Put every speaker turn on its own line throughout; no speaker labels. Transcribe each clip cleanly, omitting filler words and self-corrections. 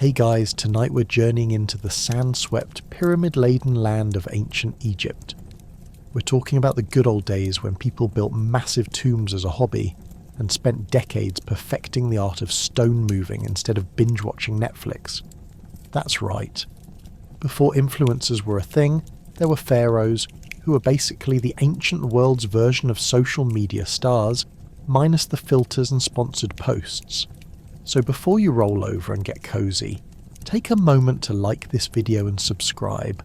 Hey guys, tonight we're journeying into the sand-swept, pyramid-laden land of ancient Egypt. We're talking about the good old days when people built massive tombs as a hobby and spent decades perfecting the art of stone moving instead of binge-watching Netflix. That's right. Before influencers were a thing, there were pharaohs, who were basically the ancient world's version of social media stars, minus the filters and sponsored posts. So before you roll over and get cozy, take a moment to like this video and subscribe,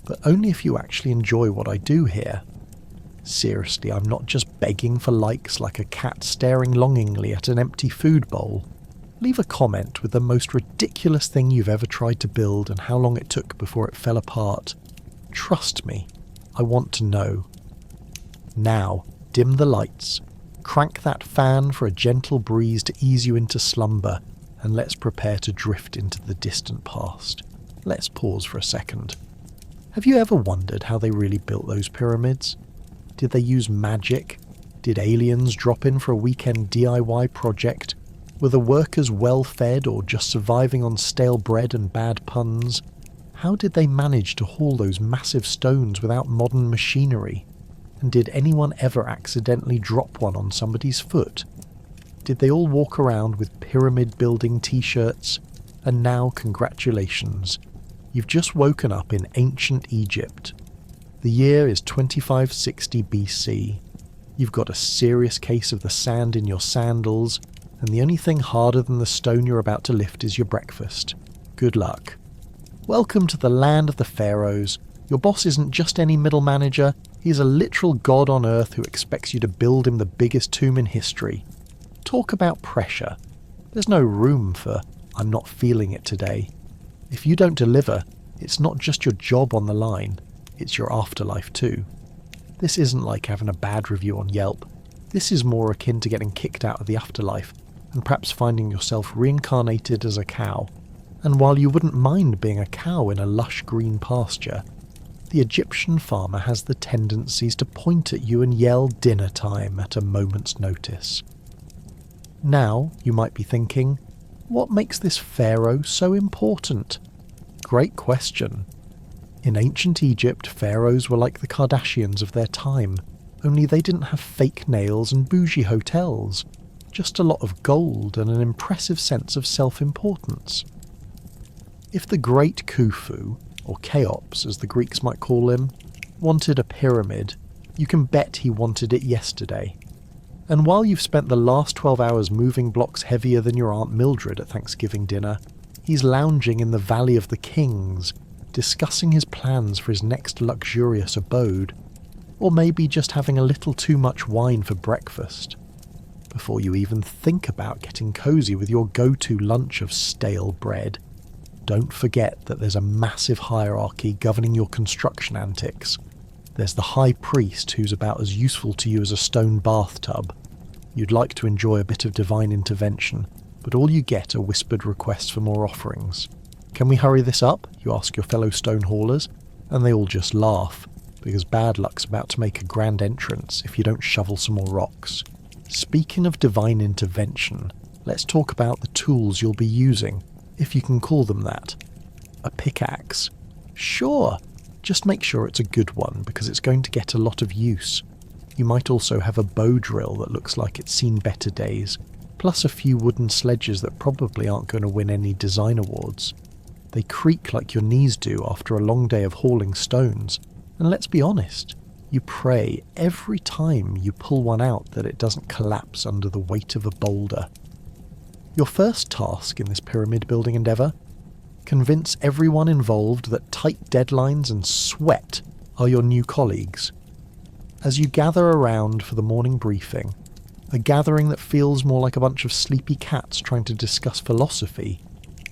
but only if you actually enjoy what I do here. Seriously, I'm not just begging for likes like a cat staring longingly at an empty food bowl. Leave a comment with the most ridiculous thing you've ever tried to build and how long it took before it fell apart. Trust me, I want to know. Now, dim the lights. Crank that fan for a gentle breeze to ease you into slumber, and let's prepare to drift into the distant past. Let's pause for a second. Have you ever wondered how they really built those pyramids? Did they use magic? Did aliens drop in for a weekend DIY project? Were the workers well fed or just surviving on stale bread and bad puns? How did they manage to haul those massive stones without modern machinery? And did anyone ever accidentally drop one on somebody's foot? Did they all walk around with pyramid building t-shirts? And now, congratulations, you've just woken up in ancient Egypt. The year is 2560 BC. You've got a serious case of the sand in your sandals, and the only thing harder than the stone you're about to lift is your breakfast. Good luck. Welcome to the land of the pharaohs. Your boss isn't just any middle manager, he's a literal god on earth who expects you to build him the biggest tomb in history. Talk about pressure. There's no room for, I'm not feeling it today. If you don't deliver, it's not just your job on the line, it's your afterlife too. This isn't like having a bad review on Yelp. This is more akin to getting kicked out of the afterlife, and perhaps finding yourself reincarnated as a cow. And while you wouldn't mind being a cow in a lush green pasture, the Egyptian farmer has the tendencies to point at you and yell dinner time at a moment's notice. Now, you might be thinking, what makes this pharaoh so important? Great question. In ancient Egypt, pharaohs were like the Kardashians of their time, only they didn't have fake nails and bougie hotels, just a lot of gold and an impressive sense of self-importance. If the great Khufu, or Cheops as the Greeks might call him, wanted a pyramid, you can bet he wanted it yesterday. And while you've spent the last 12 hours moving blocks heavier than your Aunt Mildred at Thanksgiving dinner, he's lounging in the Valley of the Kings, discussing his plans for his next luxurious abode, or maybe just having a little too much wine for breakfast, before you even think about getting cozy with your go-to lunch of stale bread. Don't forget that there's a massive hierarchy governing your construction antics. There's the high priest who's about as useful to you as a stone bathtub. You'd like to enjoy a bit of divine intervention, but all you get are whispered requests for more offerings. Can we hurry this up? You ask your fellow stone haulers, and they all just laugh, because bad luck's about to make a grand entrance if you don't shovel some more rocks. Speaking of divine intervention, let's talk about the tools you'll be using, if you can call them that. A pickaxe? Sure, just make sure it's a good one because it's going to get a lot of use. You might also have a bow drill that looks like it's seen better days, plus a few wooden sledges that probably aren't going to win any design awards. They creak like your knees do after a long day of hauling stones, and let's be honest, you pray every time you pull one out that it doesn't collapse under the weight of a boulder. Your first task in this pyramid building endeavour? Convince everyone involved that tight deadlines and sweat are your new colleagues. As you gather around for the morning briefing, a gathering that feels more like a bunch of sleepy cats trying to discuss philosophy,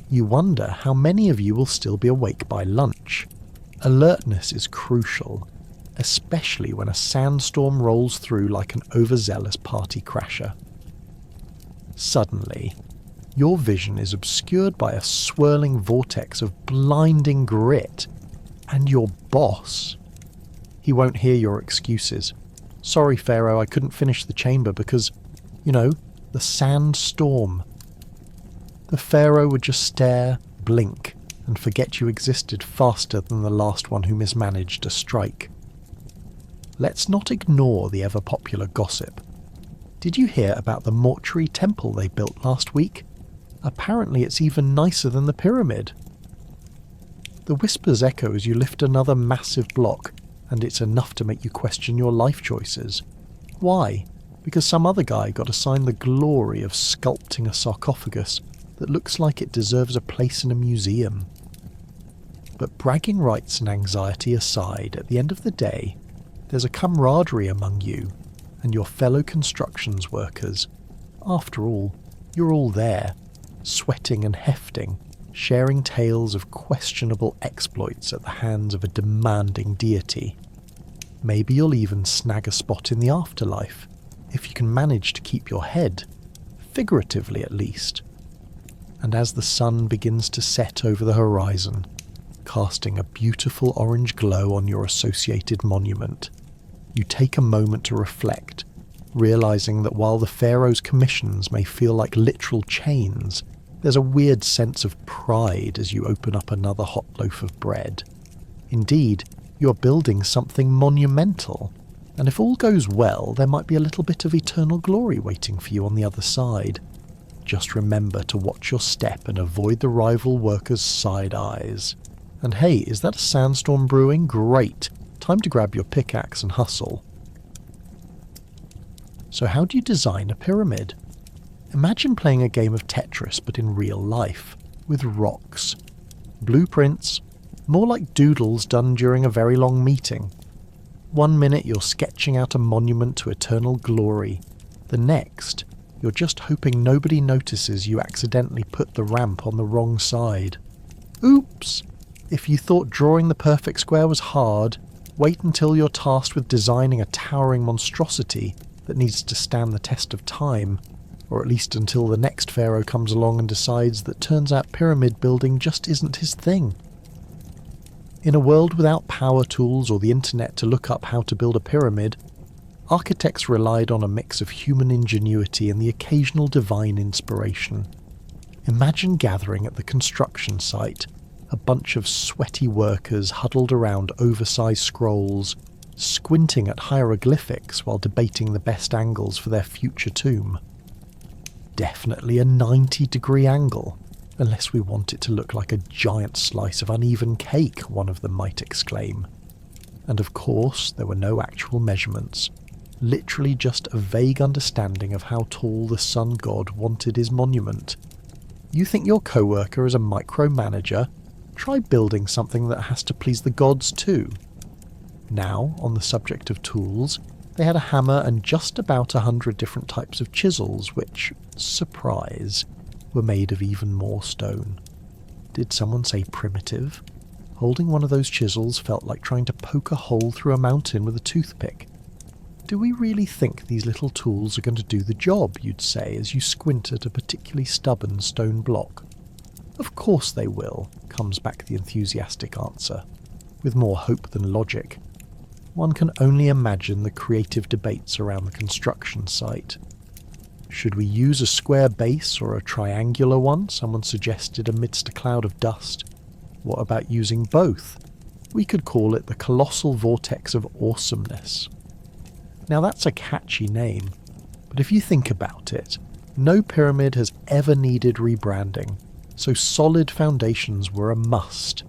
you wonder how many of you will still be awake by lunch. Alertness is crucial, especially when a sandstorm rolls through like an overzealous party crasher. Suddenly, your vision is obscured by a swirling vortex of blinding grit, and your boss. He won't hear your excuses. Sorry, Pharaoh, I couldn't finish the chamber because, the sandstorm. The Pharaoh would just stare, blink, and forget you existed faster than the last one who mismanaged a strike. Let's not ignore the ever-popular gossip. Did you hear about the mortuary temple they built last week? Apparently it's even nicer than the pyramid. The whispers echo as you lift another massive block, and it's enough to make you question your life choices. Why? Because some other guy got assigned the glory of sculpting a sarcophagus that looks like it deserves a place in a museum. But bragging rights and anxiety aside, at the end of the day, there's a camaraderie among you and your fellow constructions workers. After all, you're all there, sweating and hefting, sharing tales of questionable exploits at the hands of a demanding deity. Maybe you'll even snag a spot in the afterlife, if you can manage to keep your head, figuratively at least. And as the sun begins to set over the horizon, casting a beautiful orange glow on your associated monument, you take a moment to reflect, realizing that while the pharaoh's commissions may feel like literal chains, there's a weird sense of pride as you open up another hot loaf of bread. Indeed, you're building something monumental, and if all goes well, there might be a little bit of eternal glory waiting for you on the other side. Just remember to watch your step and avoid the rival workers' side eyes. And hey, is that a sandstorm brewing? Great! Time to grab your pickaxe and hustle. So how do you design a pyramid? Imagine playing a game of Tetris but in real life, with rocks. Blueprints, more like doodles done during a very long meeting. 1 minute you're sketching out a monument to eternal glory. The next, you're just hoping nobody notices you accidentally put the ramp on the wrong side. Oops! If you thought drawing the perfect square was hard, wait until you're tasked with designing a towering monstrosity that needs to stand the test of time, or at least until the next pharaoh comes along and decides that turns out pyramid building just isn't his thing. In a world without power tools or the internet to look up how to build a pyramid, architects relied on a mix of human ingenuity and the occasional divine inspiration. Imagine gathering at the construction site, a bunch of sweaty workers huddled around oversized scrolls, squinting at hieroglyphics while debating the best angles for their future tomb. Definitely a 90-degree angle, unless we want it to look like a giant slice of uneven cake, one of them might exclaim. And of course, there were no actual measurements, literally just a vague understanding of how tall the sun god wanted his monument. You think your co-worker is a micromanager? Try building something that has to please the gods too. Now, on the subject of tools, they had a hammer and just about 100 different types of chisels, which, surprise, were made of even more stone. Did someone say primitive? Holding one of those chisels felt like trying to poke a hole through a mountain with a toothpick. Do we really think these little tools are going to do the job, you'd say, as you squint at a particularly stubborn stone block? Of course they will, comes back the enthusiastic answer, with more hope than logic. One can only imagine the creative debates around the construction site. Should we use a square base or a triangular one? Someone suggested amidst a cloud of dust. What about using both? We could call it the Colossal Vortex of Awesomeness. Now that's a catchy name, but if you think about it, no pyramid has ever needed rebranding, so solid foundations were a must.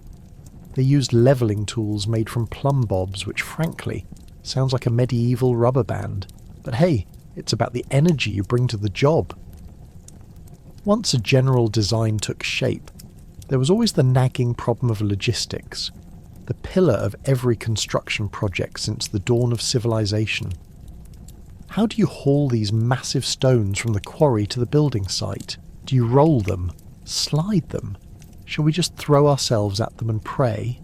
They used levelling tools made from plumb bobs, which frankly sounds like a medieval rubber band, but hey, it's about the energy you bring to the job. Once a general design took shape, there was always the nagging problem of logistics, the pillar of every construction project since the dawn of civilization. How do you haul these massive stones from the quarry to the building site? Do you roll them? Slide them? Shall we just throw ourselves at them and pray?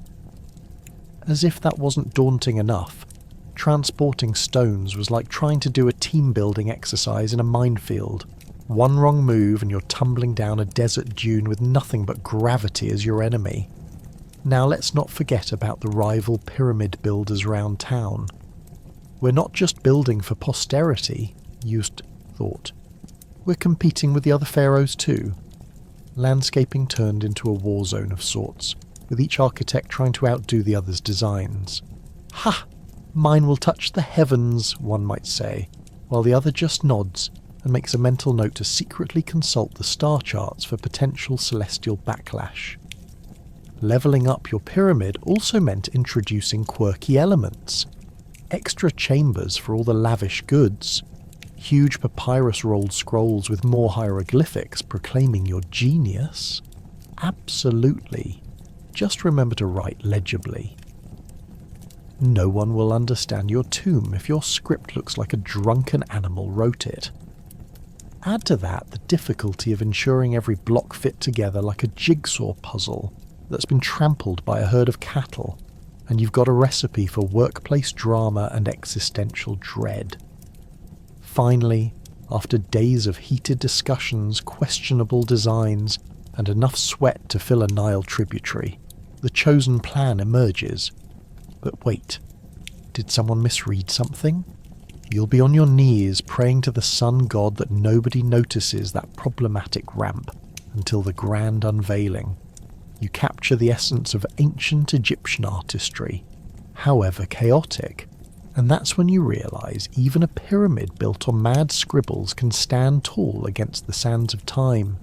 As if that wasn't daunting enough, transporting stones was like trying to do a team-building exercise in a minefield. One wrong move and you're tumbling down a desert dune with nothing but gravity as your enemy. Now let's not forget about the rival pyramid builders around town. We're not just building for posterity, Used thought. We're competing with the other pharaohs too. landscaping turned into a war zone of sorts, with each architect trying to outdo the other's designs. Ha! Mine will touch the heavens, one might say, while the other just nods and makes a mental note to secretly consult the star charts for potential celestial backlash. Levelling up your pyramid also meant introducing quirky elements. Extra chambers for all the lavish goods, huge papyrus-rolled scrolls with more hieroglyphics proclaiming your genius. Absolutely. Just remember to write legibly. No one will understand your tomb if your script looks like a drunken animal wrote it. Add to that the difficulty of ensuring every block fit together like a jigsaw puzzle that's been trampled by a herd of cattle, and you've got a recipe for workplace drama and existential dread. Finally, after days of heated discussions, questionable designs, and enough sweat to fill a Nile tributary, the chosen plan emerges. But wait, did someone misread something? You'll be on your knees praying to the sun god that nobody notices that problematic ramp until the grand unveiling. You capture the essence of ancient Egyptian artistry, however chaotic, and that's when you realise even a pyramid built on mad scribbles can stand tall against the sands of time.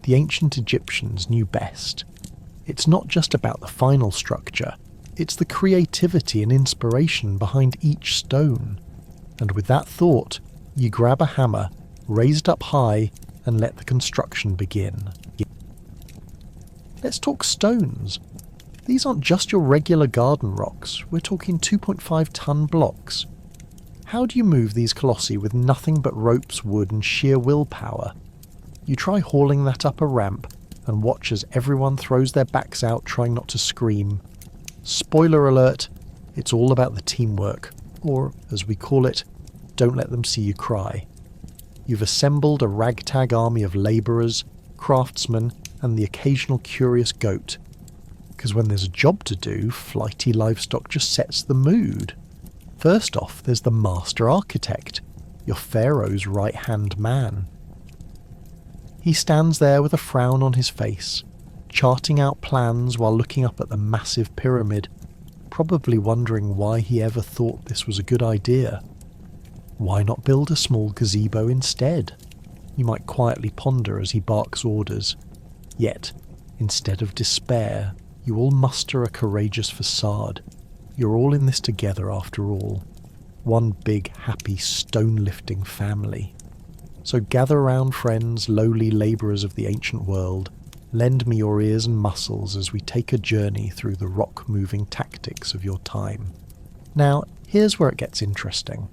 The ancient Egyptians knew best. It's not just about the final structure, it's the creativity and inspiration behind each stone. And with that thought, you grab a hammer, raise it up high, and let the construction begin. Let's talk stones. These aren't just your regular garden rocks, we're talking 2.5-ton blocks. How do you move these colossi with nothing but ropes, wood, and sheer willpower? You try hauling that up a ramp, and watch as everyone throws their backs out trying not to scream. Spoiler alert, it's all about the teamwork, or, as we call it, don't let them see you cry. You've assembled a ragtag army of labourers, craftsmen, and the occasional curious goat. Because when there's a job to do, flighty livestock just sets the mood. First off, there's the master architect, your pharaoh's right-hand man. He stands there with a frown on his face, charting out plans while looking up at the massive pyramid, probably wondering why he ever thought this was a good idea. Why not build a small gazebo instead? You might quietly ponder as he barks orders. Yet, instead of despair, you all muster a courageous facade. You're all in this together after all. One big, happy, stone-lifting family. So gather round, friends, lowly labourers of the ancient world. Lend me your ears and muscles as we take a journey through the rock-moving tactics of your time. Now, here's where it gets interesting.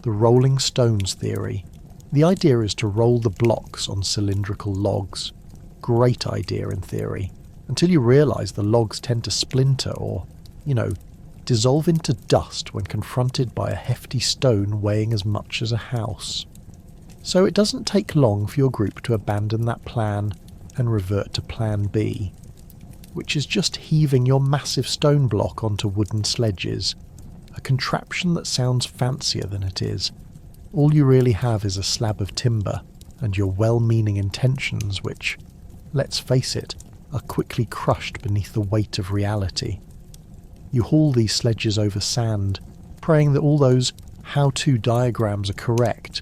The rolling stones theory. The idea is to roll the blocks on cylindrical logs. Great idea in theory, until you realise the logs tend to splinter or, dissolve into dust when confronted by a hefty stone weighing as much as a house. So it doesn't take long for your group to abandon that plan and revert to plan B, which is just heaving your massive stone block onto wooden sledges, a contraption that sounds fancier than it is. All you really have is a slab of timber and your well-meaning intentions which, let's face it, are quickly crushed beneath the weight of reality. You haul these sledges over sand, praying that all those how-to diagrams are correct,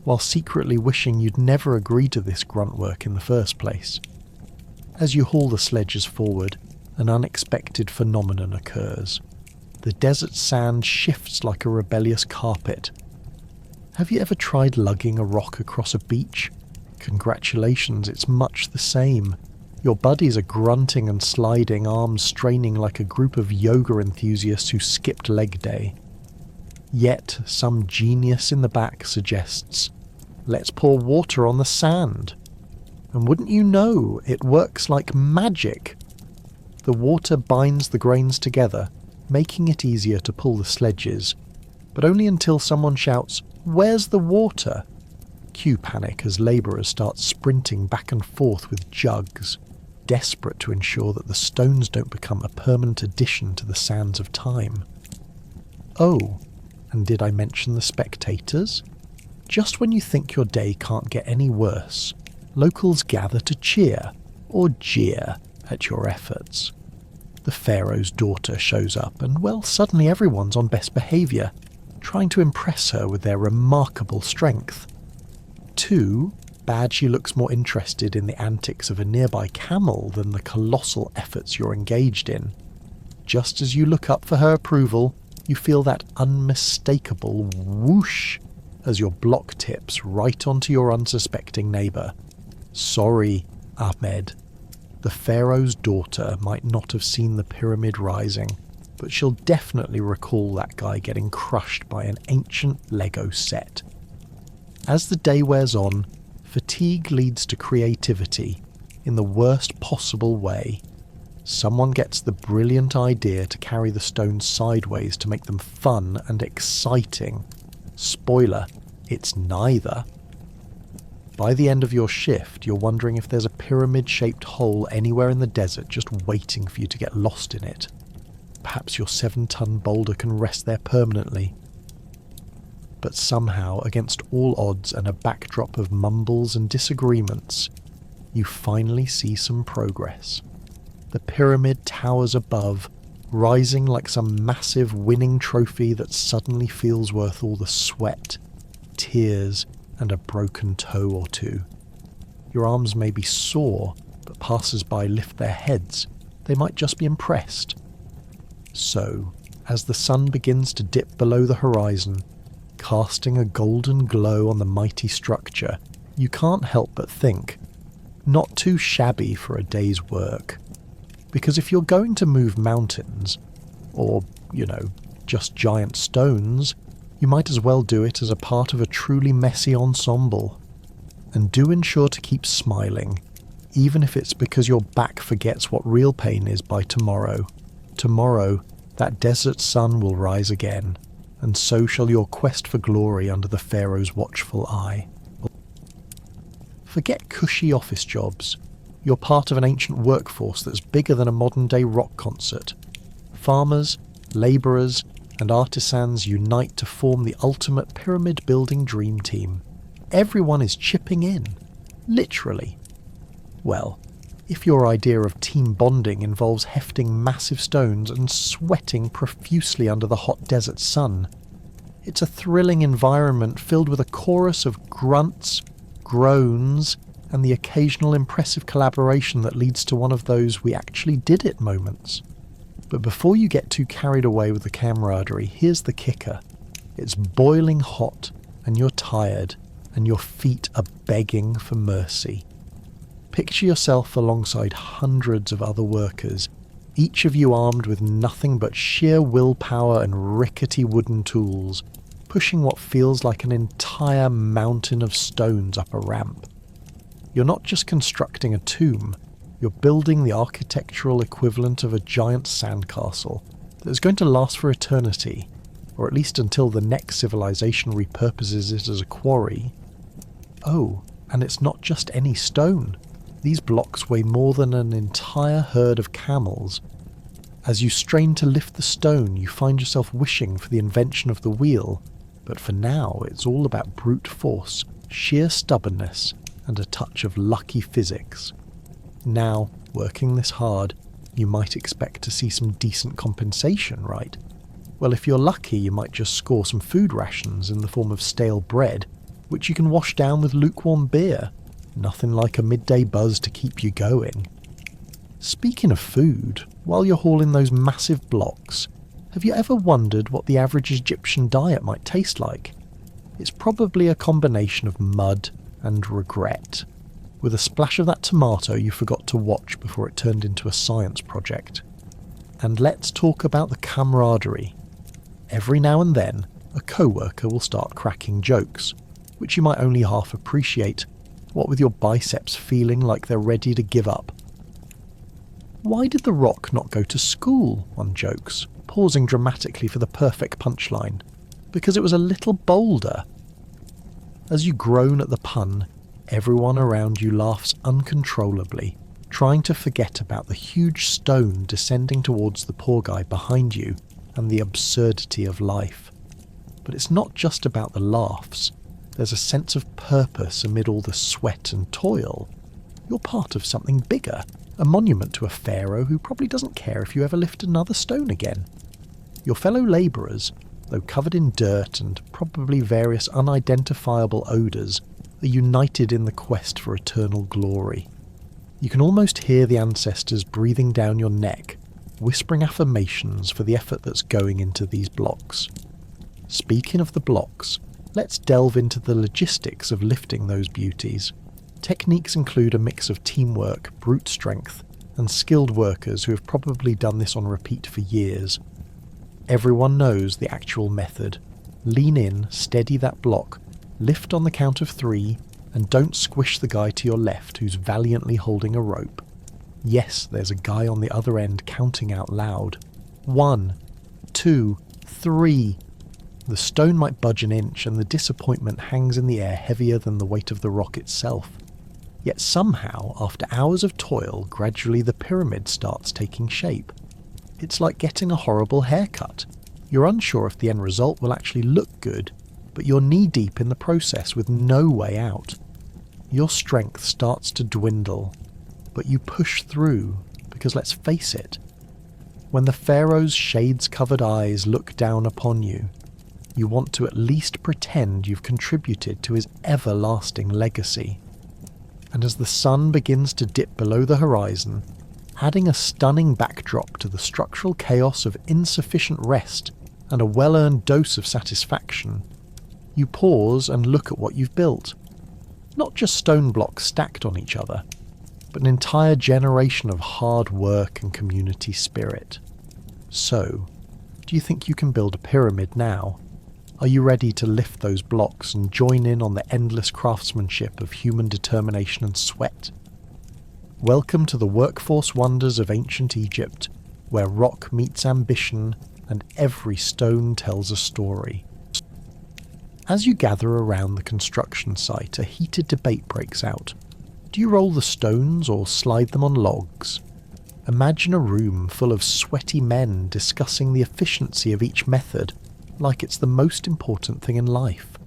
while secretly wishing you'd never agreed to this grunt work in the first place. As you haul the sledges forward, an unexpected phenomenon occurs. The desert sand shifts like a rebellious carpet. Have you ever tried lugging a rock across a beach? Congratulations, it's much the same. Your buddies are grunting and sliding, arms straining like a group of yoga enthusiasts who skipped leg day. Yet, some genius in the back suggests, let's pour water on the sand. And wouldn't you know, it works like magic. The water binds the grains together, making it easier to pull the sledges, but only until someone shouts, "Where's the water?" Cue panic as labourers start sprinting back and forth with jugs, desperate to ensure that the stones don't become a permanent addition to the sands of time. Oh, and did I mention the spectators? Just when you think your day can't get any worse, locals gather to cheer, or jeer at your efforts. The pharaoh's daughter shows up and, well, suddenly everyone's on best behaviour, trying to impress her with their remarkable strength. 2, bad she looks more interested in the antics of a nearby camel than the colossal efforts you're engaged in. Just as you look up for her approval, you feel that unmistakable whoosh as your block tips right onto your unsuspecting neighbour. Sorry, Ahmed. The pharaoh's daughter might not have seen the pyramid rising, but she'll definitely recall that guy getting crushed by an ancient Lego set. As the day wears on, fatigue leads to creativity in the worst possible way. Someone gets the brilliant idea to carry the stones sideways to make them fun and exciting. Spoiler, it's neither. By the end of your shift, you're wondering if there's a pyramid-shaped hole anywhere in the desert just waiting for you to get lost in it. Perhaps your 7-ton boulder can rest there permanently. But somehow, against all odds and a backdrop of mumbles and disagreements, you finally see some progress. The pyramid towers above, rising like some massive winning trophy that suddenly feels worth all the sweat, tears, and a broken toe or two. Your arms may be sore, but passers-by lift their heads. They might just be impressed. So, as the sun begins to dip below the horizon, casting a golden glow on the mighty structure, you can't help but think, not too shabby for a day's work. Because if you're going to move mountains, or, just giant stones, you might as well do it as a part of a truly messy ensemble. And do ensure to keep smiling, even if it's because your back forgets what real pain is by tomorrow. Tomorrow, that desert sun will rise again, and so shall your quest for glory under the pharaoh's watchful eye. Forget cushy office jobs. You're part of an ancient workforce that's bigger than a modern-day rock concert. Farmers, labourers, and artisans unite to form the ultimate pyramid-building dream team. Everyone is chipping in. Literally. Well, if your idea of team bonding involves hefting massive stones and sweating profusely under the hot desert sun, it's a thrilling environment filled with a chorus of grunts, groans, and the occasional impressive collaboration that leads to one of those "we actually did it" moments. But before you get too carried away with the camaraderie, here's the kicker. It's boiling hot, and you're tired, and your feet are begging for mercy. Picture yourself alongside hundreds of other workers, each of you armed with nothing but sheer willpower and rickety wooden tools, pushing what feels like an entire mountain of stones up a ramp. You're not just constructing a tomb, you're building the architectural equivalent of a giant sandcastle that is going to last for eternity, or at least until the next civilization repurposes it as a quarry. Oh, and it's not just any stone. These blocks weigh more than an entire herd of camels. As you strain to lift the stone, you find yourself wishing for the invention of the wheel, but for now it's all about brute force, sheer stubbornness, and a touch of lucky physics. Now, working this hard, you might expect to see some decent compensation, right? Well, if you're lucky, you might just score some food rations in the form of stale bread, which you can wash down with lukewarm beer. Nothing like a midday buzz to keep you going. Speaking of food, while you're hauling those massive blocks, have you ever wondered what the average Egyptian diet might taste like? It's probably a combination of mud and regret, with a splash of that tomato you forgot to watch before it turned into a science project. And let's talk about the camaraderie. Every now and then, a co-worker will start cracking jokes, which you might only half appreciate, what with your biceps feeling like they're ready to give up. "Why did the rock not go to school?" one jokes, pausing dramatically for the perfect punchline. "Because it was a little boulder." As you groan at the pun, everyone around you laughs uncontrollably, trying to forget about the huge stone descending towards the poor guy behind you and the absurdity of life. But it's not just about the laughs. There's a sense of purpose amid all the sweat and toil. You're part of something bigger, a monument to a pharaoh who probably doesn't care if you ever lift another stone again. Your fellow labourers, though covered in dirt and probably various unidentifiable odours, are united in the quest for eternal glory. You can almost hear the ancestors breathing down your neck, whispering affirmations for the effort that's going into these blocks. Speaking of the blocks, let's delve into the logistics of lifting those beauties. Techniques include a mix of teamwork, brute strength, and skilled workers who have probably done this on repeat for years. Everyone knows the actual method. Lean in, steady that block, lift on the count of 3, and don't squish the guy to your left who's valiantly holding a rope. Yes, there's a guy on the other end counting out loud. 1, 2, 3. The stone might budge an inch and the disappointment hangs in the air heavier than the weight of the rock itself. Yet somehow, after hours of toil, gradually the pyramid starts taking shape. It's like getting a horrible haircut. You're unsure if the end result will actually look good, but you're knee-deep in the process with no way out. Your strength starts to dwindle, but you push through, because let's face it, when the pharaoh's shades-covered eyes look down upon you, you want to at least pretend you've contributed to his everlasting legacy. And as the sun begins to dip below the horizon, adding a stunning backdrop to the structural chaos of insufficient rest and a well-earned dose of satisfaction, you pause and look at what you've built. Not just stone blocks stacked on each other, but an entire generation of hard work and community spirit. So, do you think you can build a pyramid now? Are you ready to lift those blocks and join in on the endless craftsmanship of human determination and sweat? Welcome to the workforce wonders of ancient Egypt, where rock meets ambition and every stone tells a story. As you gather around the construction site, a heated debate breaks out. Do you roll the stones or slide them on logs? Imagine a room full of sweaty men discussing the efficiency of each method, like it's the most important thing in life.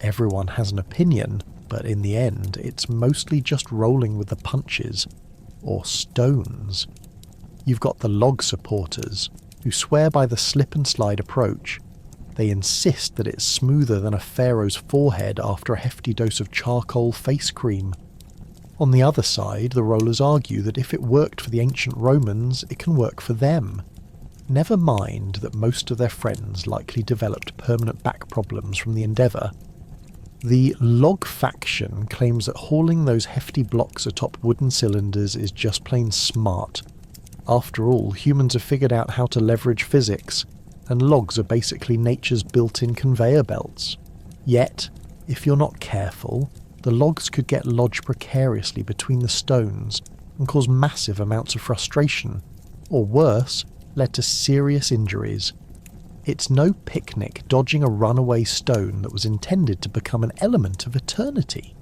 Everyone has an opinion, but in the end, it's mostly just rolling with the punches, or stones. You've got the log supporters, who swear by the slip and slide approach. They insist that it's smoother than a pharaoh's forehead after a hefty dose of charcoal face cream. On the other side, the rollers argue that if it worked for the ancient Romans, it can work for them. Never mind that most of their friends likely developed permanent back problems from the endeavour. The log faction claims that hauling those hefty blocks atop wooden cylinders is just plain smart. After all, humans have figured out how to leverage physics, and logs are basically nature's built-in conveyor belts. Yet, if you're not careful, the logs could get lodged precariously between the stones and cause massive amounts of frustration, or worse, led to serious injuries. It's no picnic dodging a runaway stone that was intended to become an element of eternity.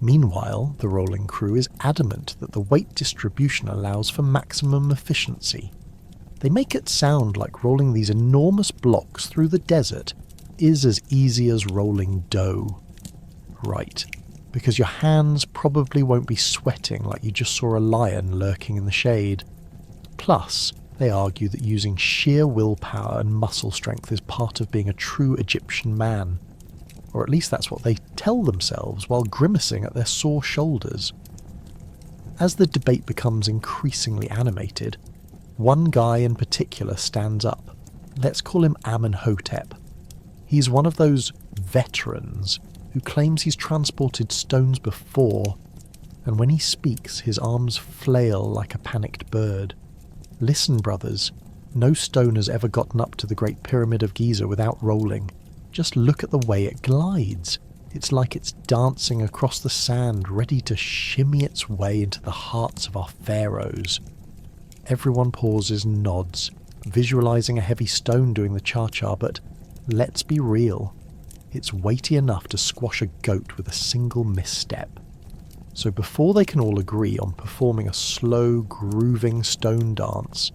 Meanwhile, the rolling crew is adamant that the weight distribution allows for maximum efficiency. They make it sound like rolling these enormous blocks through the desert is as easy as rolling dough. Right, because your hands probably won't be sweating like you just saw a lion lurking in the shade. Plus, they argue that using sheer willpower and muscle strength is part of being a true Egyptian man. Or at least that's what they tell themselves while grimacing at their sore shoulders. As the debate becomes increasingly animated, one guy in particular stands up. Let's call him Amenhotep. He's one of those veterans who claims he's transported stones before, and when he speaks his arms flail like a panicked bird. Listen, brothers, no stone has ever gotten up to the Great Pyramid of Giza without rolling. Just look at the way it glides. It's like it's dancing across the sand, ready to shimmy its way into the hearts of our pharaohs. Everyone pauses and nods, visualizing a heavy stone doing the cha-cha, but let's be real. It's weighty enough to squash a goat with a single misstep. So before they can all agree on performing a slow, grooving stone dance,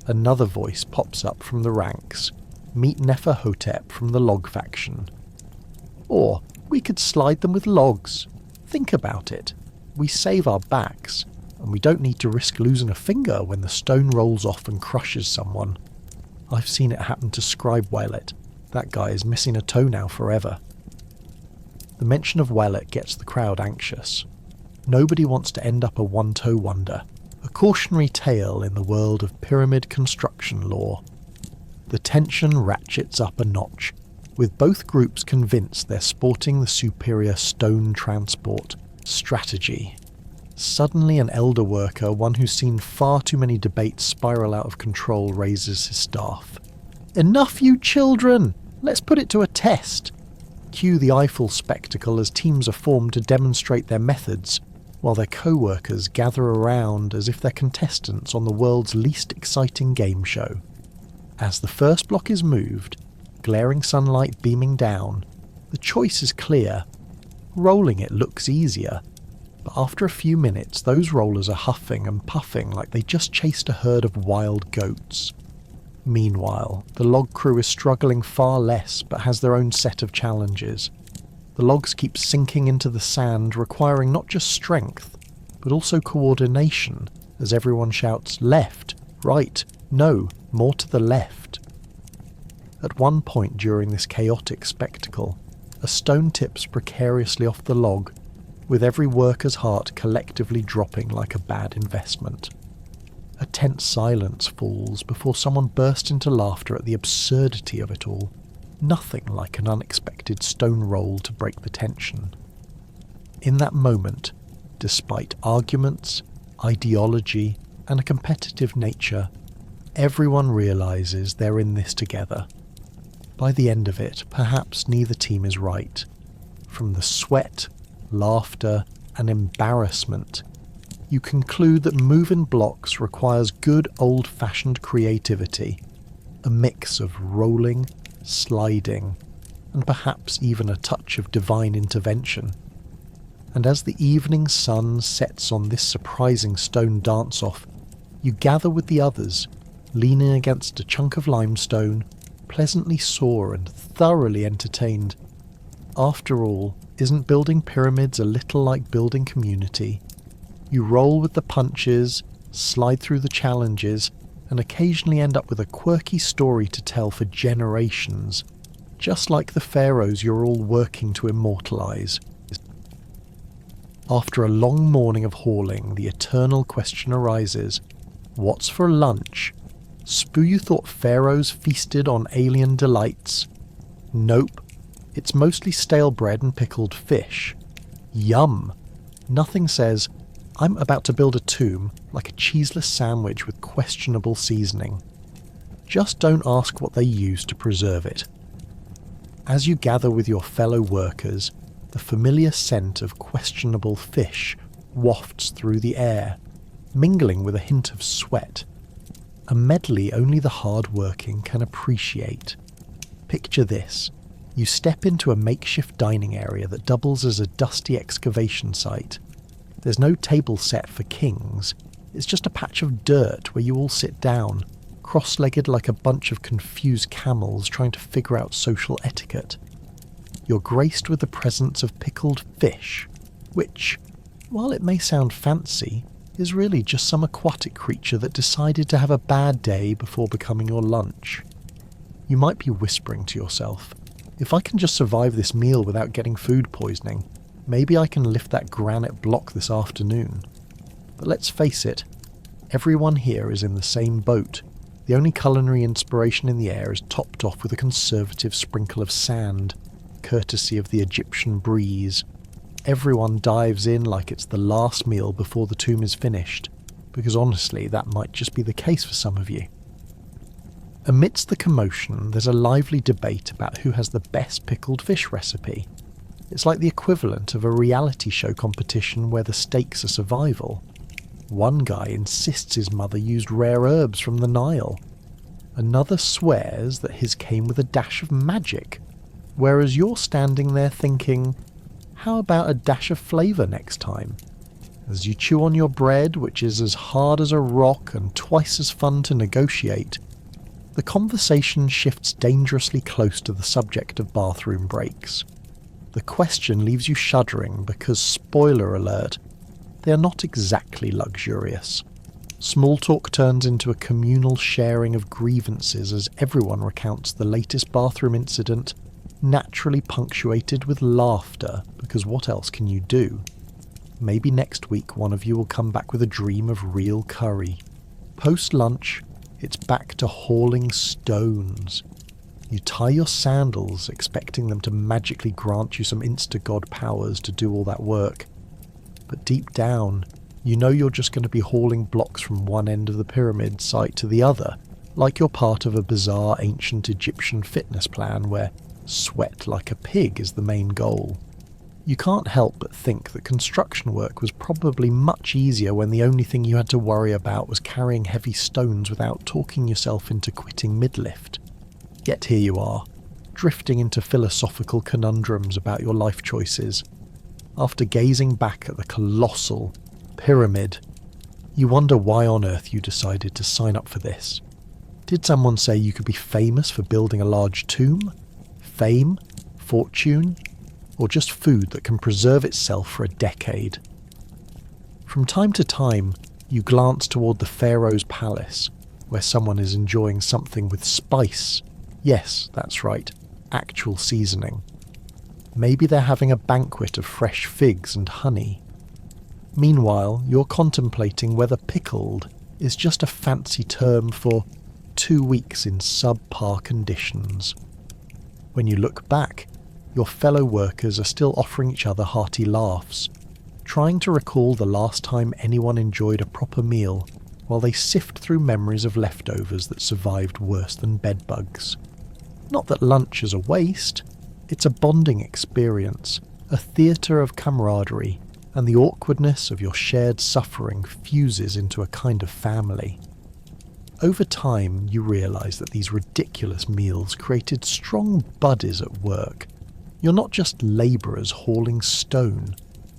another voice pops up from the ranks. Meet Neferhotep from the log faction. Or we could slide them with logs. Think about it. We save our backs, and we don't need to risk losing a finger when the stone rolls off and crushes someone. I've seen it happen to Scribe Whelet. That guy is missing a toe now forever. The mention of Whelet gets the crowd anxious. Nobody wants to end up a one-toe wonder, a cautionary tale in the world of pyramid construction lore. The tension ratchets up a notch, with both groups convinced they're sporting the superior stone transport strategy. Suddenly an elder worker, one who's seen far too many debates spiral out of control, raises his staff. "Enough, you children! Let's put it to a test!" Cue the Eiffel spectacle as teams are formed to demonstrate their methods, while their co-workers gather around as if they're contestants on the world's least exciting game show. As the first block is moved, glaring sunlight beaming down, the choice is clear. Rolling it looks easier, but after a few minutes those rollers are huffing and puffing like they just chased a herd of wild goats. Meanwhile, the log crew is struggling far less but has their own set of challenges. The logs keep sinking into the sand, requiring not just strength, but also coordination, as everyone shouts, "Left, right, no, more to the left." At one point during this chaotic spectacle, a stone tips precariously off the log, with every worker's heart collectively dropping like a bad investment. A tense silence falls before someone bursts into laughter at the absurdity of it all. Nothing like an unexpected stone roll to break the tension. In that moment, despite arguments, ideology, and a competitive nature, everyone realizes they're in this together. By the end of it, perhaps neither team is right. From the sweat, laughter, and embarrassment, you conclude that moving blocks requires good old-fashioned creativity, a mix of rolling, sliding, and perhaps even a touch of divine intervention. And as the evening sun sets on this surprising stone dance-off, you gather with the others, leaning against a chunk of limestone, pleasantly sore and thoroughly entertained. After all, isn't building pyramids a little like building community? You roll with the punches, slide through the challenges, and occasionally end up with a quirky story to tell for generations, just like the pharaohs you're all working to immortalize. After a long morning of hauling, the eternal question arises, what's for lunch? Spoo, you thought pharaohs feasted on alien delights? Nope, it's mostly stale bread and pickled fish. Yum! Nothing says, I'm about to build a tomb like a cheeseless sandwich with questionable seasoning. Just don't ask what they use to preserve it. As you gather with your fellow workers, the familiar scent of questionable fish wafts through the air, mingling with a hint of sweat. A medley only the hard-working can appreciate. Picture this. You step into a makeshift dining area that doubles as a dusty excavation site. There's no table set for kings. It's just a patch of dirt where you all sit down, cross-legged like a bunch of confused camels trying to figure out social etiquette. You're graced with the presence of pickled fish, which, while it may sound fancy, is really just some aquatic creature that decided to have a bad day before becoming your lunch. You might be whispering to yourself, if I can just survive this meal without getting food poisoning, maybe I can lift that granite block this afternoon. But let's face it, everyone here is in the same boat. The only culinary inspiration in the air is topped off with a conservative sprinkle of sand, courtesy of the Egyptian breeze. Everyone dives in like it's the last meal before the tomb is finished, because honestly, that might just be the case for some of you. Amidst the commotion, there's a lively debate about who has the best pickled fish recipe. It's like the equivalent of a reality show competition where the stakes are survival. One guy insists his mother used rare herbs from the Nile. Another swears that his came with a dash of magic, whereas you're standing there thinking, how about a dash of flavour next time? As you chew on your bread, which is as hard as a rock and twice as fun to negotiate, the conversation shifts dangerously close to the subject of bathroom breaks. The question leaves you shuddering because, spoiler alert, they are not exactly luxurious. Small talk turns into a communal sharing of grievances as everyone recounts the latest bathroom incident, naturally punctuated with laughter, because what else can you do? Maybe next week one of you will come back with a dream of real curry. Post-lunch, it's back to hauling stones. You tie your sandals, expecting them to magically grant you some insta-god powers to do all that work. But deep down, you know you're just going to be hauling blocks from one end of the pyramid site to the other, like you're part of a bizarre ancient Egyptian fitness plan where sweat like a pig is the main goal. You can't help but think that construction work was probably much easier when the only thing you had to worry about was carrying heavy stones without talking yourself into quitting mid-lift. Yet here you are, drifting into philosophical conundrums about your life choices. After gazing back at the colossal pyramid, you wonder why on earth you decided to sign up for this. Did someone say you could be famous for building a large tomb? Fame? Fortune? Or just food that can preserve itself for a decade? From time to time, you glance toward the pharaoh's palace, where someone is enjoying something with spice. Yes, that's right, actual seasoning. Maybe they're having a banquet of fresh figs and honey. Meanwhile, you're contemplating whether pickled is just a fancy term for 2 weeks in subpar conditions. When you look back, your fellow workers are still offering each other hearty laughs, trying to recall the last time anyone enjoyed a proper meal while they sift through memories of leftovers that survived worse than bedbugs. Not that lunch is a waste, it's a bonding experience, a theatre of camaraderie, and the awkwardness of your shared suffering fuses into a kind of family. Over time, you realise that these ridiculous meals created strong buddies at work. You're not just labourers hauling stone,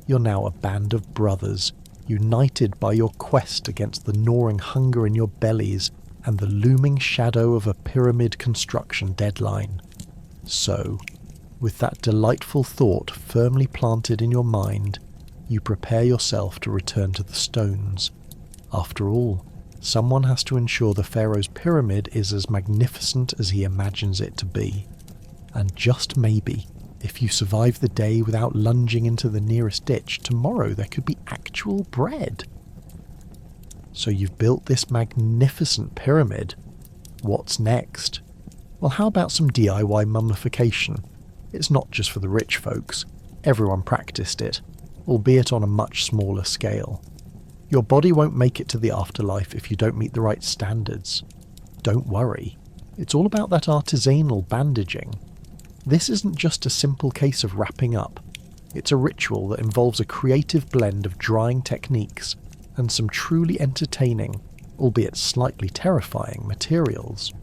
you're now a band of brothers, united by your quest against the gnawing hunger in your bellies and the looming shadow of a pyramid construction deadline. So, with that delightful thought firmly planted in your mind, you prepare yourself to return to the stones. After all, someone has to ensure the pharaoh's pyramid is as magnificent as he imagines it to be. And just maybe, if you survive the day without lunging into the nearest ditch, tomorrow there could be actual bread. So you've built this magnificent pyramid. What's next? Well, how about some DIY mummification? It's not just for the rich folks. Everyone practiced it, albeit on a much smaller scale. Your body won't make it to the afterlife if you don't meet the right standards. Don't worry. It's all about that artisanal bandaging. This isn't just a simple case of wrapping up. It's a ritual that involves a creative blend of drying techniques and some truly entertaining, albeit slightly terrifying, materials.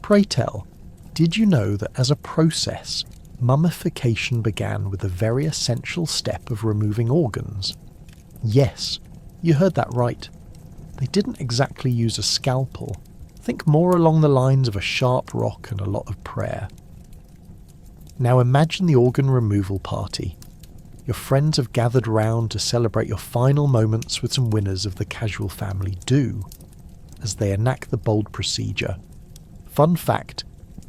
Pray tell, did you know that as a process, mummification began with the very essential step of removing organs? Yes, you heard that right. They didn't exactly use a scalpel. Think more along the lines of a sharp rock and a lot of prayer. Now imagine the organ removal party. Your friends have gathered round to celebrate your final moments with some winners of the casual family do, as they enact the bold procedure. Fun fact,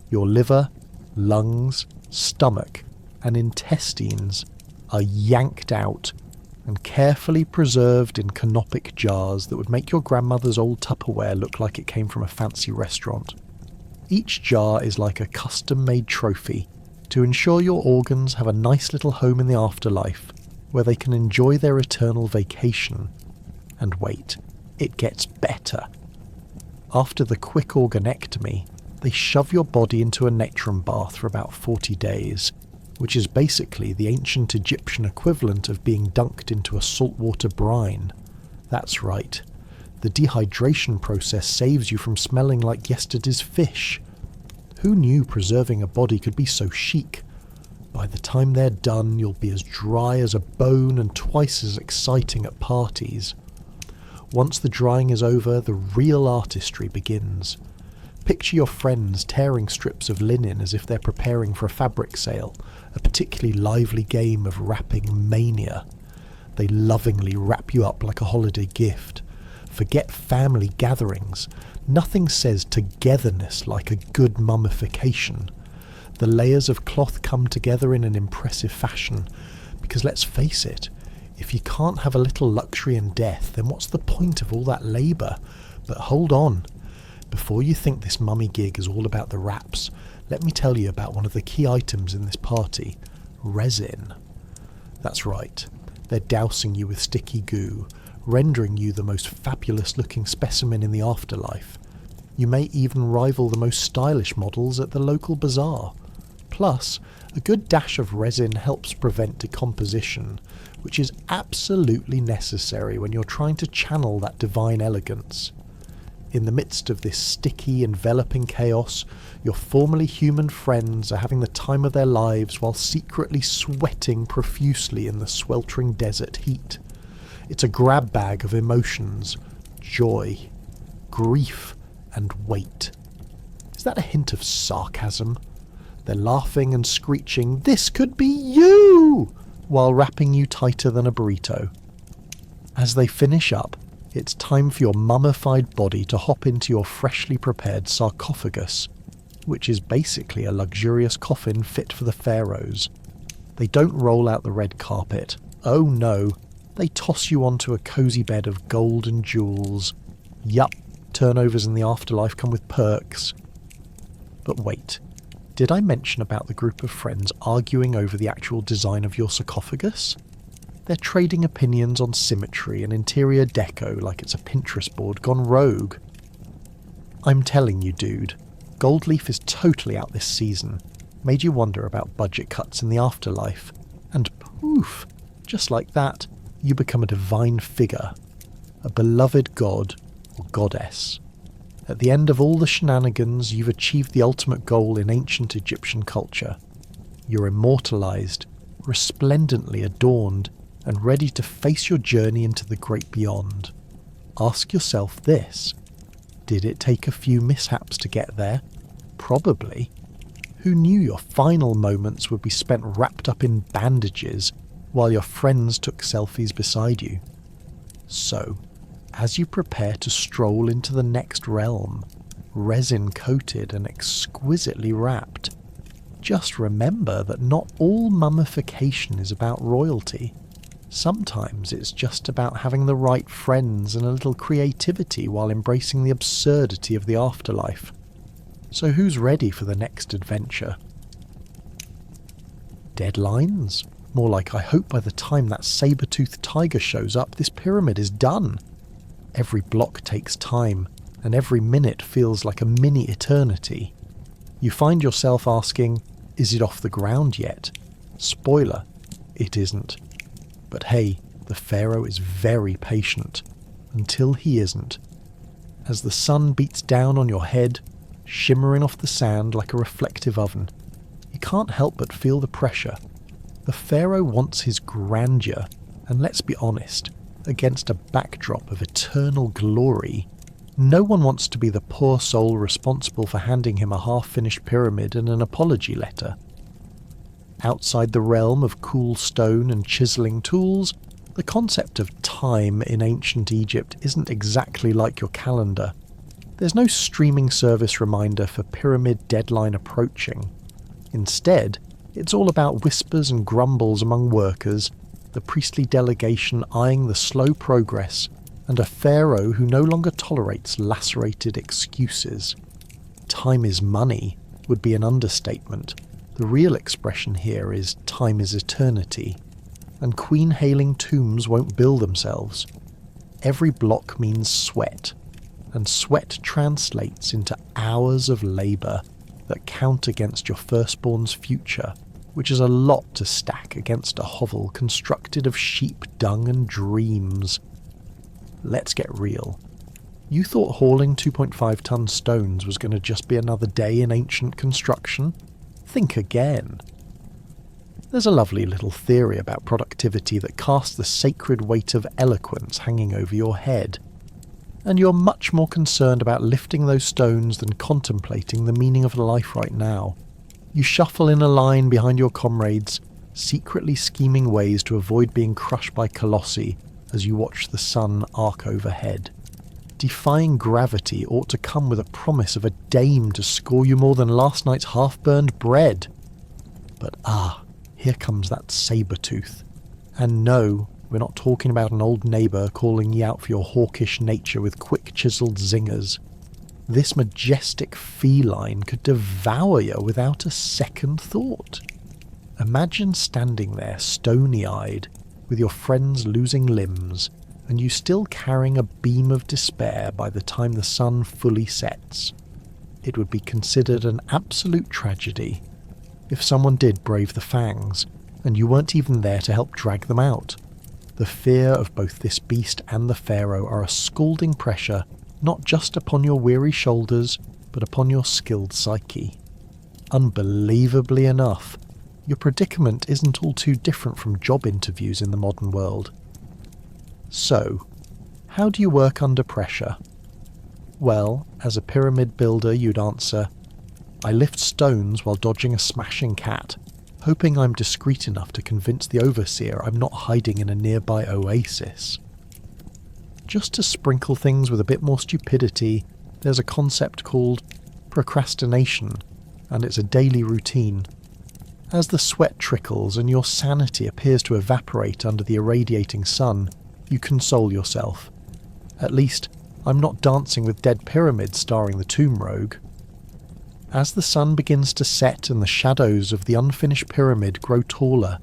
your liver, lungs, stomach, and intestines are yanked out and carefully preserved in canopic jars that would make your grandmother's old Tupperware look like it came from a fancy restaurant. Each jar is like a custom-made trophy to ensure your organs have a nice little home in the afterlife where they can enjoy their eternal vacation. And wait, it gets better. After the quick organectomy, they shove your body into a natron bath for about 40 days, which is basically the ancient Egyptian equivalent of being dunked into a saltwater brine. That's right. The dehydration process saves you from smelling like yesterday's fish. Who knew preserving a body could be so chic? By the time they're done, you'll be as dry as a bone and twice as exciting at parties. Once the drying is over, the real artistry begins. Picture your friends tearing strips of linen as if they're preparing for a fabric sale, a particularly lively game of wrapping mania. They lovingly wrap you up like a holiday gift. Forget family gatherings. Nothing says togetherness like a good mummification. The layers of cloth come together in an impressive fashion, because let's face it, if you can't have a little luxury in death, then what's the point of all that labour? But hold on. Before you think this mummy gig is all about the wraps, let me tell you about one of the key items in this party: resin. That's right, they're dousing you with sticky goo, rendering you the most fabulous looking specimen in the afterlife. You may even rival the most stylish models at the local bazaar. Plus, a good dash of resin helps prevent decomposition, which is absolutely necessary when you're trying to channel that divine elegance. In the midst of this sticky, enveloping chaos, your formerly human friends are having the time of their lives while secretly sweating profusely in the sweltering desert heat. It's a grab bag of emotions: joy, grief, and weight. Is that a hint of sarcasm? They're laughing and screeching, "This could be you!" while wrapping you tighter than a burrito. As they finish up, it's time for your mummified body to hop into your freshly prepared sarcophagus, which is basically a luxurious coffin fit for the pharaohs. They don't roll out the red carpet. Oh no, they toss you onto a cosy bed of gold and jewels. Yup, turnovers in the afterlife come with perks. But wait, did I mention about the group of friends arguing over the actual design of your sarcophagus? They're trading opinions on symmetry and interior deco like it's a Pinterest board gone rogue. I'm telling you, dude, gold leaf is totally out this season. Made you wonder about budget cuts in the afterlife. And poof, just like that, you become a divine figure, a beloved god or goddess. At the end of all the shenanigans, you've achieved the ultimate goal in ancient Egyptian culture. You're immortalized, resplendently adorned, and ready to face your journey into the great beyond. Ask yourself this: did it take a few mishaps to get there? Probably. Who knew your final moments would be spent wrapped up in bandages while your friends took selfies beside you? So, as you prepare to stroll into the next realm, resin-coated and exquisitely wrapped, just remember that not all mummification is about royalty. Sometimes it's just about having the right friends and a little creativity while embracing the absurdity of the afterlife. So who's ready for the next adventure? Deadlines? More like, I hope by the time that saber-toothed tiger shows up, this pyramid is done. Every block takes time, and every minute feels like a mini eternity. You find yourself asking, is it off the ground yet? Spoiler, it isn't. But hey, the pharaoh is very patient, until he isn't. As the sun beats down on your head, shimmering off the sand like a reflective oven, you can't help but feel the pressure. The pharaoh wants his grandeur, and let's be honest, against a backdrop of eternal glory, no one wants to be the poor soul responsible for handing him a half-finished pyramid and an apology letter. Outside the realm of cool stone and chiselling tools, the concept of time in ancient Egypt isn't exactly like your calendar. There's no streaming service reminder for pyramid deadline approaching. Instead, it's all about whispers and grumbles among workers, the priestly delegation eyeing the slow progress, and a pharaoh who no longer tolerates lacerated excuses. Time is money would be an understatement. The real expression here is time is eternity, and queen-hailing tombs won't build themselves. Every block means sweat, and sweat translates into hours of labour that count against your firstborn's future, which is a lot to stack against a hovel constructed of sheep dung and dreams. Let's get real. You thought hauling 2.5-ton stones was going to just be another day in ancient construction? Think again. There's a lovely little theory about productivity that casts the sacred weight of eloquence hanging over your head, and you're much more concerned about lifting those stones than contemplating the meaning of life right now. You shuffle in a line behind your comrades, secretly scheming ways to avoid being crushed by colossi as you watch the sun arc overhead. Defying gravity ought to come with a promise of a dame to score you more than last night's half-burned bread. But here comes that saber-tooth. And no, we're not talking about an old neighbour calling you out for your hawkish nature with quick chiselled zingers. This majestic feline could devour you without a second thought. Imagine standing there stony-eyed, with your friends losing limbs, and you still carrying a beam of despair by the time the sun fully sets. It would be considered an absolute tragedy if someone did brave the fangs, and you weren't even there to help drag them out. The fear of both this beast and the pharaoh are a scalding pressure not just upon your weary shoulders, but upon your skilled psyche. Unbelievably enough, your predicament isn't all too different from job interviews in the modern world. So, how do you work under pressure? Well, as a pyramid builder you'd answer, I lift stones while dodging a smashing cat, hoping I'm discreet enough to convince the overseer I'm not hiding in a nearby oasis. Just to sprinkle things with a bit more stupidity, there's a concept called procrastination, and it's a daily routine. As the sweat trickles and your sanity appears to evaporate under the irradiating sun, you console yourself. At least, I'm not dancing with dead pyramids starring the tomb rogue. As the sun begins to set and the shadows of the unfinished pyramid grow taller,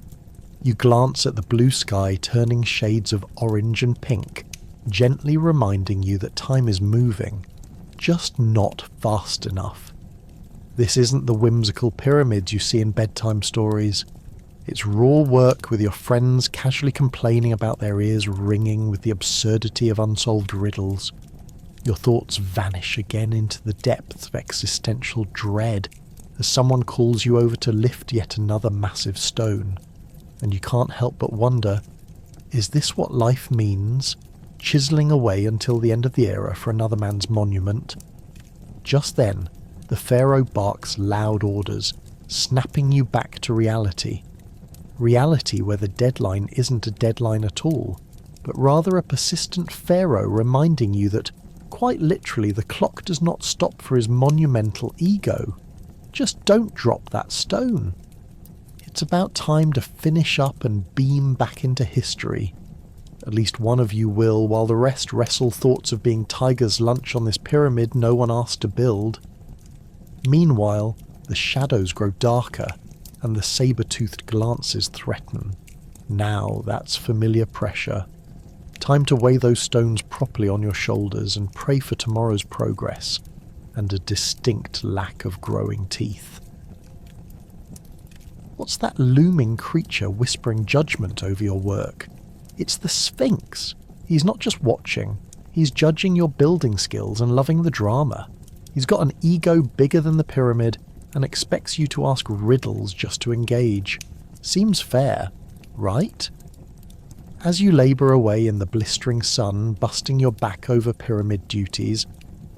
you glance at the blue sky turning shades of orange and pink, gently reminding you that time is moving, just not fast enough. This isn't the whimsical pyramids you see in bedtime stories. It's raw work with your friends casually complaining about their ears ringing with the absurdity of unsolved riddles. Your thoughts vanish again into the depths of existential dread as someone calls you over to lift yet another massive stone. And you can't help but wonder, is this what life means? Chiselling away until the end of the era for another man's monument? Just then, the pharaoh barks loud orders, snapping you back to reality. Reality where the deadline isn't a deadline at all, but rather a persistent pharaoh reminding you that, quite literally, the clock does not stop for his monumental ego. Just don't drop that stone. It's about time to finish up and beam back into history. At least one of you will, while the rest wrestle thoughts of being Tiger's lunch on this pyramid no one asked to build. Meanwhile, the shadows grow darker, and the saber-toothed glances threaten. Now that's familiar pressure. Time to weigh those stones properly on your shoulders and pray for tomorrow's progress, and a distinct lack of growing teeth. What's that looming creature whispering judgment over your work? It's the Sphinx. He's not just watching, he's judging your building skills and loving the drama. He's got an ego bigger than the pyramid, and expects you to ask riddles just to engage. Seems fair, right? As you labour away in the blistering sun, busting your back over pyramid duties,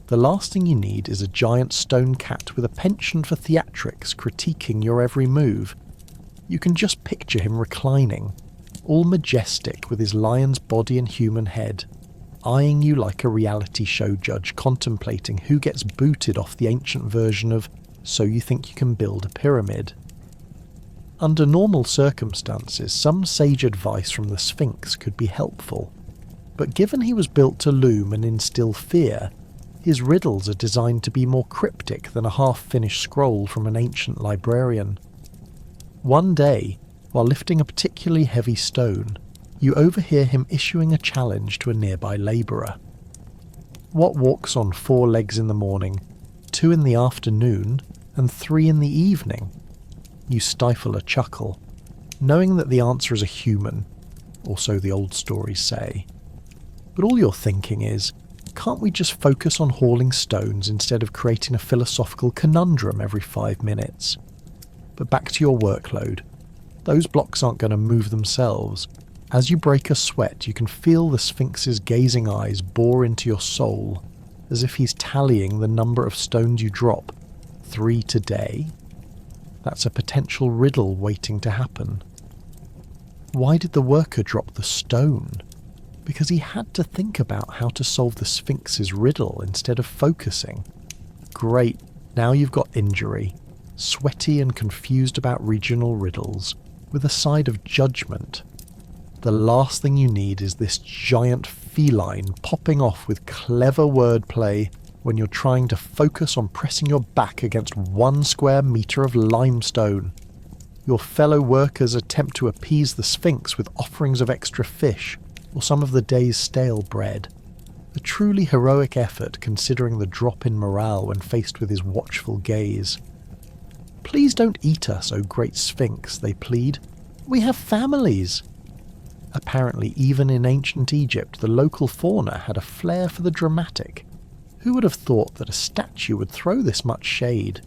the last thing you need is a giant stone cat with a penchant for theatrics critiquing your every move. You can just picture him reclining, all majestic with his lion's body and human head, eyeing you like a reality show judge contemplating who gets booted off the ancient version of So You Think You Can Build a Pyramid. Under normal circumstances, some sage advice from the Sphinx could be helpful, but given he was built to loom and instill fear, his riddles are designed to be more cryptic than a half-finished scroll from an ancient librarian. One day, while lifting a particularly heavy stone, you overhear him issuing a challenge to a nearby labourer. What walks on 4 legs in the morning, 2 in the afternoon, and 3 in the evening? You stifle a chuckle, knowing that the answer is a human, or so the old stories say. But all you're thinking is, can't we just focus on hauling stones instead of creating a philosophical conundrum every 5 minutes? But back to your workload. Those blocks aren't going to move themselves. As you break a sweat, you can feel the Sphinx's gazing eyes bore into your soul, as if he's tallying the number of stones you drop. 3 today? That's a potential riddle waiting to happen. Why did the worker drop the stone? Because he had to think about how to solve the Sphinx's riddle instead of focusing. Great, now you've got injury, sweaty and confused about regional riddles, with a side of judgment. The last thing you need is this giant feline popping off with clever wordplay when you're trying to focus on pressing your back against 1 square metre of limestone. Your fellow workers attempt to appease the Sphinx with offerings of extra fish, or some of the day's stale bread. A truly heroic effort considering the drop in morale when faced with his watchful gaze. "Please don't eat us, O great Sphinx," they plead. "We have families." Apparently, even in ancient Egypt, the local fauna had a flair for the dramatic. Who would have thought that a statue would throw this much shade?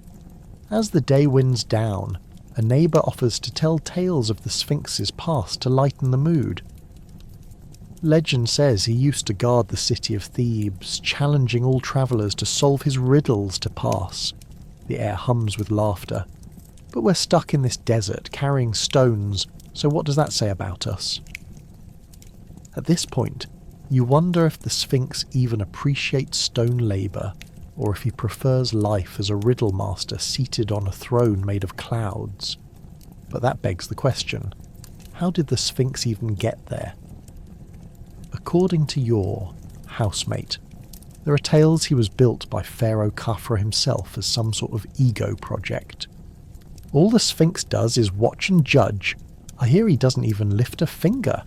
As the day winds down, a neighbour offers to tell tales of the Sphinx's past to lighten the mood. Legend says he used to guard the city of Thebes, challenging all travellers to solve his riddles to pass. The air hums with laughter. But we're stuck in this desert, carrying stones, so what does that say about us? At this point, you wonder if the Sphinx even appreciates stone labour, or if he prefers life as a riddle master seated on a throne made of clouds. But that begs the question, how did the Sphinx even get there? According to your housemate, there are tales he was built by Pharaoh Khafra himself as some sort of ego project. All the Sphinx does is watch and judge. I hear he doesn't even lift a finger.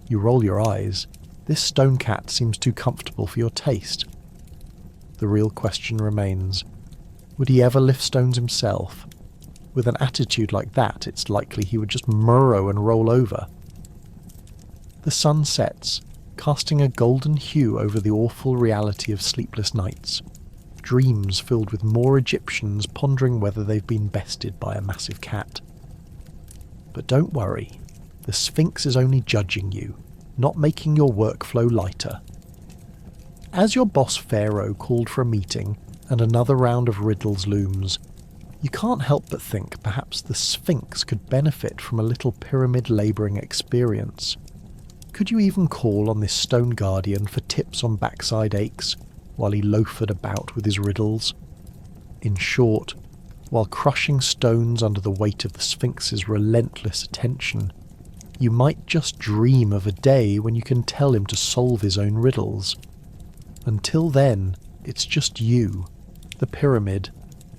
You roll your eyes. This stone cat seems too comfortable for your taste. The real question remains, would he ever lift stones himself? With an attitude like that, it's likely he would just murrow and roll over. The sun sets, casting a golden hue over the awful reality of sleepless nights. Dreams filled with more Egyptians pondering whether they've been bested by a massive cat. But don't worry, the Sphinx is only judging you, not making your workflow lighter. As your boss Pharaoh called for a meeting and another round of riddles looms, you can't help but think perhaps the Sphinx could benefit from a little pyramid labouring experience. Could you even call on this stone guardian for tips on backside aches while he loafed about with his riddles? In short, while crushing stones under the weight of the Sphinx's relentless attention, you might just dream of a day when you can tell him to solve his own riddles. Until then, it's just you, the pyramid,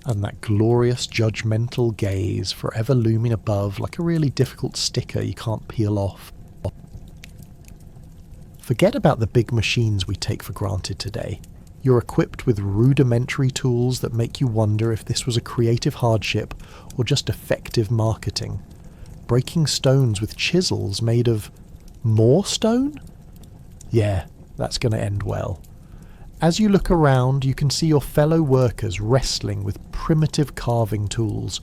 and that glorious judgmental gaze forever looming above like a really difficult sticker you can't peel off. Forget about the big machines we take for granted today. You're equipped with rudimentary tools that make you wonder if this was a creative hardship or just effective marketing. Breaking stones with chisels made of more stone? Yeah, that's going to end well. As you look around, you can see your fellow workers wrestling with primitive carving tools,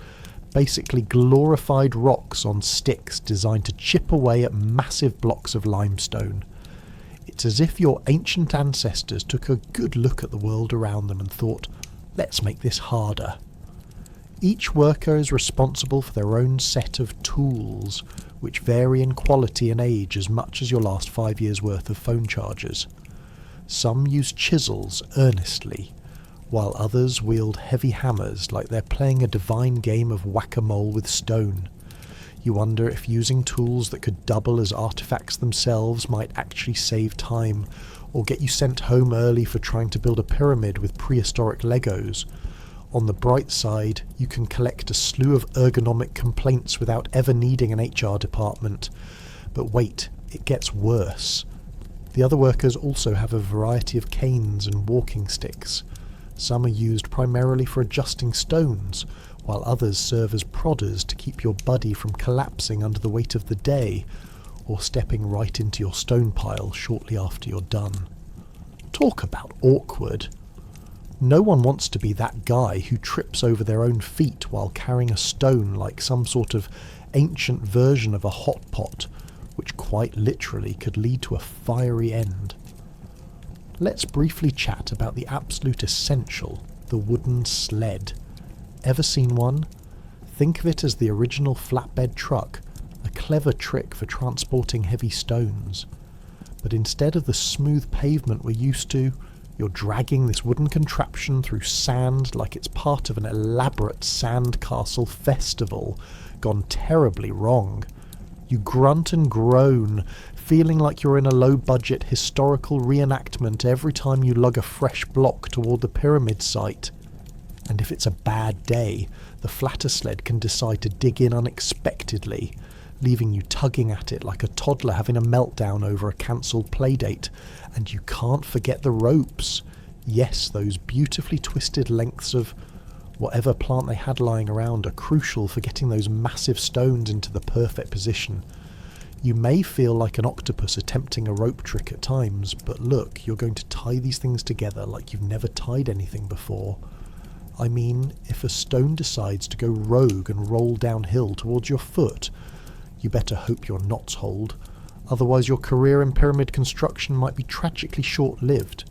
basically glorified rocks on sticks designed to chip away at massive blocks of limestone. It's as if your ancient ancestors took a good look at the world around them and thought, let's make this harder. Each worker is responsible for their own set of tools, which vary in quality and age as much as your last 5 years' worth of phone charges. Some use chisels earnestly, while others wield heavy hammers like they're playing a divine game of whack-a-mole with stone. You wonder if using tools that could double as artifacts themselves might actually save time, or get you sent home early for trying to build a pyramid with prehistoric Legos. On the bright side, you can collect a slew of ergonomic complaints without ever needing an HR department. But wait, it gets worse. The other workers also have a variety of canes and walking sticks. Some are used primarily for adjusting stones, while others serve as prodders to keep your buddy from collapsing under the weight of the day, or stepping right into your stone pile shortly after you're done. Talk about awkward. No one wants to be that guy who trips over their own feet while carrying a stone like some sort of ancient version of a hot pot, which quite literally could lead to a fiery end. Let's briefly chat about the absolute essential, the wooden sled. Ever seen one? Think of it as the original flatbed truck, a clever trick for transporting heavy stones. But instead of the smooth pavement we're used to, you're dragging this wooden contraption through sand like it's part of an elaborate sandcastle festival gone terribly wrong. You grunt and groan, feeling like you're in a low-budget historical reenactment every time you lug a fresh block toward the pyramid site. And if it's a bad day, the flatter sled can decide to dig in unexpectedly, leaving you tugging at it like a toddler having a meltdown over a cancelled playdate. And you can't forget the ropes. Yes, those beautifully twisted lengths of whatever plant they had lying around are crucial for getting those massive stones into the perfect position. You may feel like an octopus attempting a rope trick at times, but look, you're going to tie these things together like you've never tied anything before. I mean, if a stone decides to go rogue and roll downhill towards your foot, you better hope your knots hold. Otherwise your career in pyramid construction might be tragically short-lived.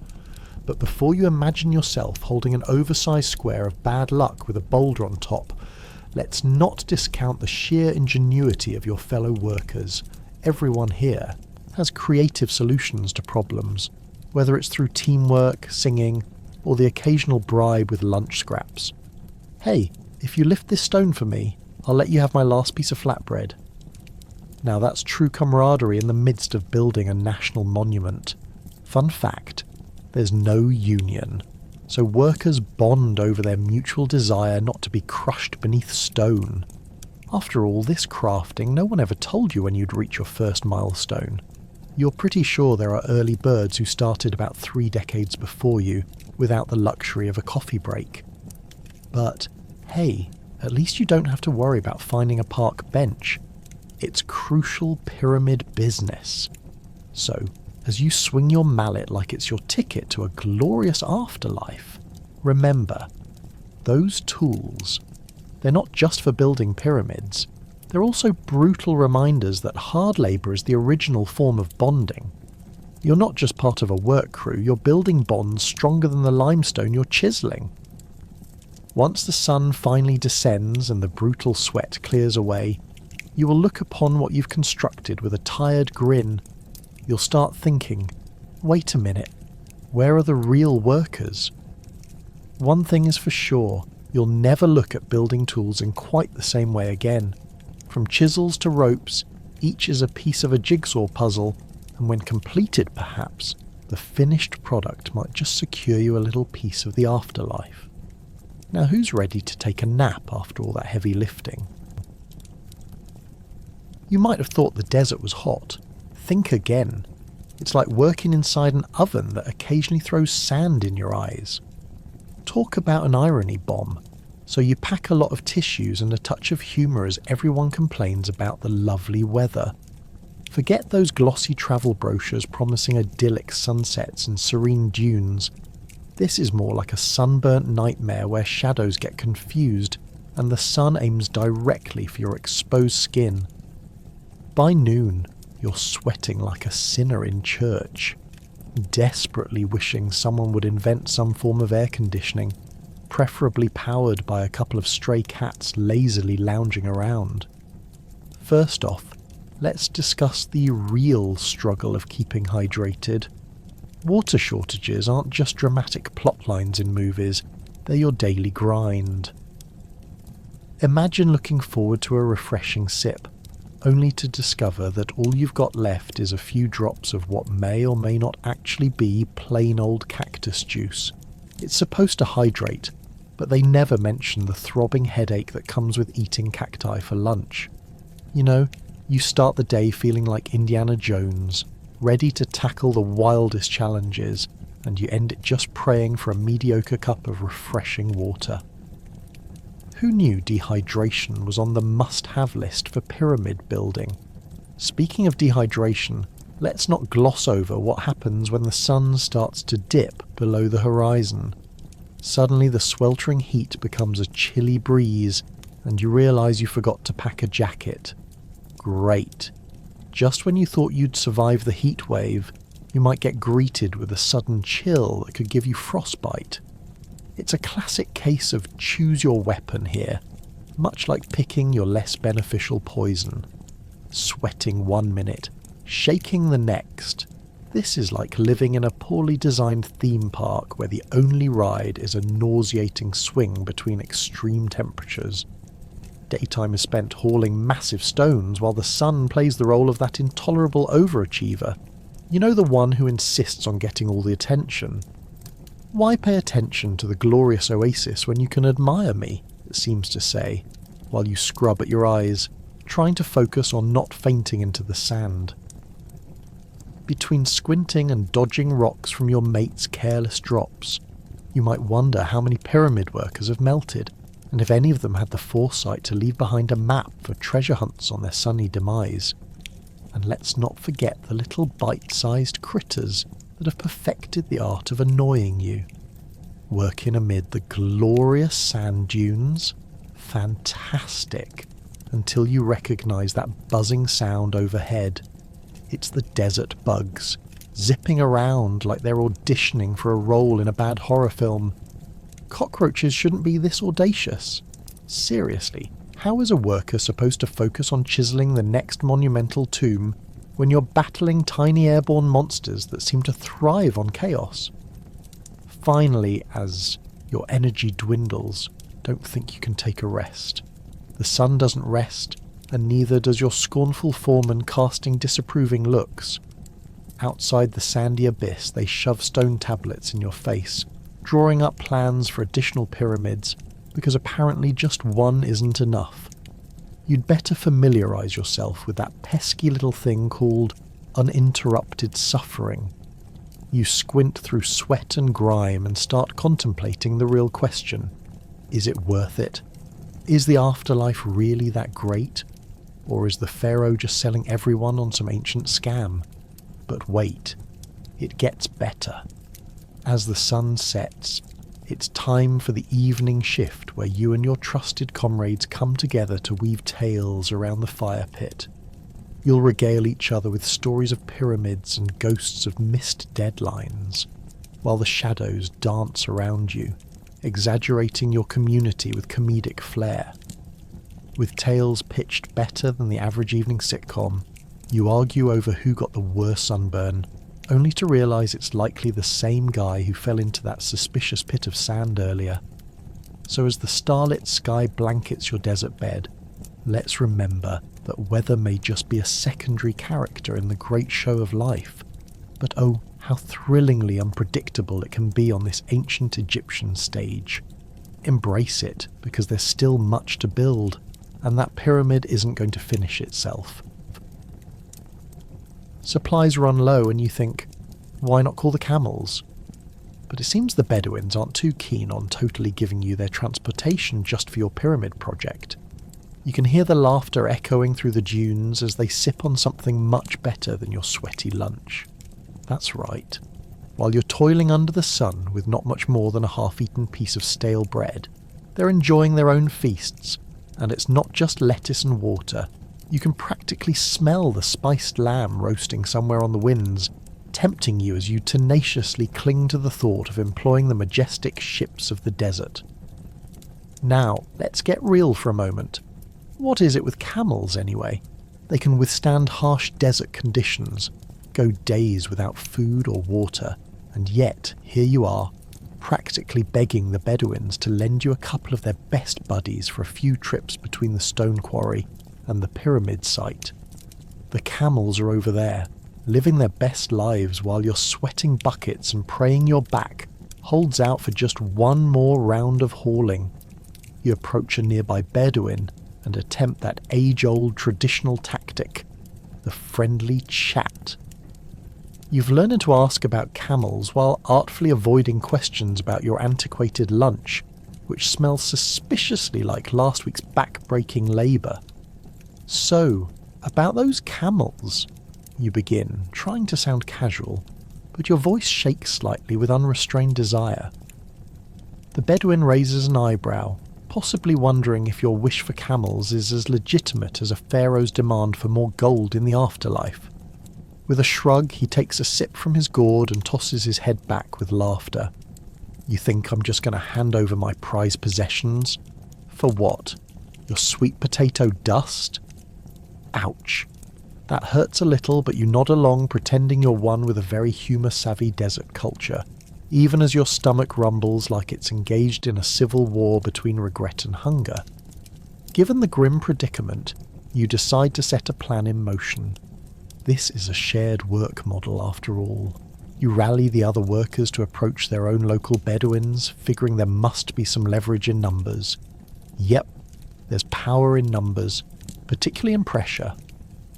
But before you imagine yourself holding an oversized square of bad luck with a boulder on top, let's not discount the sheer ingenuity of your fellow workers. Everyone here has creative solutions to problems, whether it's through teamwork, singing, or the occasional bribe with lunch scraps. Hey, if you lift this stone for me, I'll let you have my last piece of flatbread. Now that's true camaraderie in the midst of building a national monument. Fun fact, there's no union, so workers bond over their mutual desire not to be crushed beneath stone. After all this crafting, no one ever told you when you'd reach your first milestone. You're pretty sure there are early birds who started about 3 decades before you, without the luxury of a coffee break. But hey, at least you don't have to worry about finding a park bench. It's crucial pyramid business. So, as you swing your mallet like it's your ticket to a glorious afterlife, remember, those tools, they're not just for building pyramids, they're also brutal reminders that hard labour is the original form of bonding. You're not just part of a work crew, you're building bonds stronger than the limestone you're chiselling. Once the sun finally descends and the brutal sweat clears away, you will look upon what you've constructed with a tired grin. You'll start thinking, wait a minute, where are the real workers? One thing is for sure, you'll never look at building tools in quite the same way again. From chisels to ropes, each is a piece of a jigsaw puzzle, and when completed perhaps, the finished product might just secure you a little piece of the afterlife. Now who's ready to take a nap after all that heavy lifting? You might have thought the desert was hot. Think again. It's like working inside an oven that occasionally throws sand in your eyes. Talk about an irony bomb. So you pack a lot of tissues and a touch of humour as everyone complains about the lovely weather. Forget those glossy travel brochures promising idyllic sunsets and serene dunes. This is more like a sunburnt nightmare where shadows get confused and the sun aims directly for your exposed skin. By noon, you're sweating like a sinner in church, desperately wishing someone would invent some form of air conditioning, preferably powered by a couple of stray cats lazily lounging around. First off, let's discuss the real struggle of keeping hydrated. Water shortages aren't just dramatic plot lines in movies, they're your daily grind. Imagine looking forward to a refreshing sip, only to discover that all you've got left is a few drops of what may or may not actually be plain old cactus juice. It's supposed to hydrate, but they never mention the throbbing headache that comes with eating cacti for lunch. You know, you start the day feeling like Indiana Jones, ready to tackle the wildest challenges, and you end it just praying for a mediocre cup of refreshing water. Who knew dehydration was on the must-have list for pyramid building? Speaking of dehydration, let's not gloss over what happens when the sun starts to dip below the horizon. Suddenly the sweltering heat becomes a chilly breeze, and you realise you forgot to pack a jacket. Great. Just when you thought you'd survive the heat wave, you might get greeted with a sudden chill that could give you frostbite. It's a classic case of choose your weapon here, much like picking your less beneficial poison. sweating 1 minute, shaking the next. This is like living in a poorly designed theme park where the only ride is a nauseating swing between extreme temperatures. Daytime is spent hauling massive stones while the sun plays the role of that intolerable overachiever. You know, the one who insists on getting all the attention. Why pay attention to the glorious oasis when you can admire me, it seems to say, while you scrub at your eyes, trying to focus on not fainting into the sand. Between squinting and dodging rocks from your mate's careless drops, you might wonder how many pyramid workers have melted, and if any of them had the foresight to leave behind a map for treasure hunts on their sunny demise. And let's not forget the little bite-sized critters that have perfected the art of annoying you. Working amid the glorious sand dunes? Fantastic. Until you recognise that buzzing sound overhead. It's the desert bugs, zipping around like they're auditioning for a role in a bad horror film. Cockroaches shouldn't be this audacious. Seriously, how is a worker supposed to focus on chiselling the next monumental tomb when you're battling tiny airborne monsters that seem to thrive on chaos? Finally, as your energy dwindles, don't think you can take a rest. The sun doesn't rest, and neither does your scornful foreman casting disapproving looks. Outside the sandy abyss, they shove stone tablets in your face, drawing up plans for additional pyramids, because apparently just one isn't enough. You'd better familiarise yourself with that pesky little thing called uninterrupted suffering. You squint through sweat and grime and start contemplating the real question. Is it worth it? Is the afterlife really that great? Or is the pharaoh just selling everyone on some ancient scam? But wait, it gets better. As the sun sets, it's time for the evening shift where you and your trusted comrades come together to weave tales around the fire pit. You'll regale each other with stories of pyramids and ghosts of missed deadlines, while the shadows dance around you, exaggerating your community with comedic flair. With tales pitched better than the average evening sitcom, you argue over who got the worst sunburn, only to realise it's likely the same guy who fell into that suspicious pit of sand earlier. So as the starlit sky blankets your desert bed, let's remember that weather may just be a secondary character in the great show of life. But oh, how thrillingly unpredictable it can be on this ancient Egyptian stage. Embrace it, because there's still much to build, and that pyramid isn't going to finish itself. Supplies run low and you think, why not call the camels? But it seems the Bedouins aren't too keen on totally giving you their transportation just for your pyramid project. You can hear the laughter echoing through the dunes as they sip on something much better than your sweaty lunch. That's right. While you're toiling under the sun with not much more than a half-eaten piece of stale bread, they're enjoying their own feasts, and it's not just lettuce and water. You can practically smell the spiced lamb roasting somewhere on the winds, tempting you as you tenaciously cling to the thought of employing the majestic ships of the desert. Now, let's get real for a moment. What is it with camels, anyway? They can withstand harsh desert conditions, go days without food or water, and yet, here you are, practically begging the Bedouins to lend you a couple of their best buddies for a few trips between the stone quarry and the pyramid site. The camels are over there, living their best lives while you're sweating buckets and praying your back holds out for just one more round of hauling. You approach a nearby Bedouin and attempt that age-old traditional tactic, the friendly chat. You've learned to ask about camels while artfully avoiding questions about your antiquated lunch, which smells suspiciously like last week's back-breaking labour. So, about those camels, you begin, trying to sound casual, but your voice shakes slightly with unrestrained desire. The Bedouin raises an eyebrow, possibly wondering if your wish for camels is as legitimate as a pharaoh's demand for more gold in the afterlife. With a shrug, he takes a sip from his gourd and tosses his head back with laughter. You think I'm just going to hand over my prized possessions? For what? Your sweet potato dust? Ouch. That hurts a little, but you nod along, pretending you're one with a very humour-savvy desert culture, even as your stomach rumbles like it's engaged in a civil war between regret and hunger. Given the grim predicament, you decide to set a plan in motion. This is a shared work model after all. You rally the other workers to approach their own local Bedouins, figuring there must be some leverage in numbers. Yep, there's power in numbers, particularly in pressure.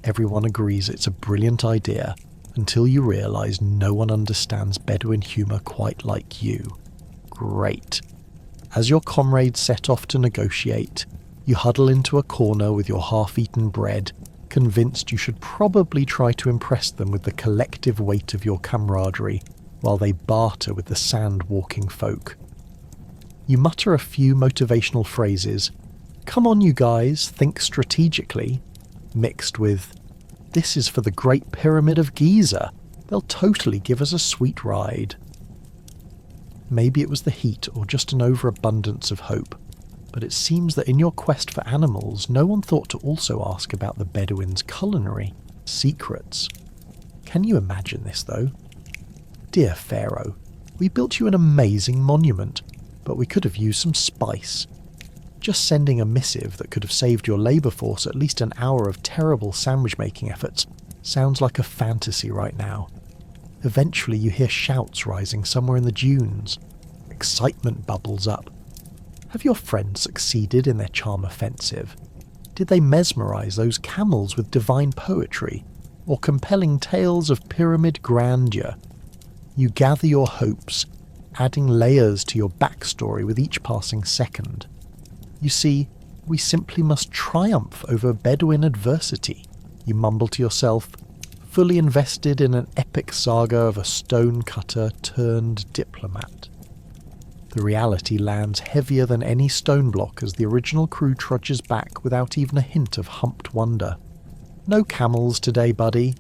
Everyone agrees it's a brilliant idea, until you realise no one understands Bedouin humour quite like you. Great. As your comrades set off to negotiate, you huddle into a corner with your half-eaten bread, convinced you should probably try to impress them with the collective weight of your camaraderie, while they barter with the sand-walking folk. You mutter a few motivational phrases, "Come on you guys, think strategically," mixed with, "This is for the Great Pyramid of Giza. They'll totally give us a sweet ride." Maybe it was the heat or just an overabundance of hope, but it seems that in your quest for animals, no one thought to also ask about the Bedouins' culinary secrets. Can you imagine this, though? "Dear Pharaoh, we built you an amazing monument, but we could have used some spice. Just sending a missive that could have saved your labour force at least an hour of terrible sandwich-making efforts sounds like a fantasy right now." Eventually you hear shouts rising somewhere in the dunes. Excitement bubbles up. Have your friends succeeded in their charm offensive? Did they mesmerise those camels with divine poetry, or compelling tales of pyramid grandeur? You gather your hopes, adding layers to your backstory with each passing second. You see, we simply must triumph over Bedouin adversity, you mumble to yourself, fully invested in an epic saga of a stone-cutter turned diplomat. The reality lands heavier than any stone block as the original crew trudges back without even a hint of humped wonder. No camels today, buddy.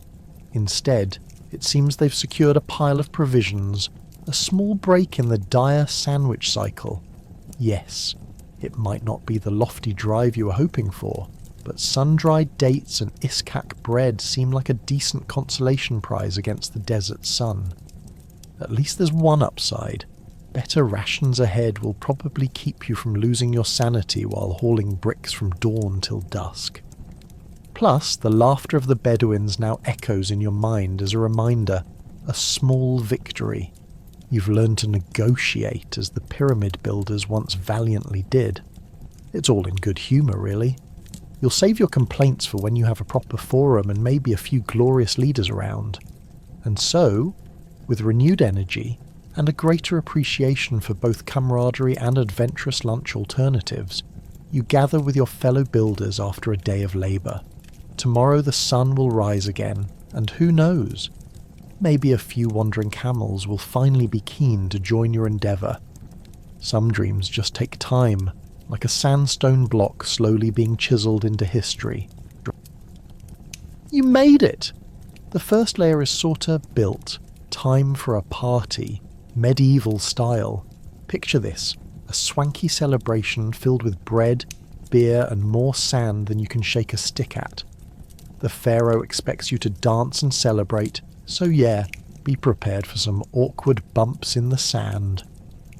Instead, it seems they've secured a pile of provisions, a small break in the dire sandwich cycle. Yes, it might not be the lofty drive you were hoping for, but sun-dried dates and iskak bread seem like a decent consolation prize against the desert sun. At least there's one upside. Better rations ahead will probably keep you from losing your sanity while hauling bricks from dawn till dusk. Plus, the laughter of the Bedouins now echoes in your mind as a reminder, a small victory. You've learned to negotiate as the pyramid builders once valiantly did. It's all in good humour, really. You'll save your complaints for when you have a proper forum and maybe a few glorious leaders around. And so, with renewed energy, and a greater appreciation for both camaraderie and adventurous lunch alternatives, you gather with your fellow builders after a day of labour. Tomorrow the sun will rise again, and who knows? Maybe a few wandering camels will finally be keen to join your endeavour. Some dreams just take time, like a sandstone block slowly being chiselled into history. You made it! The first layer is sorta built. Time for a party. Medieval style. Picture this, a swanky celebration filled with bread, beer and more sand than you can shake a stick at. The pharaoh expects you to dance and celebrate, so yeah, be prepared for some awkward bumps in the sand.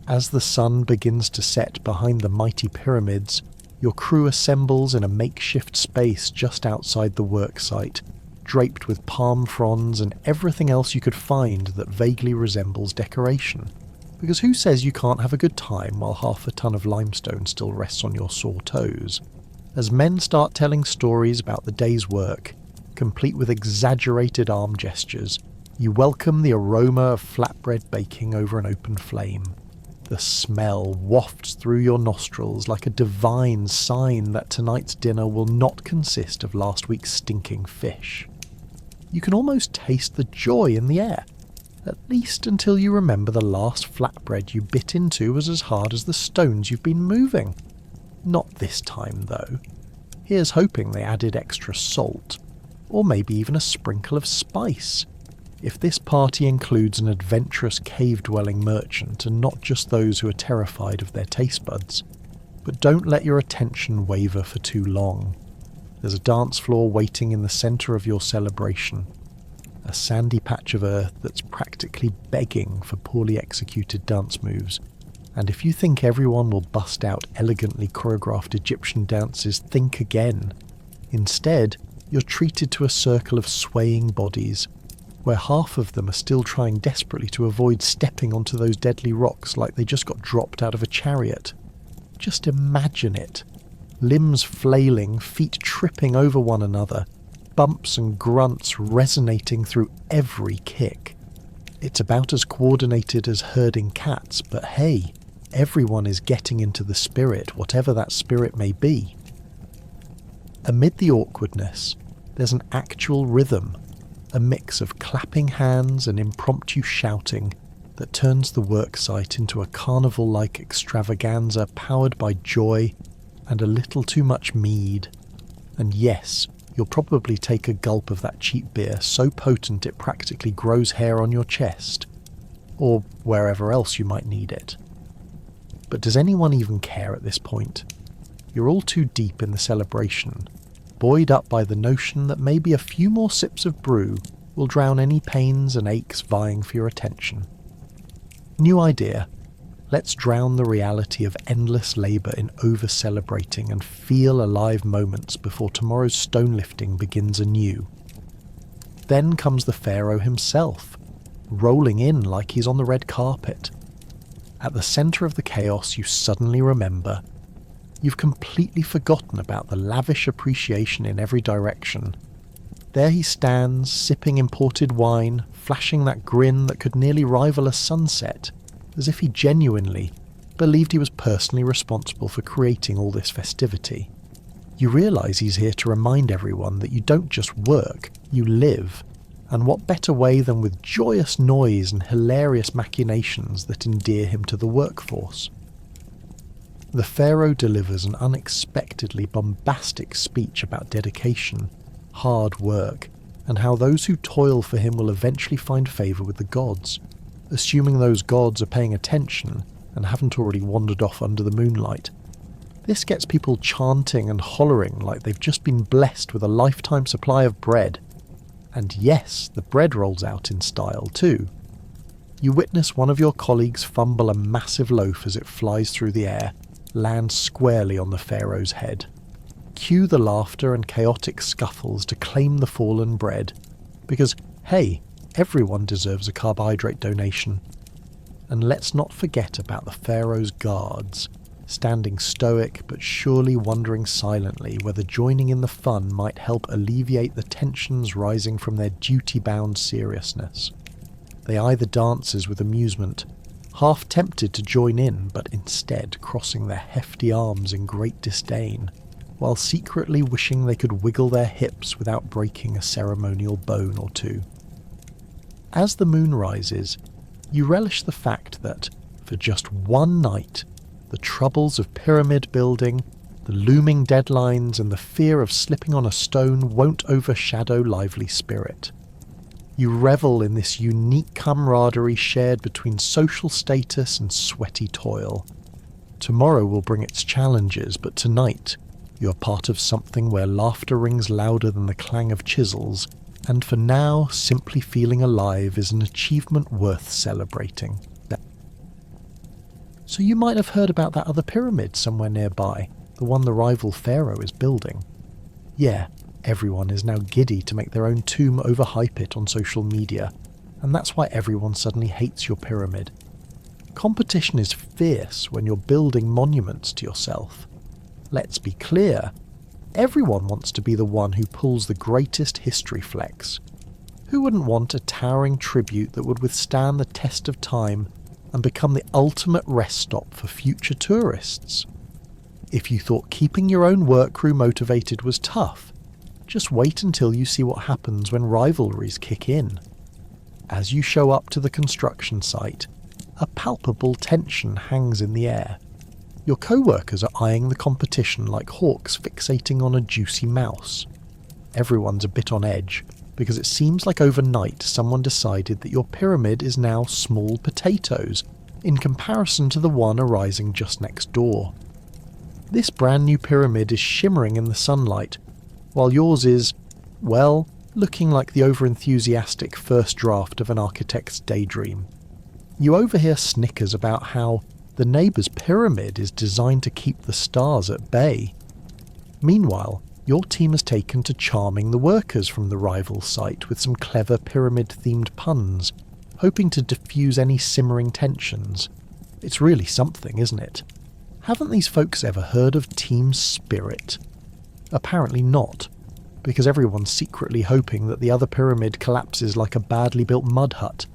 As the sun begins to set behind the mighty pyramids, your crew assembles in a makeshift space just outside the work site, draped with palm fronds and everything else you could find that vaguely resembles decoration. Because who says you can't have a good time while half a ton of limestone still rests on your sore toes? As men start telling stories about the day's work, complete with exaggerated arm gestures, you welcome the aroma of flatbread baking over an open flame. The smell wafts through your nostrils like a divine sign that tonight's dinner will not consist of last week's stinking fish. You can almost taste the joy in the air, at least until you remember the last flatbread you bit into was as hard as the stones you've been moving. Not this time, though. Here's hoping they added extra salt, or maybe even a sprinkle of spice, if this party includes an adventurous cave-dwelling merchant and not just those who are terrified of their taste buds. But don't let your attention waver for too long. There's a dance floor waiting in the centre of your celebration. A sandy patch of earth that's practically begging for poorly executed dance moves. And if you think everyone will bust out elegantly choreographed Egyptian dances, think again. Instead, you're treated to a circle of swaying bodies, where half of them are still trying desperately to avoid stepping onto those deadly rocks like they just got dropped out of a chariot. Just imagine it. Limbs flailing, feet tripping over one another, bumps and grunts resonating through every kick. It's about as coordinated as herding cats, but hey, everyone is getting into the spirit, whatever that spirit may be. Amid the awkwardness, there's an actual rhythm, a mix of clapping hands and impromptu shouting that turns the worksite into a carnival-like extravaganza powered by joy and a little too much mead. And yes, you'll probably take a gulp of that cheap beer so potent it practically grows hair on your chest, or wherever else you might need it. But does anyone even care at this point? You're all too deep in the celebration, buoyed up by the notion that maybe a few more sips of brew will drown any pains and aches vying for your attention. New idea. Let's drown the reality of endless labour in over-celebrating and feel alive moments before tomorrow's stone lifting begins anew. Then comes the pharaoh himself, rolling in like he's on the red carpet. At the centre of the chaos, you suddenly remember. You've completely forgotten about the lavish appreciation in every direction. There he stands, sipping imported wine, flashing that grin that could nearly rival a sunset, as if he genuinely believed he was personally responsible for creating all this festivity. You realise he's here to remind everyone that you don't just work, you live, and what better way than with joyous noise and hilarious machinations that endear him to the workforce. The pharaoh delivers an unexpectedly bombastic speech about dedication, hard work, and how those who toil for him will eventually find favour with the gods, assuming those gods are paying attention and haven't already wandered off under the moonlight. This gets people chanting and hollering like they've just been blessed with a lifetime supply of bread. And yes, the bread rolls out in style too. You witness one of your colleagues fumble a massive loaf as it flies through the air, land squarely on the pharaoh's head. Cue the laughter and chaotic scuffles to claim the fallen bread, because, hey, everyone deserves a carbohydrate donation. And let's not forget about the pharaoh's guards, standing stoic but surely wondering silently whether joining in the fun might help alleviate the tensions rising from their duty-bound seriousness. They eye the dancers with amusement, half tempted to join in, but instead crossing their hefty arms in great disdain, while secretly wishing they could wiggle their hips without breaking a ceremonial bone or two. As the moon rises, you relish the fact that, for just one night, the troubles of pyramid building, the looming deadlines, and the fear of slipping on a stone won't overshadow lively spirit. You revel in this unique camaraderie shared between social status and sweaty toil. Tomorrow will bring its challenges, but tonight, you're part of something where laughter rings louder than the clang of chisels, and for now, simply feeling alive is an achievement worth celebrating. So you might have heard about that other pyramid somewhere nearby, the one the rival pharaoh is building. Yeah, everyone is now giddy to make their own tomb overhype it on social media, and that's why everyone suddenly hates your pyramid. Competition is fierce when you're building monuments to yourself. Let's be clear, everyone wants to be the one who pulls the greatest history flex. Who wouldn't want a towering tribute that would withstand the test of time and become the ultimate rest stop for future tourists? If you thought keeping your own work crew motivated was tough, just wait until you see what happens when rivalries kick in. As you show up to the construction site, a palpable tension hangs in the air. Your co-workers are eyeing the competition like hawks fixating on a juicy mouse. Everyone's a bit on edge, because it seems like overnight someone decided that your pyramid is now small potatoes, in comparison to the one arising just next door. This brand new pyramid is shimmering in the sunlight, while yours is, well, looking like the overenthusiastic first draft of an architect's daydream. You overhear snickers about how the neighbour's pyramid is designed to keep the stars at bay. Meanwhile, your team has taken to charming the workers from the rival site with some clever pyramid-themed puns, hoping to diffuse any simmering tensions. It's really something, isn't it? Haven't these folks ever heard of team spirit? Apparently not, because everyone's secretly hoping that the other pyramid collapses like a badly built mud hut.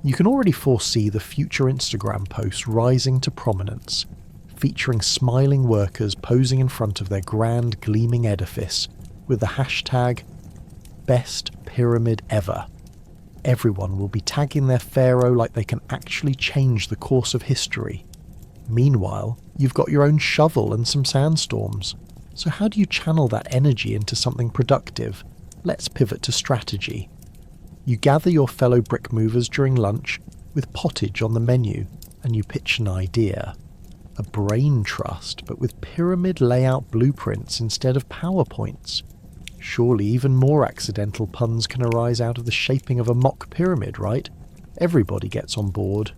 You can already foresee the future Instagram posts rising to prominence, featuring smiling workers posing in front of their grand gleaming edifice with the hashtag #BestPyramidEver. Everyone will be tagging their pharaoh like they can actually change the course of history. Meanwhile, you've got your own shovel and some sandstorms. So how do you channel that energy into something productive? Let's pivot to strategy. You gather your fellow brick movers during lunch with pottage on the menu, and you pitch an idea. A brain trust, but with pyramid layout blueprints instead of PowerPoints. Surely even more accidental puns can arise out of the shaping of a mock pyramid, right? Everybody gets on board.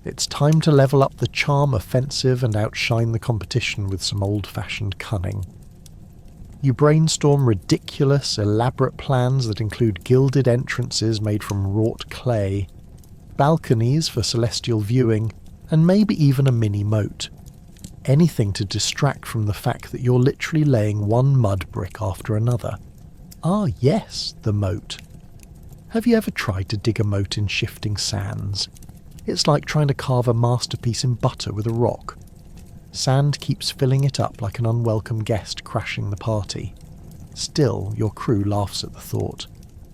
It's time to level up the charm offensive and outshine the competition with some old-fashioned cunning. You brainstorm ridiculous, elaborate plans that include gilded entrances made from wrought clay, balconies for celestial viewing, and maybe even a mini moat. Anything to distract from the fact that you're literally laying one mud brick after another. Ah yes, the moat. Have you ever tried to dig a moat in shifting sands? It's like trying to carve a masterpiece in butter with a rock. Sand keeps filling it up like an unwelcome guest crashing the party. Still, your crew laughs at the thought.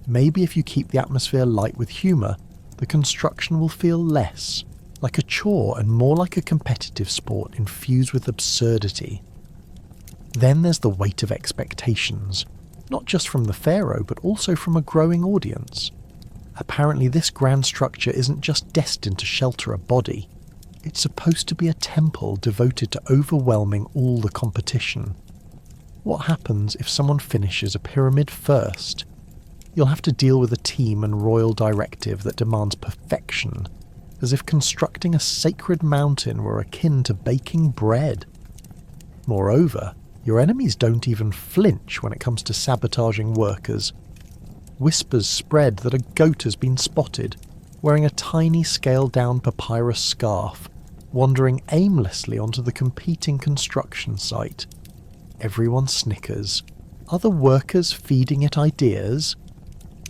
Maybe if you keep the atmosphere light with humour, the construction will feel less like a chore and more like a competitive sport infused with absurdity. Then there's the weight of expectations, not just from the pharaoh but also from a growing audience. Apparently this grand structure isn't just destined to shelter a body, it's supposed to be a temple devoted to overwhelming all the competition. What happens if someone finishes a pyramid first? You'll have to deal with a team and royal directive that demands perfection, as if constructing a sacred mountain were akin to baking bread. Moreover, your enemies don't even flinch when it comes to sabotaging workers. Whispers spread that a goat has been spotted, wearing a tiny scaled-down papyrus scarf, wandering aimlessly onto the competing construction site. Everyone snickers. Are the workers feeding it ideas?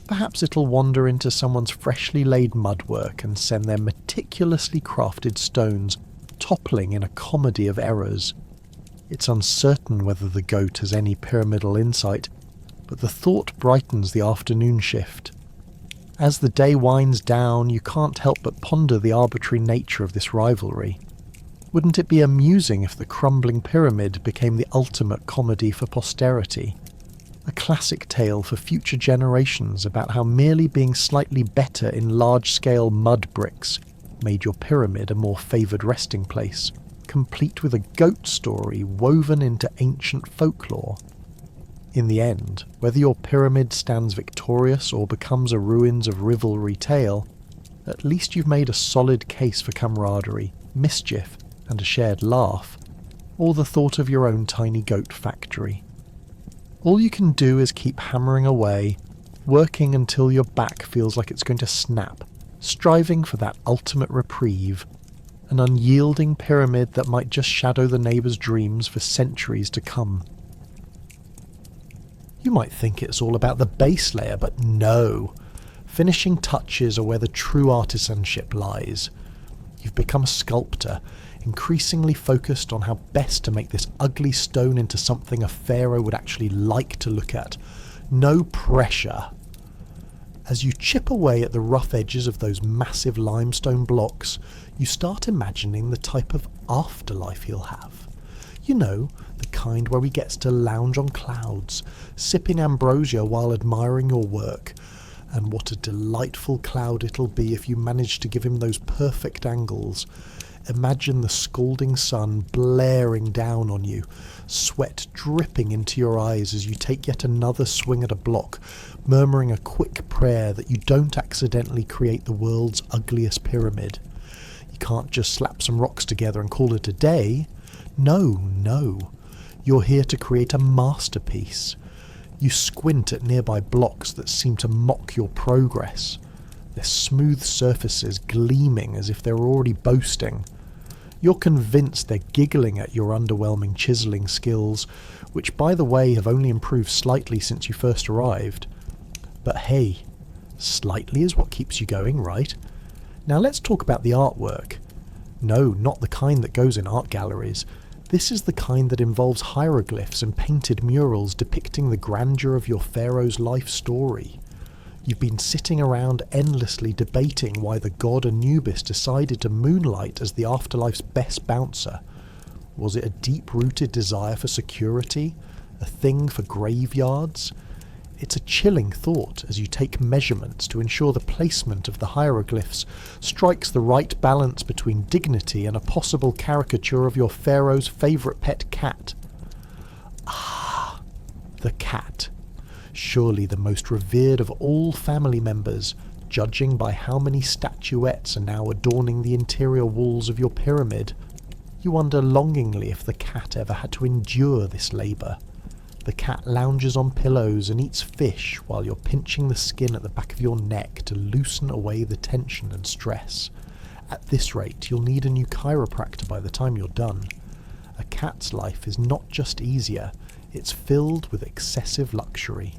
Perhaps it'll wander into someone's freshly laid mudwork and send their meticulously crafted stones toppling in a comedy of errors. It's uncertain whether the goat has any pyramidal insight, but the thought brightens the afternoon shift. As the day winds down, you can't help but ponder the arbitrary nature of this rivalry. Wouldn't it be amusing if the crumbling pyramid became the ultimate comedy for posterity? A classic tale for future generations about how merely being slightly better in large-scale mud bricks made your pyramid a more favoured resting place, complete with a goat story woven into ancient folklore. In the end, whether your pyramid stands victorious or becomes a ruins of rivalry tale, at least you've made a solid case for camaraderie, mischief, and a shared laugh, or the thought of your own tiny goat factory. All you can do is keep hammering away, working until your back feels like it's going to snap, striving for that ultimate reprieve, an unyielding pyramid that might just shadow the neighbour's dreams for centuries to come. You might think it's all about the base layer, but no. Finishing touches are where the true artisanship lies. You've become a sculptor, increasingly focused on how best to make this ugly stone into something a pharaoh would actually like to look at. No pressure. As you chip away at the rough edges of those massive limestone blocks, you start imagining the type of afterlife you'll have. You know, the kind where he gets to lounge on clouds, sipping ambrosia while admiring your work. And what a delightful cloud it'll be if you manage to give him those perfect angles. Imagine the scalding sun blaring down on you, sweat dripping into your eyes as you take yet another swing at a block, murmuring a quick prayer that you don't accidentally create the world's ugliest pyramid. You can't just slap some rocks together and call it a day. No. You're here to create a masterpiece. You squint at nearby blocks that seem to mock your progress, their smooth surfaces gleaming as if they were already boasting. You're convinced they're giggling at your underwhelming chiselling skills, which by the way have only improved slightly since you first arrived. But hey, slightly is what keeps you going, right? Now let's talk about the artwork. No, not the kind that goes in art galleries. This is the kind that involves hieroglyphs and painted murals depicting the grandeur of your pharaoh's life story. You've been sitting around endlessly debating why the god Anubis decided to moonlight as the afterlife's best bouncer. Was it a deep-rooted desire for security? A thing for graveyards? It's a chilling thought as you take measurements to ensure the placement of the hieroglyphs strikes the right balance between dignity and a possible caricature of your pharaoh's favourite pet cat. Ah, the cat. Surely the most revered of all family members, judging by how many statuettes are now adorning the interior walls of your pyramid. You wonder longingly if the cat ever had to endure this labour. The cat lounges on pillows and eats fish while you're pinching the skin at the back of your neck to loosen away the tension and stress. At this rate, you'll need a new chiropractor by the time you're done. A cat's life is not just easier, it's filled with excessive luxury.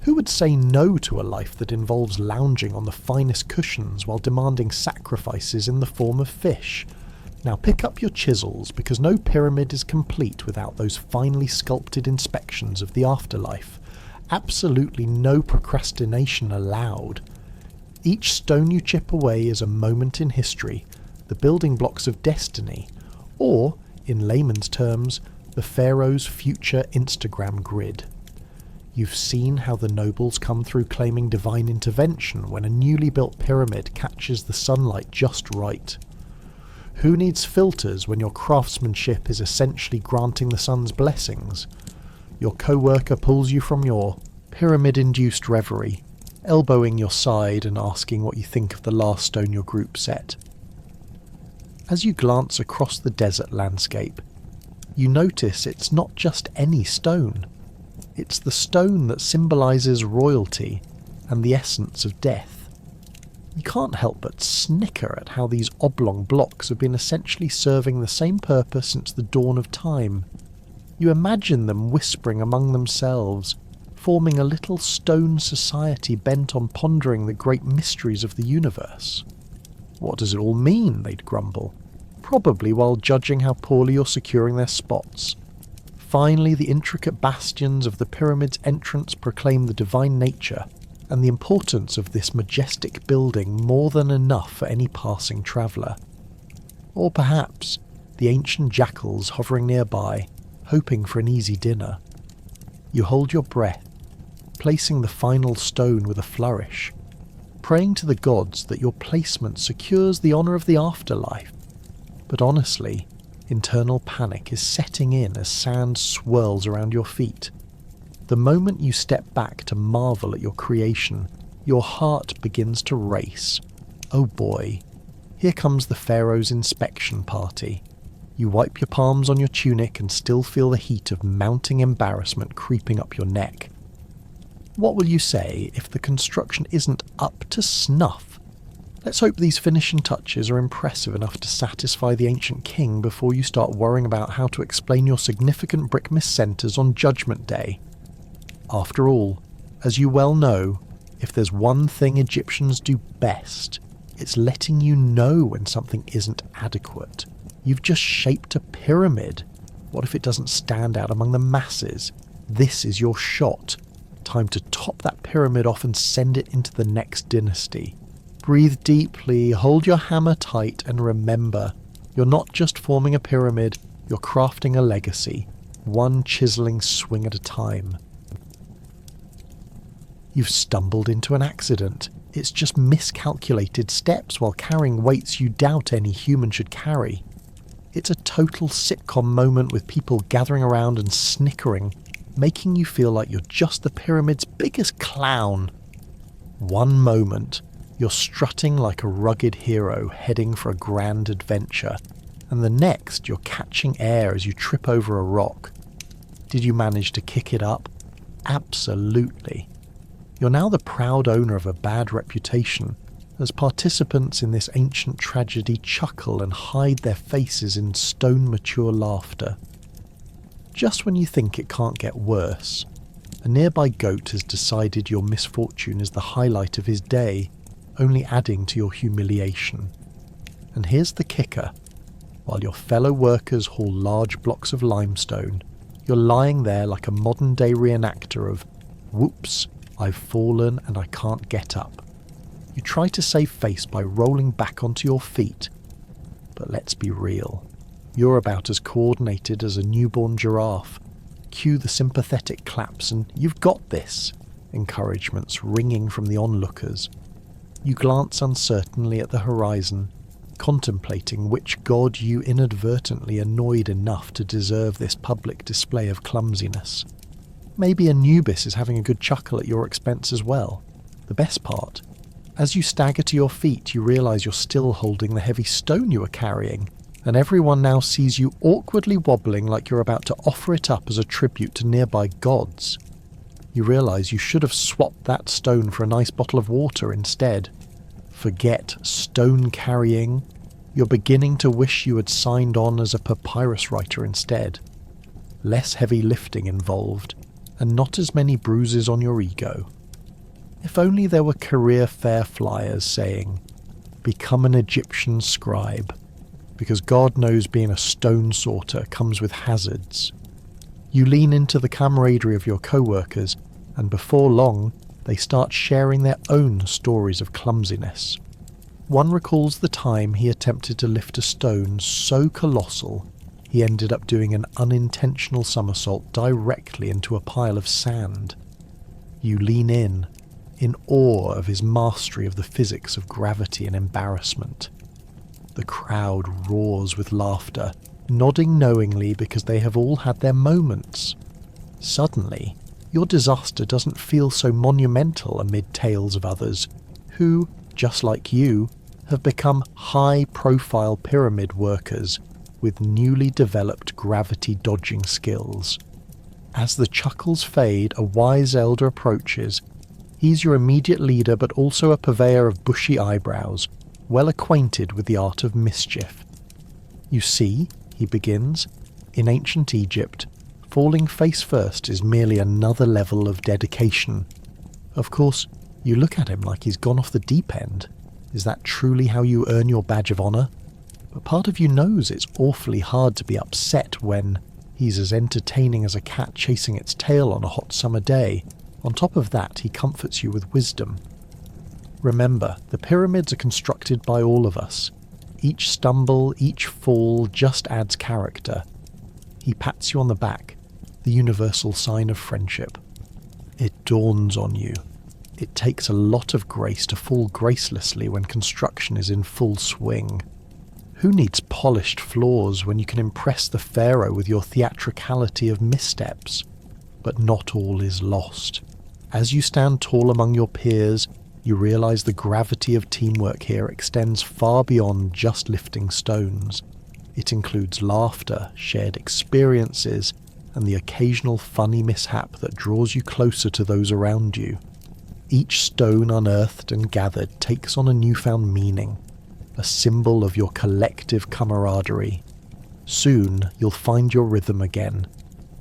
Who would say no to a life that involves lounging on the finest cushions while demanding sacrifices in the form of fish? Now pick up your chisels, because no pyramid is complete without those finely sculpted inspections of the afterlife. Absolutely no procrastination allowed. Each stone you chip away is a moment in history, the building blocks of destiny, or, in layman's terms, the pharaoh's future Instagram grid. You've seen how the nobles come through claiming divine intervention when a newly built pyramid catches the sunlight just right. Who needs filters when your craftsmanship is essentially granting the sun's blessings? Your co-worker pulls you from your pyramid-induced reverie, elbowing your side and asking what you think of the last stone your group set. As you glance across the desert landscape, you notice it's not just any stone. It's the stone that symbolises royalty and the essence of death. You can't help but snicker at how these oblong blocks have been essentially serving the same purpose since the dawn of time. You imagine them whispering among themselves, forming a little stone society bent on pondering the great mysteries of the universe. What does it all mean, they'd grumble, probably while judging how poorly you're securing their spots. Finally, the intricate bastions of the pyramid's entrance proclaim the divine nature and the importance of this majestic building more than enough for any passing traveller. Or perhaps the ancient jackals hovering nearby, hoping for an easy dinner. You hold your breath, placing the final stone with a flourish, praying to the gods that your placement secures the honour of the afterlife. But honestly, internal panic is setting in as sand swirls around your feet. The moment you step back to marvel at your creation, your heart begins to race. Oh boy, here comes the pharaoh's inspection party. You wipe your palms on your tunic and still feel the heat of mounting embarrassment creeping up your neck. What will you say if the construction isn't up to snuff? Let's hope these finishing touches are impressive enough to satisfy the ancient king before you start worrying about how to explain your significant brick miscenters on Judgment Day. After all, as you well know, if there's one thing Egyptians do best, it's letting you know when something isn't adequate. You've just shaped a pyramid. What if it doesn't stand out among the masses? This is your shot. Time to top that pyramid off and send it into the next dynasty. Breathe deeply, hold your hammer tight, and remember, you're not just forming a pyramid, you're crafting a legacy, one chiselling swing at a time. You've stumbled into an accident. It's just miscalculated steps while carrying weights you doubt any human should carry. It's a total sitcom moment with people gathering around and snickering, making you feel like you're just the pyramid's biggest clown. One moment, you're strutting like a rugged hero heading for a grand adventure, and the next you're catching air as you trip over a rock. Did you manage to kick it up? Absolutely. You're now the proud owner of a bad reputation, as participants in this ancient tragedy chuckle and hide their faces in stone-mature laughter. Just when you think it can't get worse, a nearby goat has decided your misfortune is the highlight of his day, only adding to your humiliation. And here's the kicker. While your fellow workers haul large blocks of limestone, you're lying there like a modern-day reenactor of, "Whoops, I've fallen and I can't get up." You try to save face by rolling back onto your feet. But let's be real. You're about as coordinated as a newborn giraffe. Cue the sympathetic claps and "You've got this," encouragements ringing from the onlookers. You glance uncertainly at the horizon, contemplating which god you inadvertently annoyed enough to deserve this public display of clumsiness. Maybe Anubis is having a good chuckle at your expense as well. The best part, as you stagger to your feet, you realise you're still holding the heavy stone you were carrying, and everyone now sees you awkwardly wobbling like you're about to offer it up as a tribute to nearby gods. You realise you should have swapped that stone for a nice bottle of water instead. Forget stone carrying. You're beginning to wish you had signed on as a papyrus writer instead. Less heavy lifting involved, and not as many bruises on your ego. If only there were career fair flyers saying, "Become an Egyptian scribe," because God knows being a stone sorter comes with hazards. You lean into the camaraderie of your co-workers, and before long, they start sharing their own stories of clumsiness. One recalls the time he attempted to lift a stone so colossal, he ended up doing an unintentional somersault directly into a pile of sand. You lean in awe of his mastery of the physics of gravity and embarrassment. The crowd roars with laughter, nodding knowingly because they have all had their moments. Suddenly, your disaster doesn't feel so monumental amid tales of others who, just like you, have become high-profile pyramid workers with newly developed gravity-dodging skills. As the chuckles fade, a wise elder approaches. He's your immediate leader but also a purveyor of bushy eyebrows, well acquainted with the art of mischief. "You see," he begins, "in ancient Egypt, falling face first is merely another level of dedication." Of course, you look at him like he's gone off the deep end. Is that truly how you earn your badge of honour? But part of you knows it's awfully hard to be upset when he's as entertaining as a cat chasing its tail on a hot summer day. On top of that, he comforts you with wisdom. Remember, the pyramids are constructed by all of us. Each stumble, each fall just adds character. He pats you on the back, the universal sign of friendship. It dawns on you. It takes a lot of grace to fall gracelessly when construction is in full swing. Who needs polished floors when you can impress the pharaoh with your theatricality of missteps? But not all is lost. As you stand tall among your peers, you realise the gravity of teamwork here extends far beyond just lifting stones. It includes laughter, shared experiences, and the occasional funny mishap that draws you closer to those around you. Each stone unearthed and gathered takes on a newfound meaning, a symbol of your collective camaraderie. Soon you'll find your rhythm again.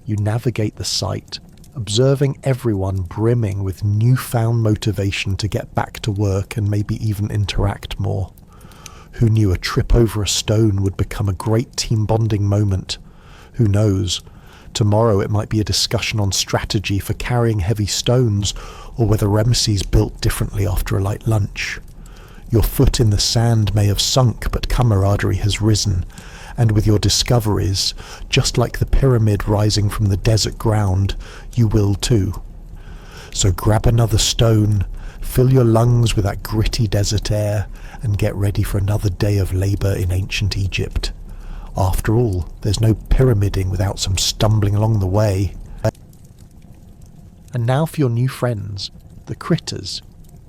You navigate the site, observing everyone brimming with newfound motivation to get back to work and maybe even interact more. Who knew a trip over a stone would become a great team bonding moment? Who knows? Tomorrow it might be a discussion on strategy for carrying heavy stones, or whether Ramesses built differently after a light lunch. Your foot in the sand may have sunk, but camaraderie has risen, and with your discoveries, just like the pyramid rising from the desert ground, you will too. So grab another stone, Fill your lungs with that gritty desert air and get ready for another day of labour in ancient Egypt. After all, there's no pyramiding without some stumbling along the way. And now for your new friends, the critters.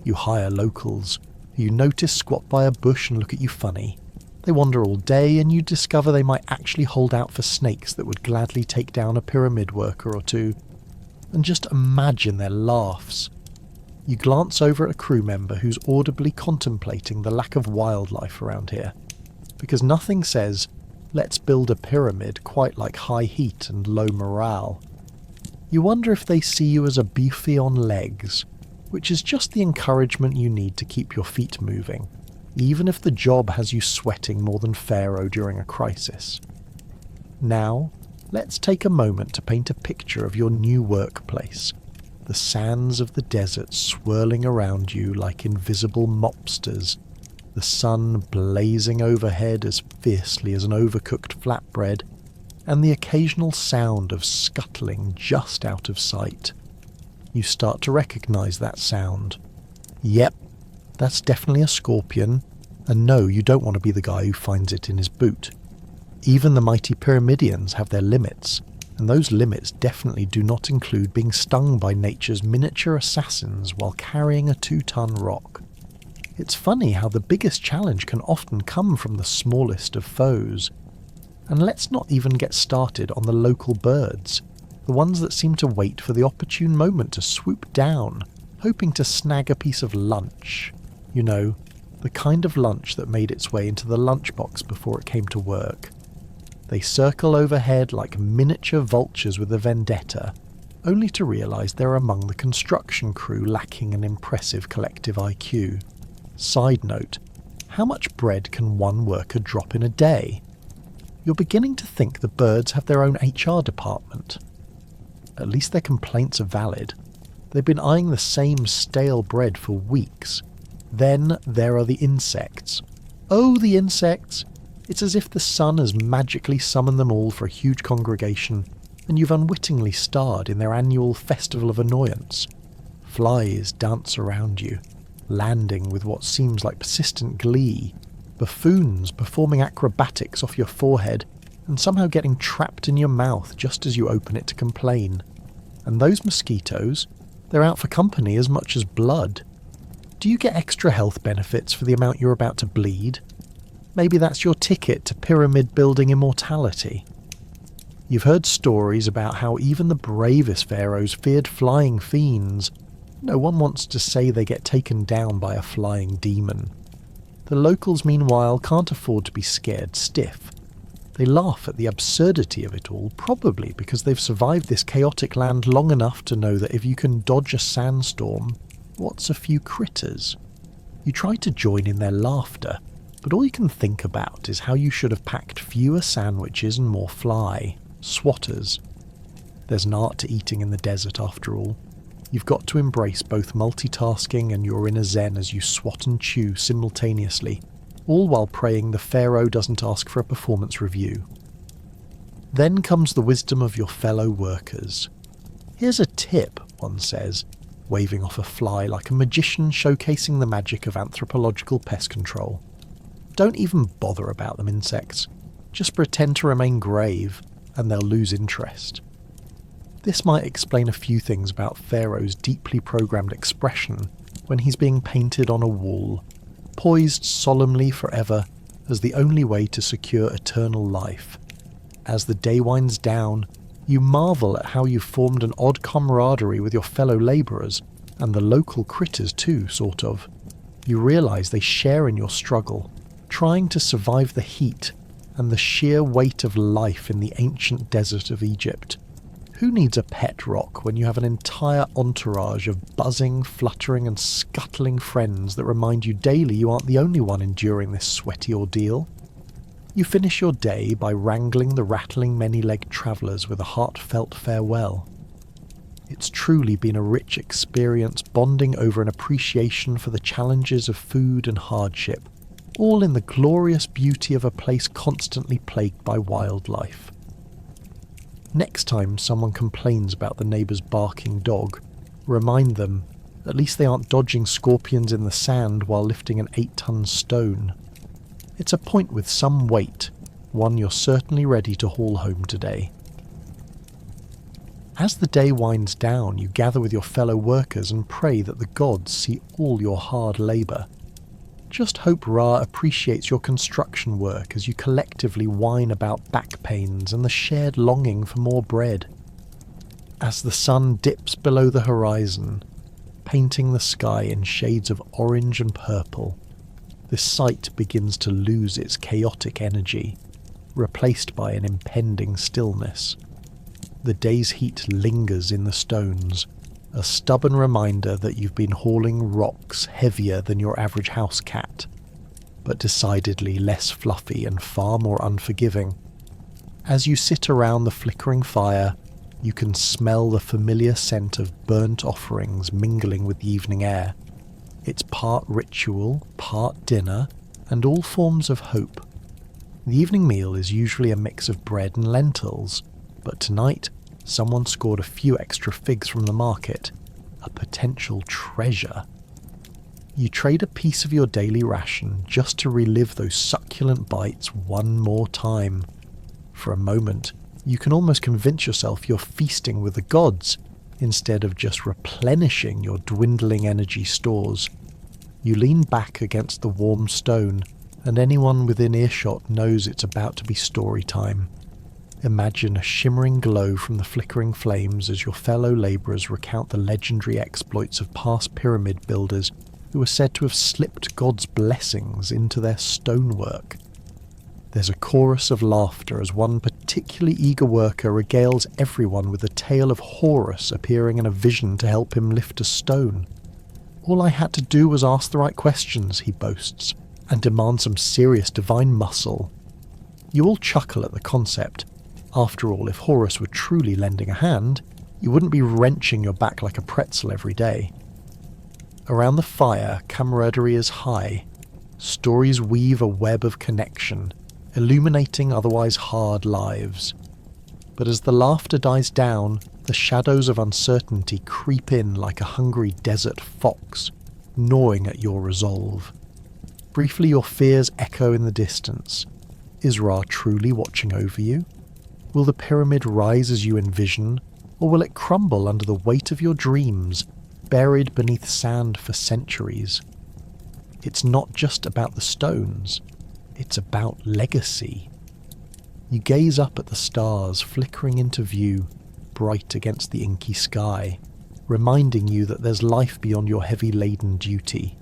You hire locals, who you notice squat by a bush and look at you funny. They wander all day and you discover they might actually hold out for snakes that would gladly take down a pyramid worker or two. And just imagine their laughs. You glance over at a crew member who's audibly contemplating the lack of wildlife around here. Because nothing says, let's build a pyramid quite like high heat and low morale. You wonder if they see you as a beefy on legs, which is just the encouragement you need to keep your feet moving, even if the job has you sweating more than Pharaoh during a crisis. Now, let's take a moment to paint a picture of your new workplace. The sands of the desert swirling around you like invisible mobsters, the sun blazing overhead as fiercely as an overcooked flatbread, and the occasional sound of scuttling just out of sight. You start to recognise that sound. Yep, that's definitely a scorpion, and no, you don't want to be the guy who finds it in his boot. Even the mighty Pyramidians have their limits, and those limits definitely do not include being stung by nature's miniature assassins while carrying a 2-ton rock. It's funny how the biggest challenge can often come from the smallest of foes. And let's not even get started on the local birds, the ones that seem to wait for the opportune moment to swoop down, hoping to snag a piece of lunch. You know, the kind of lunch that made its way into the lunchbox before it came to work. They circle overhead like miniature vultures with a vendetta, only to realise they're among the construction crew lacking an impressive collective IQ. Side note, how much bread can one worker drop in a day? You're beginning to think the birds have their own HR department. At least their complaints are valid. They've been eyeing the same stale bread for weeks. Then there are the insects. Oh, the insects! It's as if the sun has magically summoned them all for a huge congregation, and you've unwittingly starred in their annual festival of annoyance. Flies dance around you, landing with what seems like persistent glee, buffoons performing acrobatics off your forehead and somehow getting trapped in your mouth just as you open it to complain. And those mosquitoes, they're out for company as much as blood. Do you get extra health benefits for the amount you're about to bleed? Maybe that's your ticket to pyramid building immortality. You've heard stories about how even the bravest pharaohs feared flying fiends. No one wants to say they get taken down by a flying demon. The locals, meanwhile, can't afford to be scared stiff. They laugh at the absurdity of it all, probably because they've survived this chaotic land long enough to know that if you can dodge a sandstorm, what's a few critters? You try to join in their laughter, but all you can think about is how you should have packed fewer sandwiches and more fly. Swatters. There's an art to eating in the desert after all. You've got to embrace both multitasking and your inner zen as you swat and chew simultaneously, all while praying the pharaoh doesn't ask for a performance review. Then comes the wisdom of your fellow workers. Here's a tip, one says, waving off a fly like a magician showcasing the magic of anthropological pest control. Don't even bother about them insects. Just pretend to remain grave, and they'll lose interest. This might explain a few things about Pharaoh's deeply programmed expression when he's being painted on a wall, poised solemnly forever as the only way to secure eternal life. As the day winds down, you marvel at how you've formed an odd camaraderie with your fellow labourers, and the local critters too, sort of. You realise they share in your struggle, trying to survive the heat and the sheer weight of life in the ancient desert of Egypt. Who needs a pet rock when you have an entire entourage of buzzing, fluttering and scuttling friends that remind you daily you aren't the only one enduring this sweaty ordeal? You finish your day by wrangling the rattling many-legged travellers with a heartfelt farewell. It's truly been a rich experience bonding over an appreciation for the challenges of food and hardship, all in the glorious beauty of a place constantly plagued by wildlife. Next time someone complains about the neighbour's barking dog, remind them, At least they aren't dodging scorpions in the sand while lifting an 8-ton stone. It's a point with some weight, one you're certainly ready to haul home today. As the day winds down, you gather with your fellow workers and pray that the gods see all your hard labour. Just hope Ra appreciates your construction work as you collectively whine about back pains and the shared longing for more bread. As the sun dips below the horizon, painting the sky in shades of orange and purple, the sight begins to lose its chaotic energy, replaced by an impending stillness. The day's heat lingers in the stones, a stubborn reminder that you've been hauling rocks heavier than your average house cat, but decidedly less fluffy and far more unforgiving. As you sit around the flickering fire, you can smell the familiar scent of burnt offerings mingling with the evening air. It's part ritual, part dinner, and all forms of hope. The evening meal is usually a mix of bread and lentils, but tonight someone scored a few extra figs from the market, a potential treasure. You trade a piece of your daily ration just to relive those succulent bites one more time. For a moment, you can almost convince yourself you're feasting with the gods, instead of just replenishing your dwindling energy stores. You lean back against the warm stone, and anyone within earshot knows it's about to be story time. Imagine a shimmering glow from the flickering flames as your fellow labourers recount the legendary exploits of past pyramid builders who are said to have slipped God's blessings into their stonework. There's a chorus of laughter as one particularly eager worker regales everyone with a tale of Horus appearing in a vision to help him lift a stone. All I had to do was ask the right questions, he boasts, and demand some serious divine muscle. You all chuckle at the concept. After all, if Horus were truly lending a hand, you wouldn't be wrenching your back like a pretzel every day. Around the fire, camaraderie is high. Stories weave a web of connection, illuminating otherwise hard lives. But as the laughter dies down, the shadows of uncertainty creep in like a hungry desert fox, gnawing at your resolve. Briefly, your fears echo in the distance. Is Ra truly watching over you? Will the pyramid rise as you envision, or will it crumble under the weight of your dreams, buried beneath sand for centuries? It's not just about the stones, it's about legacy. You gaze up at the stars flickering into view, bright against the inky sky, reminding you that there's life beyond your heavy-laden duty.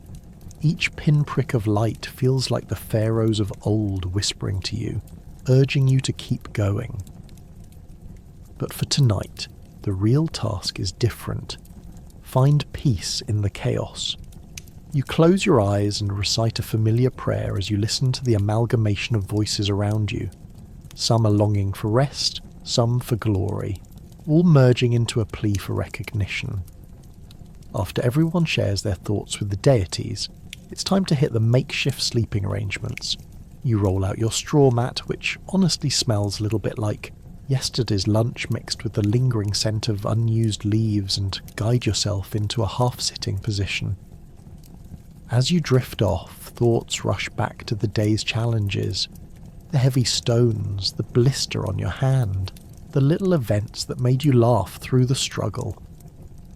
Each pinprick of light feels like the pharaohs of old whispering to you, urging you to keep going. But for tonight, the real task is different. Find peace in the chaos. You close your eyes and recite a familiar prayer as you listen to the amalgamation of voices around you. Some are longing for rest, some for glory, all merging into a plea for recognition. After everyone shares their thoughts with the deities, it's time to hit the makeshift sleeping arrangements. You roll out your straw mat, which honestly smells a little bit like yesterday's lunch mixed with the lingering scent of unused leaves, and guide yourself into a half-sitting position. As you drift off, thoughts rush back to the day's challenges. The heavy stones, the blister on your hand, the little events that made you laugh through the struggle.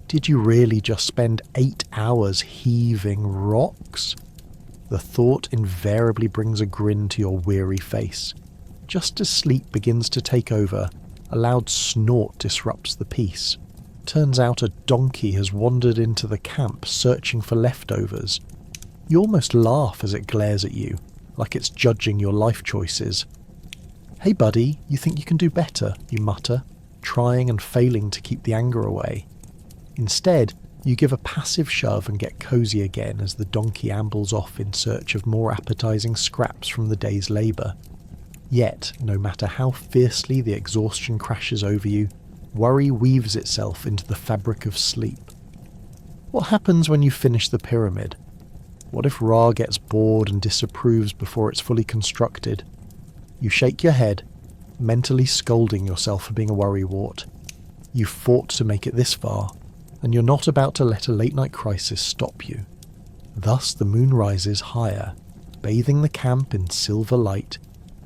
Did you really just spend 8 hours heaving rocks? The thought invariably brings a grin to your weary face. Just as sleep begins to take over, a loud snort disrupts the peace. Turns out a donkey has wandered into the camp searching for leftovers. You almost laugh as it glares at you, like it's judging your life choices. "Hey buddy, you think you can do better," you mutter, trying and failing to keep the anger away. Instead, you give a passive shove and get cozy again as the donkey ambles off in search of more appetizing scraps from the day's labour. Yet, no matter how fiercely the exhaustion crashes over you, worry weaves itself into the fabric of sleep. What happens when you finish the pyramid? What if Ra gets bored and disapproves before it's fully constructed? You shake your head, mentally scolding yourself for being a worrywart. You fought to make it this far. and you're not about to let a late-night crisis stop you. Thus the moon rises higher, bathing the camp in silver light,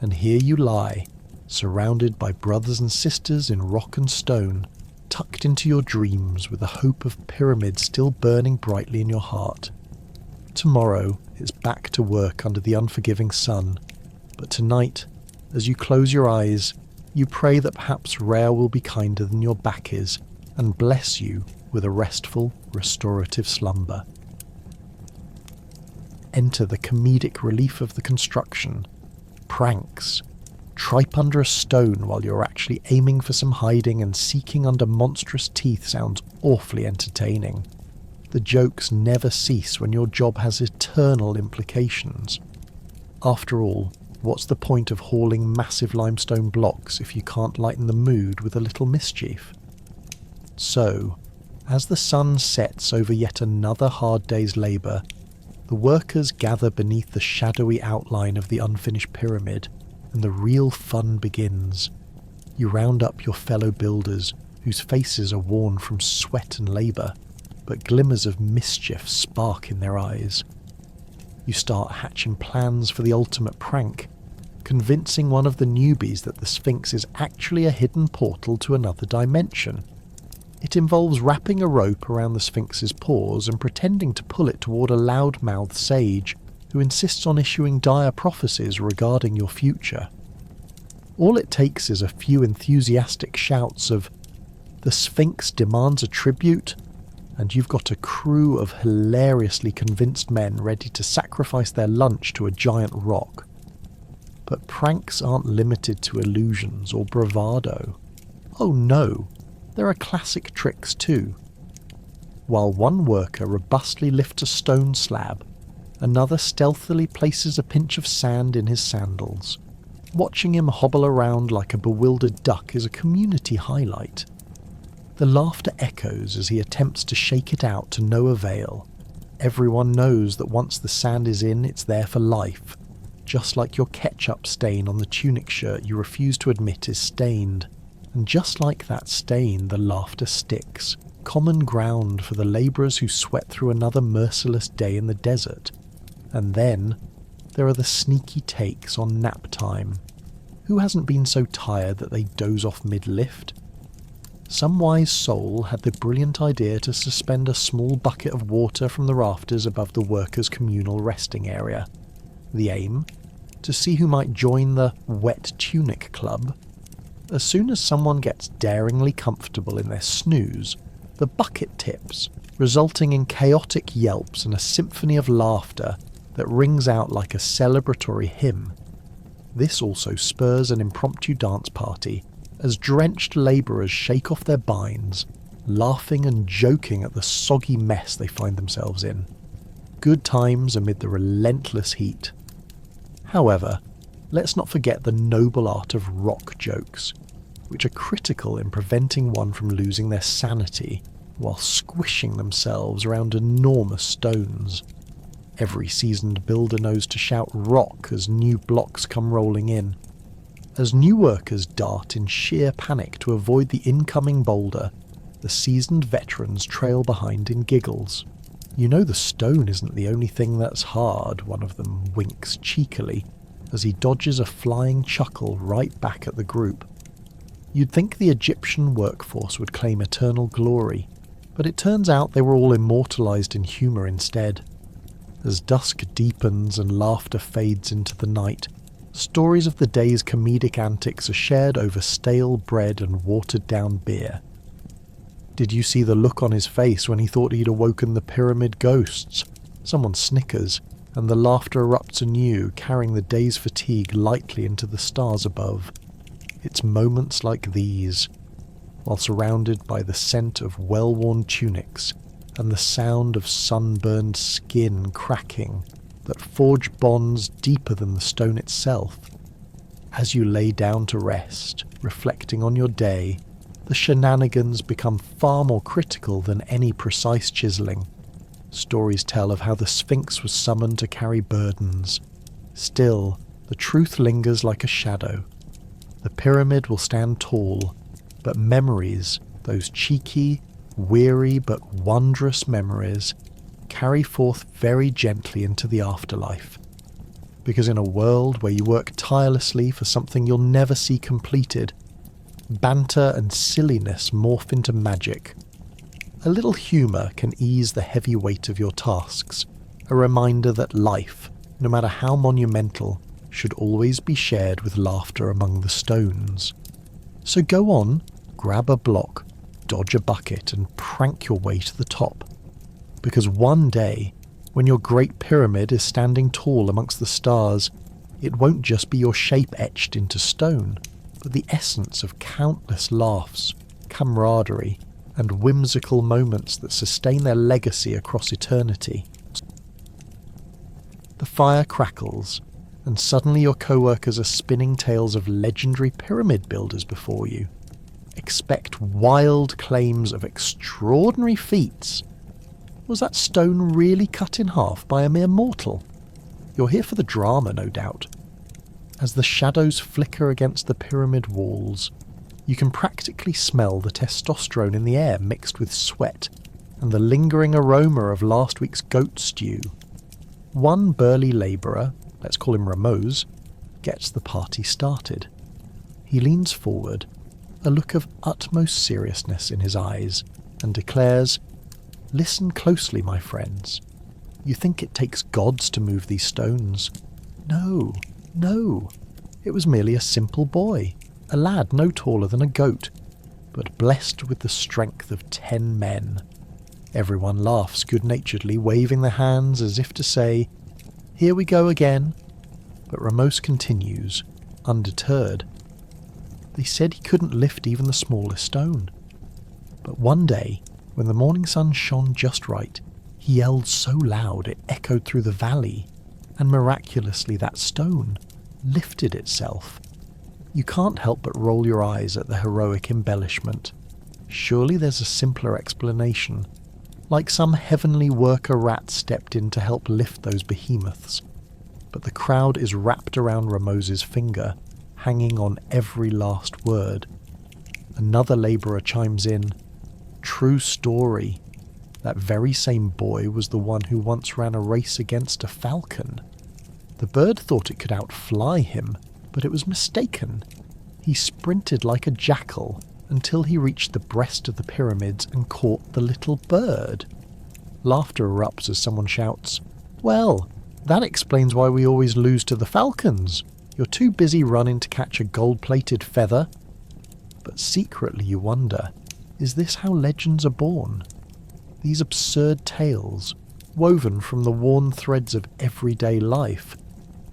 and here you lie, surrounded by brothers and sisters in rock and stone, tucked into your dreams with the hope of pyramids still burning brightly in your heart. Tomorrow it's back to work under the unforgiving sun, but tonight, as you close your eyes, you pray that perhaps Rhea will be kinder than your back is, and bless you with a restful, restorative slumber. Enter the comedic relief of the construction. Pranks. Tripe under a stone while you're actually aiming for some hiding and seeking under monstrous teeth sounds awfully entertaining. The jokes never cease when your job has eternal implications. After all, what's the point of hauling massive limestone blocks if you can't lighten the mood with a little mischief? So, as the sun sets over yet another hard day's labour, the workers gather beneath the shadowy outline of the unfinished pyramid, and the real fun begins. You round up your fellow builders, whose faces are worn from sweat and labour, but glimmers of mischief spark in their eyes. You start hatching plans for the ultimate prank, convincing one of the newbies that the Sphinx is actually a hidden portal to another dimension. It involves wrapping a rope around the Sphinx's paws and pretending to pull it toward a loud-mouthed sage who insists on issuing dire prophecies regarding your future. All it takes is a few enthusiastic shouts of, "The Sphinx demands a tribute," and you've got a crew of hilariously convinced men ready to sacrifice their lunch to a giant rock. But pranks aren't limited to illusions or bravado. Oh no, there are classic tricks too. While one worker robustly lifts a stone slab, another stealthily places a pinch of sand in his sandals. Watching him hobble around like a bewildered duck is a community highlight. The laughter echoes as he attempts to shake it out to no avail. Everyone knows that once the sand is in, it's there for life, just like your ketchup stain on the tunic shirt you refuse to admit is stained. And just like that stain, the laughter sticks, common ground for the labourers who sweat through another merciless day in the desert. And then, there are the sneaky takes on nap time. Who hasn't been so tired that they doze off mid-lift? Some wise soul had the brilliant idea to suspend a small bucket of water from the rafters above the workers' communal resting area. The aim? To see who might join the wet tunic club. As soon as someone gets daringly comfortable in their snooze, the bucket tips, resulting in chaotic yelps and a symphony of laughter that rings out like a celebratory hymn. This also spurs an impromptu dance party, as drenched labourers shake off their binds, laughing and joking at the soggy mess they find themselves in. Good times amid the relentless heat. However, let's not forget the noble art of rock jokes, which are critical in preventing one from losing their sanity while squishing themselves around enormous stones. Every seasoned builder knows to shout rock as new blocks come rolling in. As new workers dart in sheer panic to avoid the incoming boulder, the seasoned veterans trail behind in giggles. "You know the stone isn't the only thing that's hard," one of them winks cheekily, as he dodges a flying chuckle right back at the group. You'd think the Egyptian workforce would claim eternal glory, but it turns out they were all immortalised in humour instead. As dusk deepens and laughter fades into the night, stories of the day's comedic antics are shared over stale bread and watered-down beer. Did you see the look on his face when he thought he'd awoken the pyramid ghosts? Someone snickers, and the laughter erupts anew, carrying the day's fatigue lightly into the stars above. It's moments like these, while surrounded by the scent of well-worn tunics and the sound of sunburned skin cracking, that forge bonds deeper than the stone itself. As you lay down to rest, reflecting on your day, the shenanigans become far more critical than any precise chiselling. Stories tell of how the Sphinx was summoned to carry burdens. Still, the truth lingers like a shadow. The pyramid will stand tall, but memories, those cheeky, weary but wondrous memories carry forth very gently into the afterlife. Because in a world where you work tirelessly for something you'll never see completed, banter and silliness morph into magic. A little humour can ease the heavy weight of your tasks, a reminder that life, no matter how monumental, should always be shared with laughter among the stones. So go on, grab a block, dodge a bucket, and prank your way to the top. Because one day, when your great pyramid is standing tall amongst the stars, it won't just be your shape etched into stone, but the essence of countless laughs, camaraderie, and whimsical moments that sustain their legacy across eternity. The fire crackles, and suddenly your co-workers are spinning tales of legendary pyramid builders before you. Expect wild claims of extraordinary feats. Was that stone really cut in half by a mere mortal? You're here for the drama, no doubt. As the shadows flicker against the pyramid walls, you can practically smell the testosterone in the air mixed with sweat and the lingering aroma of last week's goat stew. One burly labourer, let's call him Ramos, gets the party started. He leans forward, a look of utmost seriousness in his eyes, and declares, "Listen closely, my friends. You think it takes gods to move these stones? No, no. It was merely a simple boy, a lad no taller than a goat, but blessed with the strength of 10 men. Everyone laughs good-naturedly, waving their hands as if to say, "Here we go again." But Ramos continues, undeterred. They said he couldn't lift even the smallest stone. But one day, when the morning sun shone just right, he yelled so loud it echoed through the valley, and miraculously that stone lifted itself. You can't help but roll your eyes at the heroic embellishment. Surely there's a simpler explanation, like some heavenly worker rat stepped in to help lift those behemoths. But the crowd is wrapped around Ramos's finger, hanging on every last word. Another labourer chimes in, "True story. That very same boy was the one who once ran a race against a falcon. The bird thought it could outfly him, but it was mistaken. He sprinted like a jackal until he reached the breast of the pyramids and caught the little bird." Laughter erupts as someone shouts, "Well, that explains why we always lose to the falcons. You're too busy running to catch a gold-plated feather." But secretly you wonder, is this how legends are born? These absurd tales, woven from the worn threads of everyday life,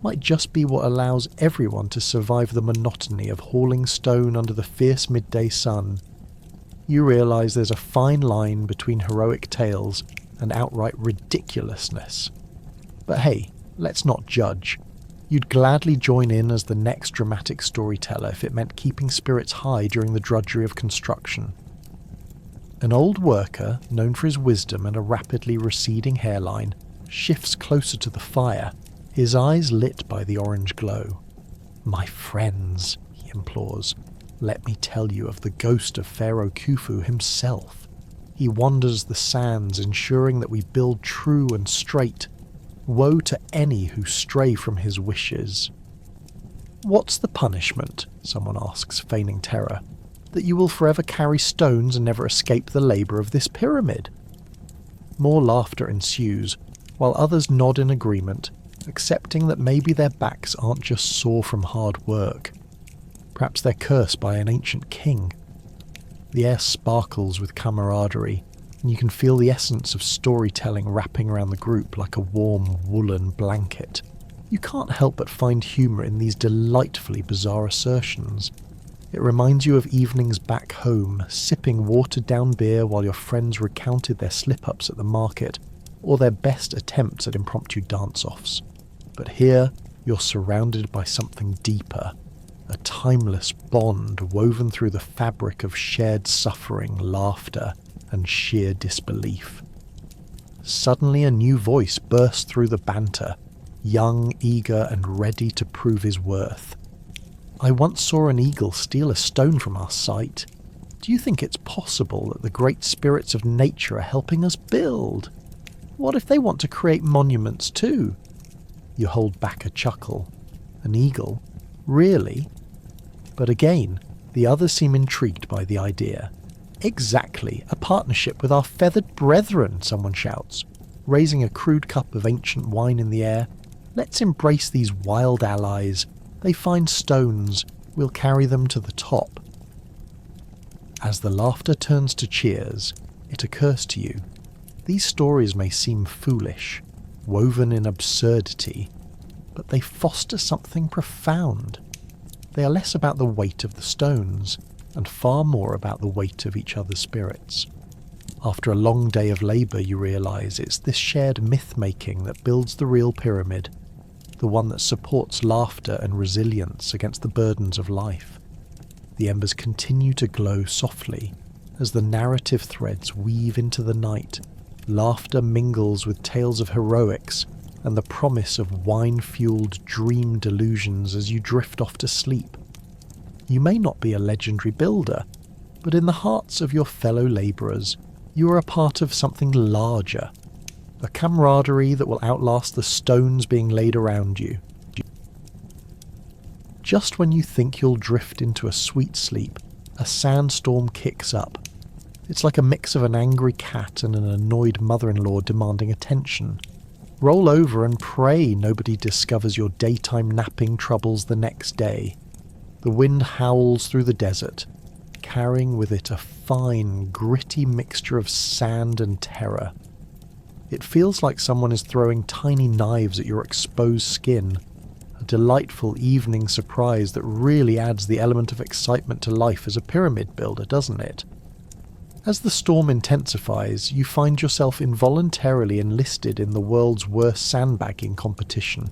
might just be what allows everyone to survive the monotony of hauling stone under the fierce midday sun. You realise there's a fine line between heroic tales and outright ridiculousness. But hey, let's not judge. You'd gladly join in as the next dramatic storyteller if it meant keeping spirits high during the drudgery of construction. An old worker, known for his wisdom and a rapidly receding hairline, shifts closer to the fire, his eyes lit by the orange glow. "My friends," he implores, "let me tell you of the ghost of Pharaoh Khufu himself. He wanders the sands, ensuring that we build true and straight. Woe to any who stray from his wishes." "What's the punishment?" someone asks, feigning terror. "That you will forever carry stones and never escape the labour of this pyramid?" More laughter ensues, while others nod in agreement, accepting that maybe their backs aren't just sore from hard work. Perhaps they're cursed by an ancient king. The air sparkles with camaraderie, and you can feel the essence of storytelling wrapping around the group like a warm woolen blanket. You can't help but find humour in these delightfully bizarre assertions. It reminds you of evenings back home, sipping watered-down beer while your friends recounted their slip-ups at the market, or their best attempts at impromptu dance-offs. But here, you're surrounded by something deeper, a timeless bond woven through the fabric of shared suffering, laughter, and sheer disbelief. Suddenly a new voice bursts through the banter, young, eager, and ready to prove his worth. "I once saw an eagle steal a stone from our site. Do you think it's possible that the great spirits of nature are helping us build? What if they want to create monuments too? You hold back a chuckle. An eagle? Really? But again, the others seem intrigued by the idea. Exactly, a partnership with our feathered brethren, someone shouts, raising a crude cup of ancient wine in the air. Let's embrace these wild allies. They find stones. We'll carry them to the top. As the laughter turns to cheers, it occurs to you, these stories may seem foolish, woven in absurdity, but they foster something profound. They are less about the weight of the stones, and far more about the weight of each other's spirits. After a long day of labour, you realise it's this shared myth-making that builds the real pyramid, the one that supports laughter and resilience against the burdens of life. The embers continue to glow softly as the narrative threads weave into the night. Laughter mingles with tales of heroics and the promise of wine-fueled dream delusions as you drift off to sleep. You may not be a legendary builder, but in the hearts of your fellow labourers, you are a part of something larger, a camaraderie that will outlast the stones being laid around you. Just when you think you'll drift into a sweet sleep, a sandstorm kicks up. It's like a mix of an angry cat and an annoyed mother-in-law demanding attention. Roll over and pray nobody discovers your daytime napping troubles the next day. The wind howls through the desert, carrying with it a fine, gritty mixture of sand and terror. It feels like someone is throwing tiny knives at your exposed skin, a delightful evening surprise that really adds the element of excitement to life as a pyramid builder, doesn't it? As the storm intensifies, you find yourself involuntarily enlisted in the world's worst sandbagging competition.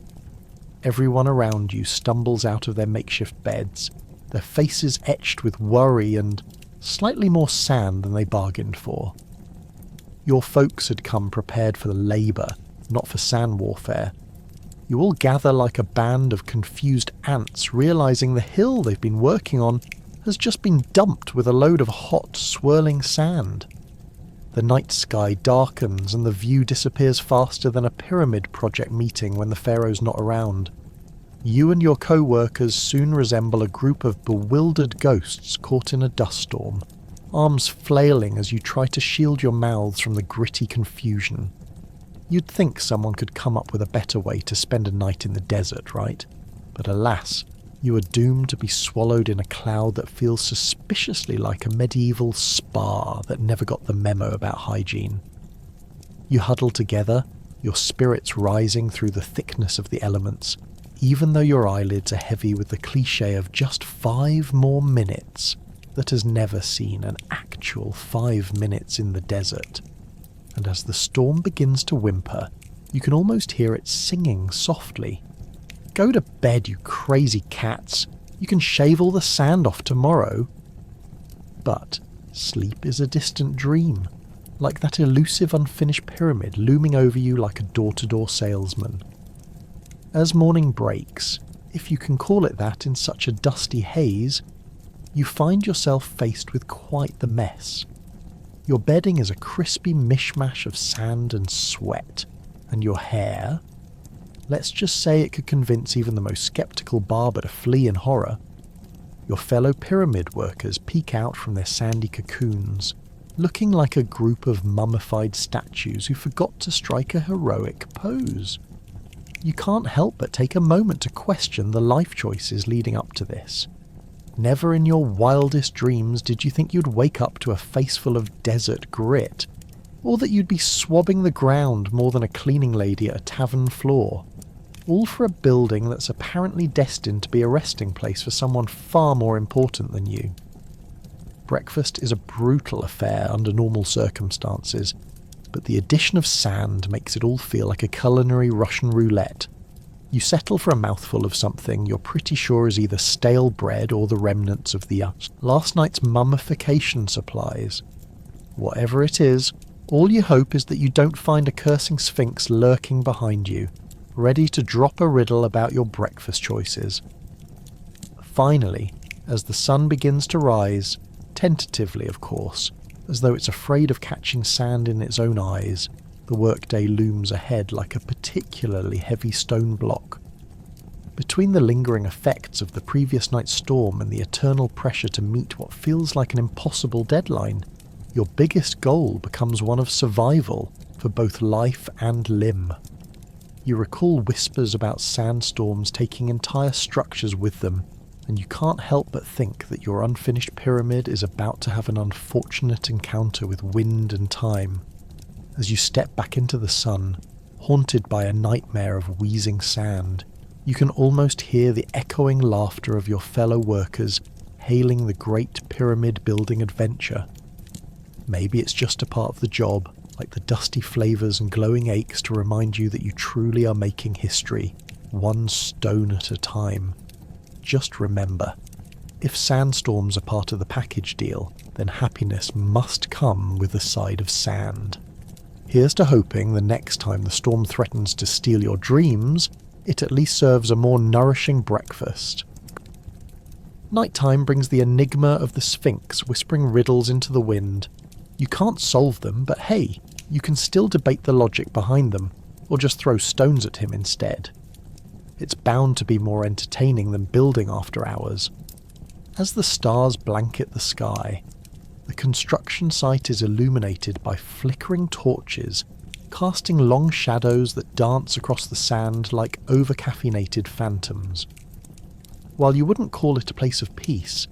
Everyone around you stumbles out of their makeshift beds, their faces etched with worry and slightly more sand than they bargained for. Your folks had come prepared for the labour, not for sand warfare. You all gather like a band of confused ants, realising the hill they've been working on has just been dumped with a load of hot, swirling sand. The night sky darkens and the view disappears faster than a pyramid project meeting when the pharaoh's not around. You and your co-workers soon resemble a group of bewildered ghosts caught in a dust storm, arms flailing as you try to shield your mouths from the gritty confusion. You'd think someone could come up with a better way to spend a night in the desert, right? But alas, you are doomed to be swallowed in a cloud that feels suspiciously like a medieval spa that never got the memo about hygiene. You huddle together, your spirits rising through the thickness of the elements, even though your eyelids are heavy with the cliché of just 5 more minutes that has never seen an actual 5 minutes in the desert. And as the storm begins to whimper, you can almost hear it singing softly. Go to bed, you crazy cats. You can shave all the sand off tomorrow. But sleep is a distant dream, like that elusive unfinished pyramid looming over you like a door-to-door salesman. As morning breaks, if you can call it that in such a dusty haze, you find yourself faced with quite the mess. Your bedding is a crispy mishmash of sand and sweat, and your hair, let's just say it could convince even the most sceptical barber to flee in horror. Your fellow pyramid workers peek out from their sandy cocoons, looking like a group of mummified statues who forgot to strike a heroic pose. You can't help but take a moment to question the life choices leading up to this. Never in your wildest dreams did you think you'd wake up to a face full of desert grit, or that you'd be swabbing the ground more than a cleaning lady at a tavern floor, all for a building that's apparently destined to be a resting place for someone far more important than you. Breakfast is a brutal affair under normal circumstances, but the addition of sand makes it all feel like a culinary Russian roulette. You settle for a mouthful of something you're pretty sure is either stale bread or the remnants of the last night's mummification supplies. Whatever it is, all you hope is that you don't find a cursing sphinx lurking behind you, ready to drop a riddle about your breakfast choices. Finally, as the sun begins to rise, tentatively of course, as though it's afraid of catching sand in its own eyes. The workday looms ahead like a particularly heavy stone block. Between the lingering effects of the previous night's storm and the eternal pressure to meet what feels like an impossible deadline, your biggest goal becomes one of survival for both life and limb. You recall whispers about sandstorms taking entire structures with them, and you can't help but think that your unfinished pyramid is about to have an unfortunate encounter with wind and time. As you step back into the sun, haunted by a nightmare of wheezing sand, you can almost hear the echoing laughter of your fellow workers hailing the great pyramid building adventure. Maybe it's just a part of the job, like the dusty flavours and glowing aches to remind you that you truly are making history, one stone at a time. Just remember, if sandstorms are part of the package deal, then happiness must come with a side of sand. Here's to hoping the next time the storm threatens to steal your dreams, it at least serves a more nourishing breakfast. Nighttime brings the enigma of the Sphinx whispering riddles into the wind. You can't solve them, but hey, you can still debate the logic behind them, or just throw stones at him instead. It's bound to be more entertaining than building after hours. As the stars blanket the sky, the construction site is illuminated by flickering torches, casting long shadows that dance across the sand like over-caffeinated phantoms. While you wouldn't call it a place of peace,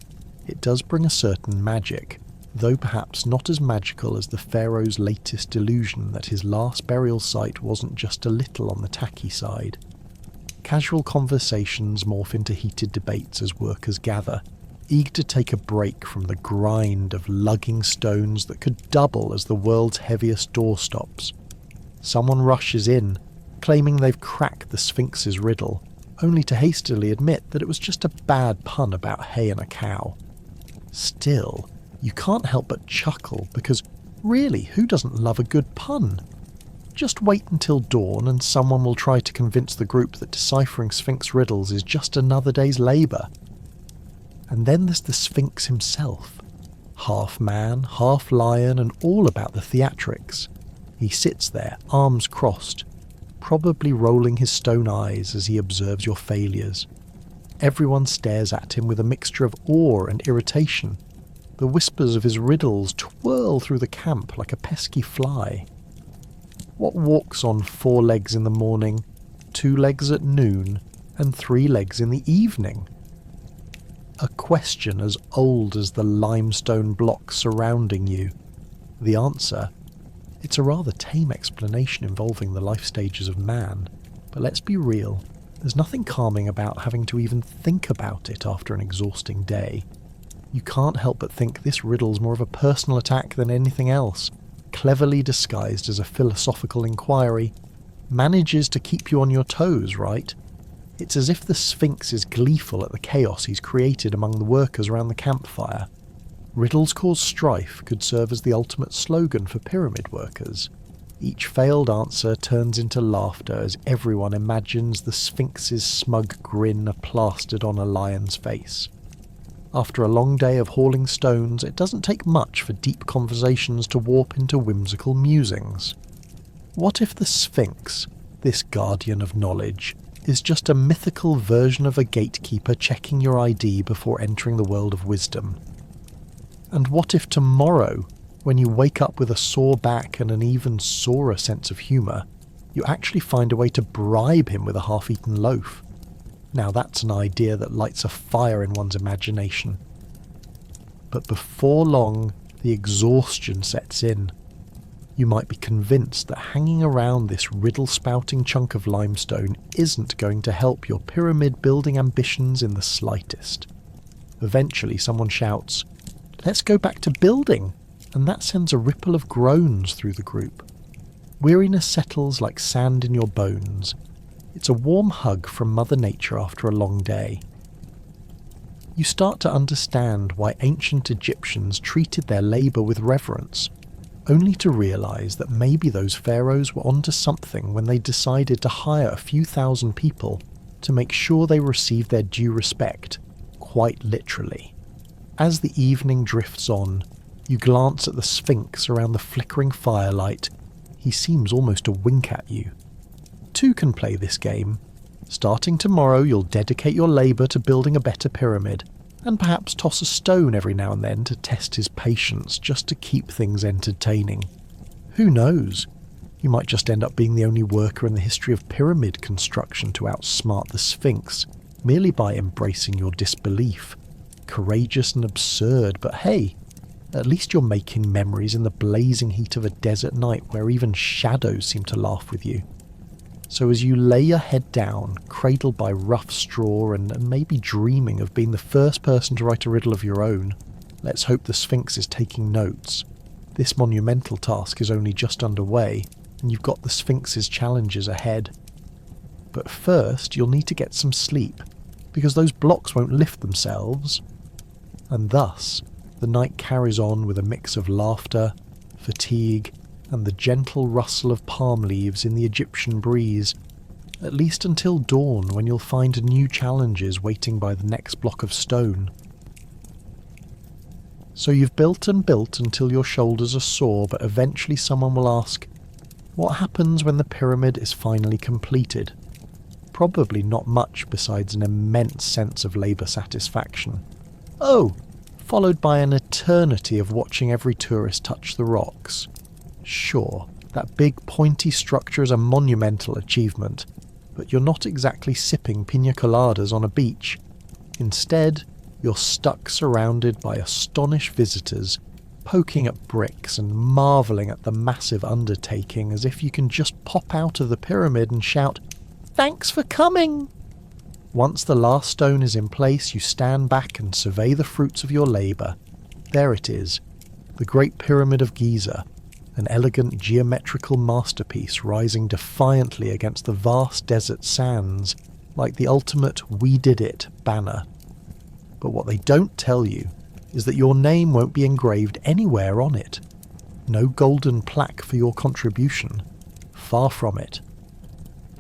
it does bring a certain magic, though perhaps not as magical as the pharaoh's latest delusion that his last burial site wasn't just a little on the tacky side. Casual conversations morph into heated debates as workers gather, eager to take a break from the grind of lugging stones that could double as the world's heaviest doorstops. Someone rushes in, claiming they've cracked the Sphinx's riddle, only to hastily admit that it was just a bad pun about hay and a cow. Still, you can't help but chuckle because, really, who doesn't love a good pun? Just wait until dawn and someone will try to convince the group that deciphering Sphinx riddles is just another day's labour. And then there's the Sphinx himself. Half man, half lion, and all about the theatrics. He sits there, arms crossed, probably rolling his stone eyes as he observes your failures. Everyone stares at him with a mixture of awe and irritation. The whispers of his riddles twirl through the camp like a pesky fly. What walks on 4 legs in the morning, 2 legs at noon, and 3 legs in the evening? A question as old as the limestone blocks surrounding you. The answer? It's a rather tame explanation involving the life stages of man, but let's be real, there's nothing calming about having to even think about it after an exhausting day. You can't help but think this riddle's more of a personal attack than anything else, cleverly disguised as a philosophical inquiry. Manages to keep you on your toes, right? It's as if the Sphinx is gleeful at the chaos he's created among the workers around the campfire. Riddles cause strife could serve as the ultimate slogan for pyramid workers. Each failed answer turns into laughter as everyone imagines the Sphinx's smug grin plastered on a lion's face. After a long day of hauling stones, it doesn't take much for deep conversations to warp into whimsical musings. What if the Sphinx, this guardian of knowledge, is just a mythical version of a gatekeeper checking your ID before entering the world of wisdom? And what if tomorrow, when you wake up with a sore back and an even sorer sense of humour, you actually find a way to bribe him with a half-eaten loaf? Now that's an idea that lights a fire in one's imagination. But before long, the exhaustion sets in. You might be convinced that hanging around this riddle-spouting chunk of limestone isn't going to help your pyramid-building ambitions in the slightest. Eventually someone shouts, "Let's go back to building," and that sends a ripple of groans through the group. Weariness settles like sand in your bones. It's a warm hug from Mother Nature after a long day. You start to understand why ancient Egyptians treated their labour with reverence, only to realise that maybe those pharaohs were onto something when they decided to hire a few thousand people to make sure they received their due respect, quite literally. As the evening drifts on, you glance at the Sphinx around the flickering firelight. He seems almost to wink at you. Two can play this game. Starting tomorrow, you'll dedicate your labour to building a better pyramid, and perhaps toss a stone every now and then to test his patience, just to keep things entertaining. Who knows? You might just end up being the only worker in the history of pyramid construction to outsmart the Sphinx, merely by embracing your disbelief. Courageous and absurd, but hey, at least you're making memories in the blazing heat of a desert night where even shadows seem to laugh with you. So as you lay your head down, cradled by rough straw and maybe dreaming of being the first person to write a riddle of your own, let's hope the Sphinx is taking notes. This monumental task is only just underway, and you've got the Sphinx's challenges ahead. But first, you'll need to get some sleep, because those blocks won't lift themselves. And thus, the night carries on with a mix of laughter, fatigue, and the gentle rustle of palm leaves in the Egyptian breeze, at least until dawn, when you'll find new challenges waiting by the next block of stone. So you've built and built until your shoulders are sore, but eventually someone will ask, what happens when the pyramid is finally completed? Probably not much besides an immense sense of labour satisfaction. Oh, followed by an eternity of watching every tourist touch the rocks. Sure, that big pointy structure is a monumental achievement, but you're not exactly sipping pina coladas on a beach. Instead, you're stuck surrounded by astonished visitors, poking at bricks and marvelling at the massive undertaking as if you can just pop out of the pyramid and shout, "Thanks for coming!" Once the last stone is in place, you stand back and survey the fruits of your labour. There it is, the Great Pyramid of Giza, an elegant geometrical masterpiece rising defiantly against the vast desert sands, like the ultimate "We Did It" banner. But what they don't tell you is that your name won't be engraved anywhere on it. No golden plaque for your contribution. Far from it.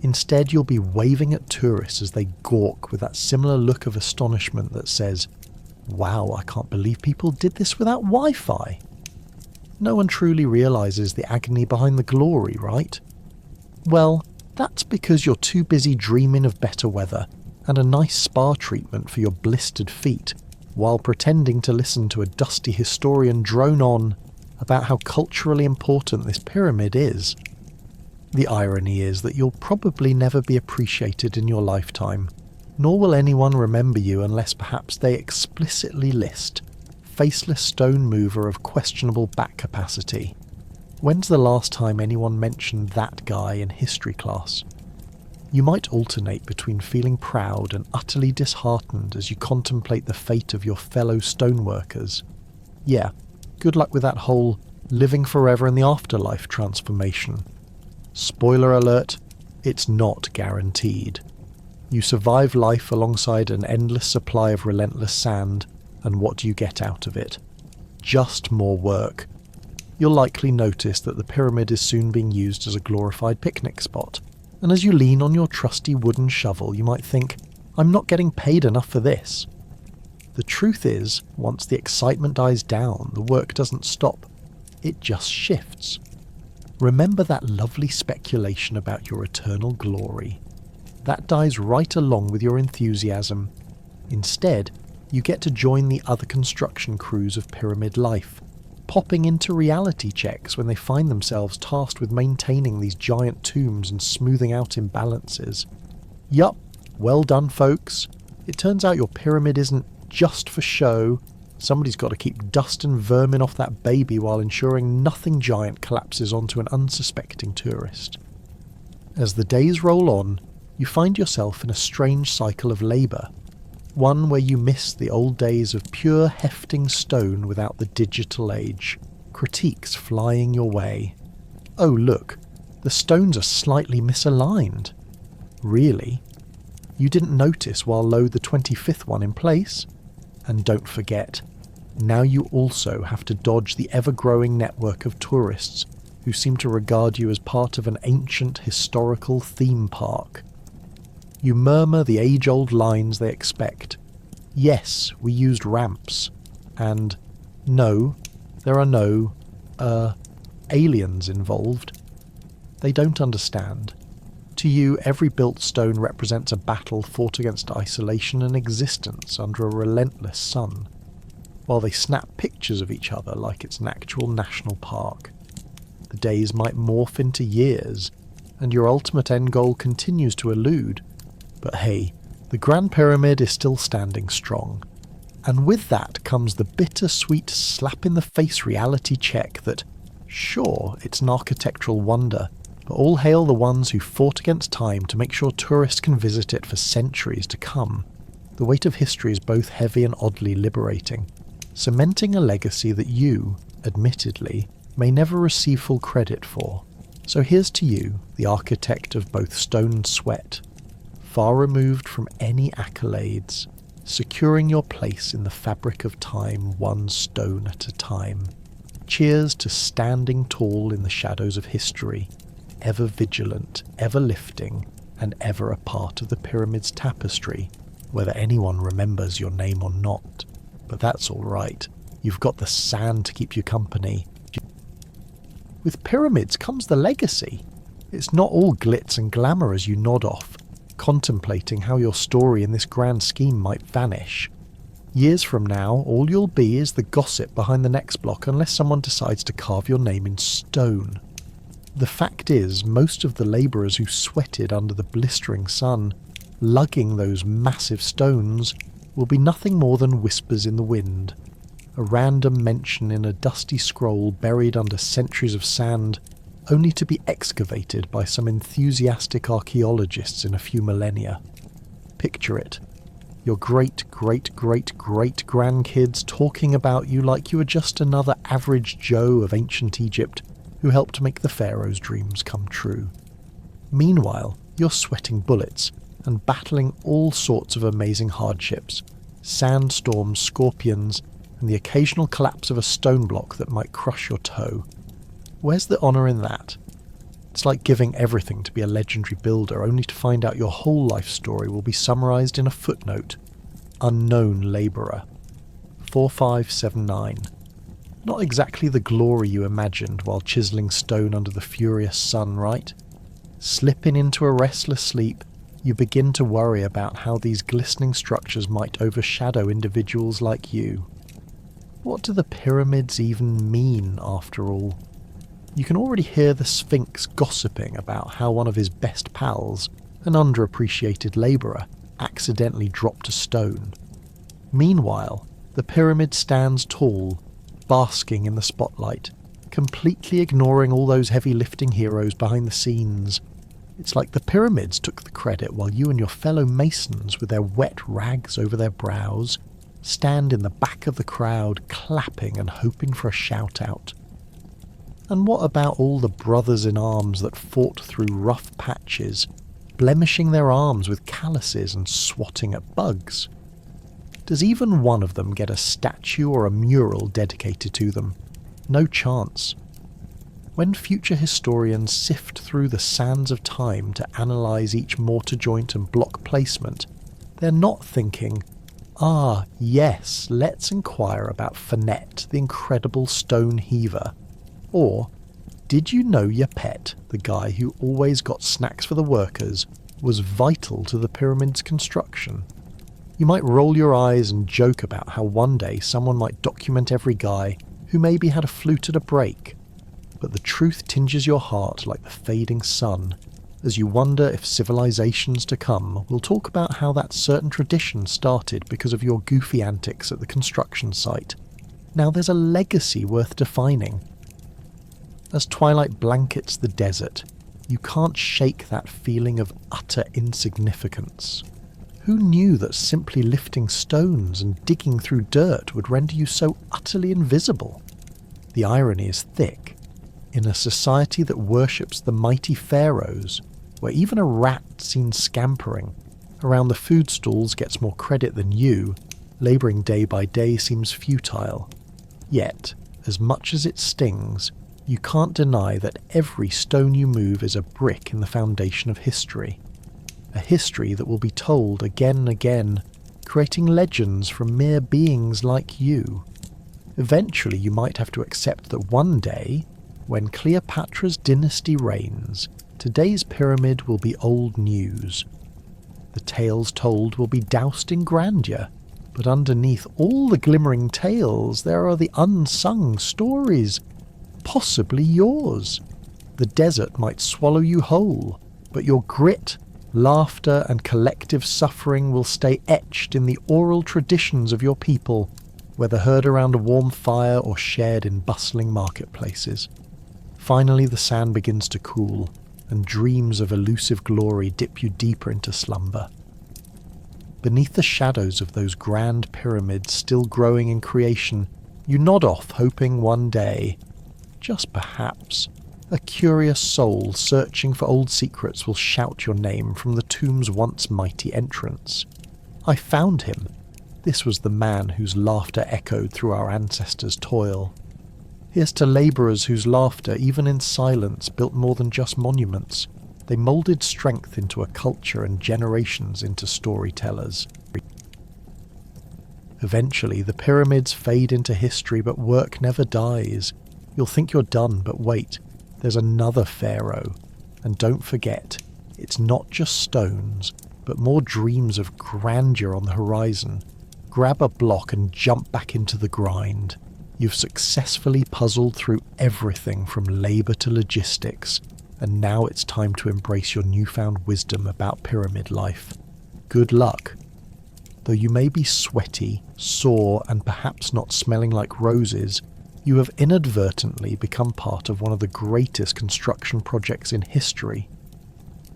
Instead, you'll be waving at tourists as they gawk with that similar look of astonishment that says, "Wow, I can't believe people did this without Wi-Fi." No one truly realises the agony behind the glory, right? Well, that's because you're too busy dreaming of better weather and a nice spa treatment for your blistered feet, while pretending to listen to a dusty historian drone on about how culturally important this pyramid is. The irony is that you'll probably never be appreciated in your lifetime, nor will anyone remember you unless perhaps they explicitly list faceless stone mover of questionable back capacity. When's the last time anyone mentioned that guy in history class? You might alternate between feeling proud and utterly disheartened as you contemplate the fate of your fellow stoneworkers. Yeah, good luck with that whole living forever in the afterlife transformation. Spoiler alert, it's not guaranteed. You survive life alongside an endless supply of relentless sand, and what do you get out of it? Just more work. You'll likely notice that the pyramid is soon being used as a glorified picnic spot, and as you lean on your trusty wooden shovel you might think, I'm not getting paid enough for this. The truth is, once the excitement dies down, the work doesn't stop, it just shifts. Remember that lovely speculation about your eternal glory. That dies right along with your enthusiasm. Instead, you get to join the other construction crews of pyramid life, popping into reality checks when they find themselves tasked with maintaining these giant tombs and smoothing out imbalances. Yup, well done folks. It turns out your pyramid isn't just for show. Somebody's got to keep dust and vermin off that baby while ensuring nothing giant collapses onto an unsuspecting tourist. As the days roll on, you find yourself in a strange cycle of labour. One where you miss the old days of pure hefting stone without the digital age, critiques flying your way. Oh look, the stones are slightly misaligned. Really? You didn't notice while load the 25th one in place? And don't forget, now you also have to dodge the ever-growing network of tourists who seem to regard you as part of an ancient historical theme park. You murmur the age-old lines they expect. Yes, we used ramps. And no, there are no, aliens involved. They don't understand. To you, every built stone represents a battle fought against isolation and existence under a relentless sun, while they snap pictures of each other like it's an actual national park. The days might morph into years, and your ultimate end goal continues to elude. But hey, the Grand Pyramid is still standing strong. And with that comes the bittersweet slap-in-the-face reality check that, sure, it's an architectural wonder, but all hail the ones who fought against time to make sure tourists can visit it for centuries to come. The weight of history is both heavy and oddly liberating, cementing a legacy that you, admittedly, may never receive full credit for. So here's to you, the architect of both stone and sweat, far removed from any accolades, securing your place in the fabric of time one stone at a time. Cheers to standing tall in the shadows of history, ever vigilant, ever lifting, and ever a part of the pyramid's tapestry, whether anyone remembers your name or not. But that's all right. You've got the sand to keep you company. With pyramids comes the legacy. It's not all glitz and glamour as you nod off, contemplating how your story in this grand scheme might vanish. Years from now, all you'll be is the gossip behind the next block unless someone decides to carve your name in stone. The fact is, most of the labourers who sweated under the blistering sun, lugging those massive stones, will be nothing more than whispers in the wind, a random mention in a dusty scroll buried under centuries of sand, only to be excavated by some enthusiastic archaeologists in a few millennia. Picture it. Your great-great-great-great-grandkids talking about you like you were just another average Joe of ancient Egypt who helped make the pharaoh's dreams come true. Meanwhile, you're sweating bullets and battling all sorts of amazing hardships, sandstorms, scorpions, and the occasional collapse of a stone block that might crush your toe. Where's the honour in that? It's like giving everything to be a legendary builder only to find out your whole life story will be summarised in a footnote. Unknown labourer. 4579. Not exactly the glory you imagined while chiselling stone under the furious sun, right? Slipping into a restless sleep, you begin to worry about how these glistening structures might overshadow individuals like you. What do the pyramids even mean, after all? You can already hear the Sphinx gossiping about how one of his best pals, an underappreciated labourer, accidentally dropped a stone. Meanwhile, the pyramid stands tall, basking in the spotlight, completely ignoring all those heavy lifting heroes behind the scenes. It's like the pyramids took the credit while you and your fellow masons, with their wet rags over their brows, stand in the back of the crowd clapping and hoping for a shout out. And what about all the brothers in arms that fought through rough patches, blemishing their arms with calluses and swatting at bugs? Does even one of them get a statue or a mural dedicated to them? No chance. When future historians sift through the sands of time to analyse each mortar joint and block placement, they're not thinking, yes, let's inquire about Finette, the incredible stone heaver. Or, did you know your pet, the guy who always got snacks for the workers, was vital to the pyramid's construction? You might roll your eyes and joke about how one day someone might document every guy who maybe had a flute at a break, but the truth tinges your heart like the fading sun as you wonder if civilizations to come will talk about how that certain tradition started because of your goofy antics at the construction site. Now there's a legacy worth defining. As twilight blankets the desert, you can't shake that feeling of utter insignificance. Who knew that simply lifting stones and digging through dirt would render you so utterly invisible? The irony is thick. In a society that worships the mighty pharaohs, where even a rat seen scampering around the food stalls gets more credit than you, labouring day by day seems futile. Yet, as much as it stings, you can't deny that every stone you move is a brick in the foundation of history. A history that will be told again and again, creating legends from mere beings like you. Eventually you might have to accept that one day, when Cleopatra's dynasty reigns, today's pyramid will be old news. The tales told will be doused in grandeur, but underneath all the glimmering tales there are the unsung stories, possibly yours. The desert might swallow you whole, but your grit, laughter and collective suffering will stay etched in the oral traditions of your people, whether heard around a warm fire or shared in bustling marketplaces. Finally the sand begins to cool, and dreams of elusive glory dip you deeper into slumber. Beneath the shadows of those grand pyramids still growing in creation, you nod off, hoping one day, just perhaps, a curious soul searching for old secrets will shout your name from the tomb's once mighty entrance. I found him. This was the man whose laughter echoed through our ancestors' toil. Here's to labourers whose laughter, even in silence, built more than just monuments. They moulded strength into a culture and generations into storytellers. Eventually, the pyramids fade into history, but work never dies. You'll think you're done, but wait, there's another pharaoh. And don't forget, it's not just stones, but more dreams of grandeur on the horizon. Grab a block and jump back into the grind. You've successfully puzzled through everything from labour to logistics, and now it's time to embrace your newfound wisdom about pyramid life. Good luck. Though you may be sweaty, sore, and perhaps not smelling like roses, you have inadvertently become part of one of the greatest construction projects in history.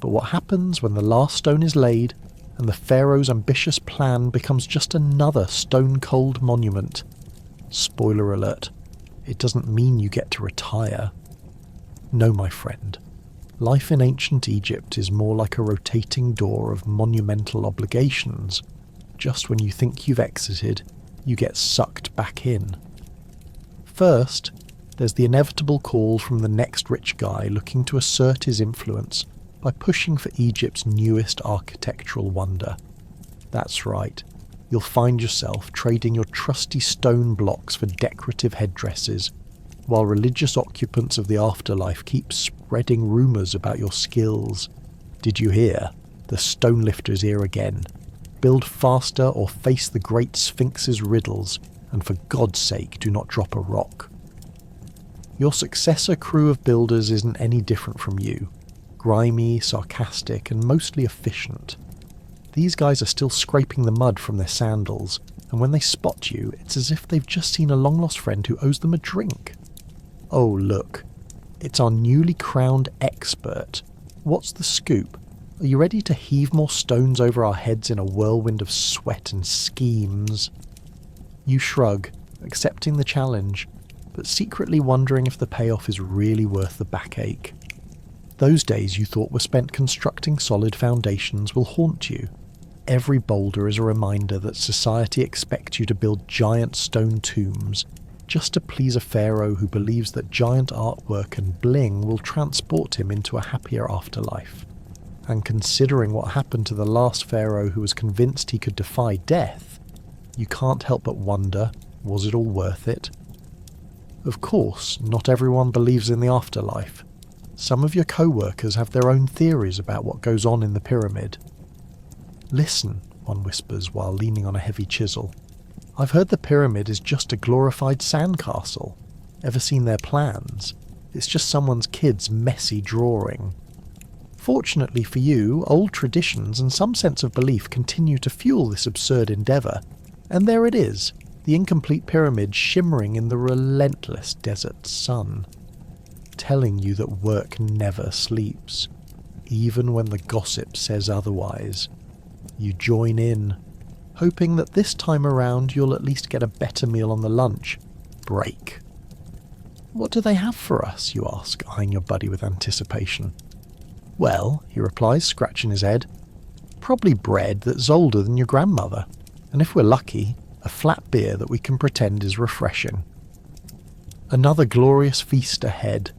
But what happens when the last stone is laid, and the pharaoh's ambitious plan becomes just another stone-cold monument? Spoiler alert, it doesn't mean you get to retire. No, my friend. Life in ancient Egypt is more like a rotating door of monumental obligations. Just when you think you've exited, you get sucked back in. First, there's the inevitable call from the next rich guy looking to assert his influence by pushing for Egypt's newest architectural wonder. That's right. You'll find yourself trading your trusty stone blocks for decorative headdresses, while religious occupants of the afterlife keep spreading rumours about your skills. Did you hear? The stone lifter's here again. Build faster or face the great Sphinx's riddles, and for God's sake do not drop a rock. Your successor crew of builders isn't any different from you. Grimy, sarcastic, and mostly efficient. These guys are still scraping the mud from their sandals, and when they spot you, it's as if they've just seen a long-lost friend who owes them a drink. Oh look, it's our newly crowned expert. What's the scoop? Are you ready to heave more stones over our heads in a whirlwind of sweat and schemes? You shrug, accepting the challenge, but secretly wondering if the payoff is really worth the backache. Those days you thought were spent constructing solid foundations will haunt you. Every boulder is a reminder that society expects you to build giant stone tombs just to please a pharaoh who believes that giant artwork and bling will transport him into a happier afterlife. And considering what happened to the last pharaoh who was convinced he could defy death, you can't help but wonder, was it all worth it? Of course, not everyone believes in the afterlife. Some of your co-workers have their own theories about what goes on in the pyramid. Listen, one whispers while leaning on a heavy chisel. I've heard the pyramid is just a glorified sandcastle. Ever seen their plans? It's just someone's kid's messy drawing. Fortunately for you, old traditions and some sense of belief continue to fuel this absurd endeavour. And there it is, the incomplete pyramid shimmering in the relentless desert sun, telling you that work never sleeps, even when the gossip says otherwise. You join in, hoping that this time around you'll at least get a better meal on the lunch break. What do they have for us, you ask, eyeing your buddy with anticipation. Well, he replies, scratching his head, probably bread that's older than your grandmother, and if we're lucky, a flat beer that we can pretend is refreshing. Another glorious feast ahead.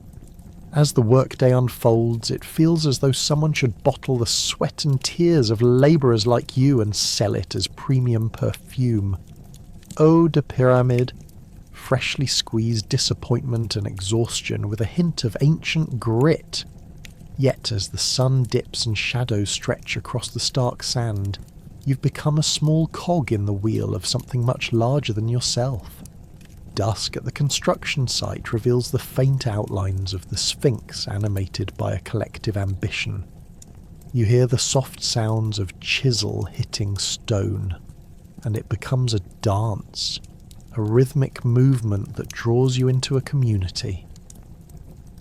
As the workday unfolds, it feels as though someone should bottle the sweat and tears of labourers like you and sell it as premium perfume. Eau de pyramide, freshly squeezed disappointment and exhaustion with a hint of ancient grit. Yet as the sun dips and shadows stretch across the stark sand, you've become a small cog in the wheel of something much larger than yourself. Dusk at the construction site reveals the faint outlines of the Sphinx animated by a collective ambition. You hear the soft sounds of chisel hitting stone, and it becomes a dance, a rhythmic movement that draws you into a community.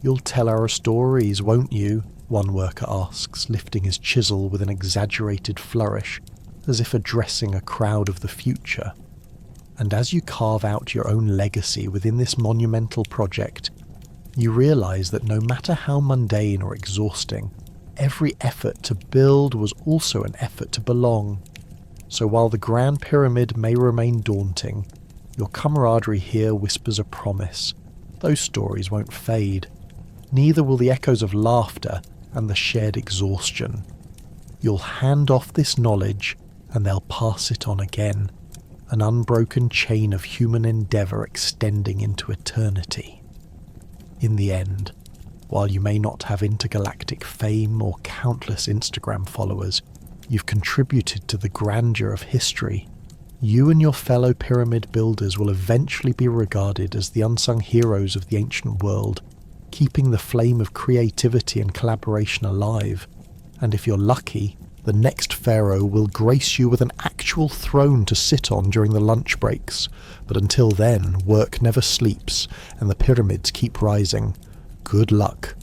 "You'll tell our stories, won't you?" one worker asks, lifting his chisel with an exaggerated flourish, as if addressing a crowd of the future. And as you carve out your own legacy within this monumental project, you realise that no matter how mundane or exhausting, every effort to build was also an effort to belong. So while the Grand Pyramid may remain daunting, your camaraderie here whispers a promise. Those stories won't fade. Neither will the echoes of laughter and the shared exhaustion. You'll hand off this knowledge and they'll pass it on again, an unbroken chain of human endeavour extending into eternity. In the end, while you may not have intergalactic fame or countless Instagram followers, you've contributed to the grandeur of history. You and your fellow pyramid builders will eventually be regarded as the unsung heroes of the ancient world, keeping the flame of creativity and collaboration alive. And if you're lucky, the next pharaoh will grace you with an actual throne to sit on during the lunch breaks. But until then, work never sleeps and the pyramids keep rising. Good luck.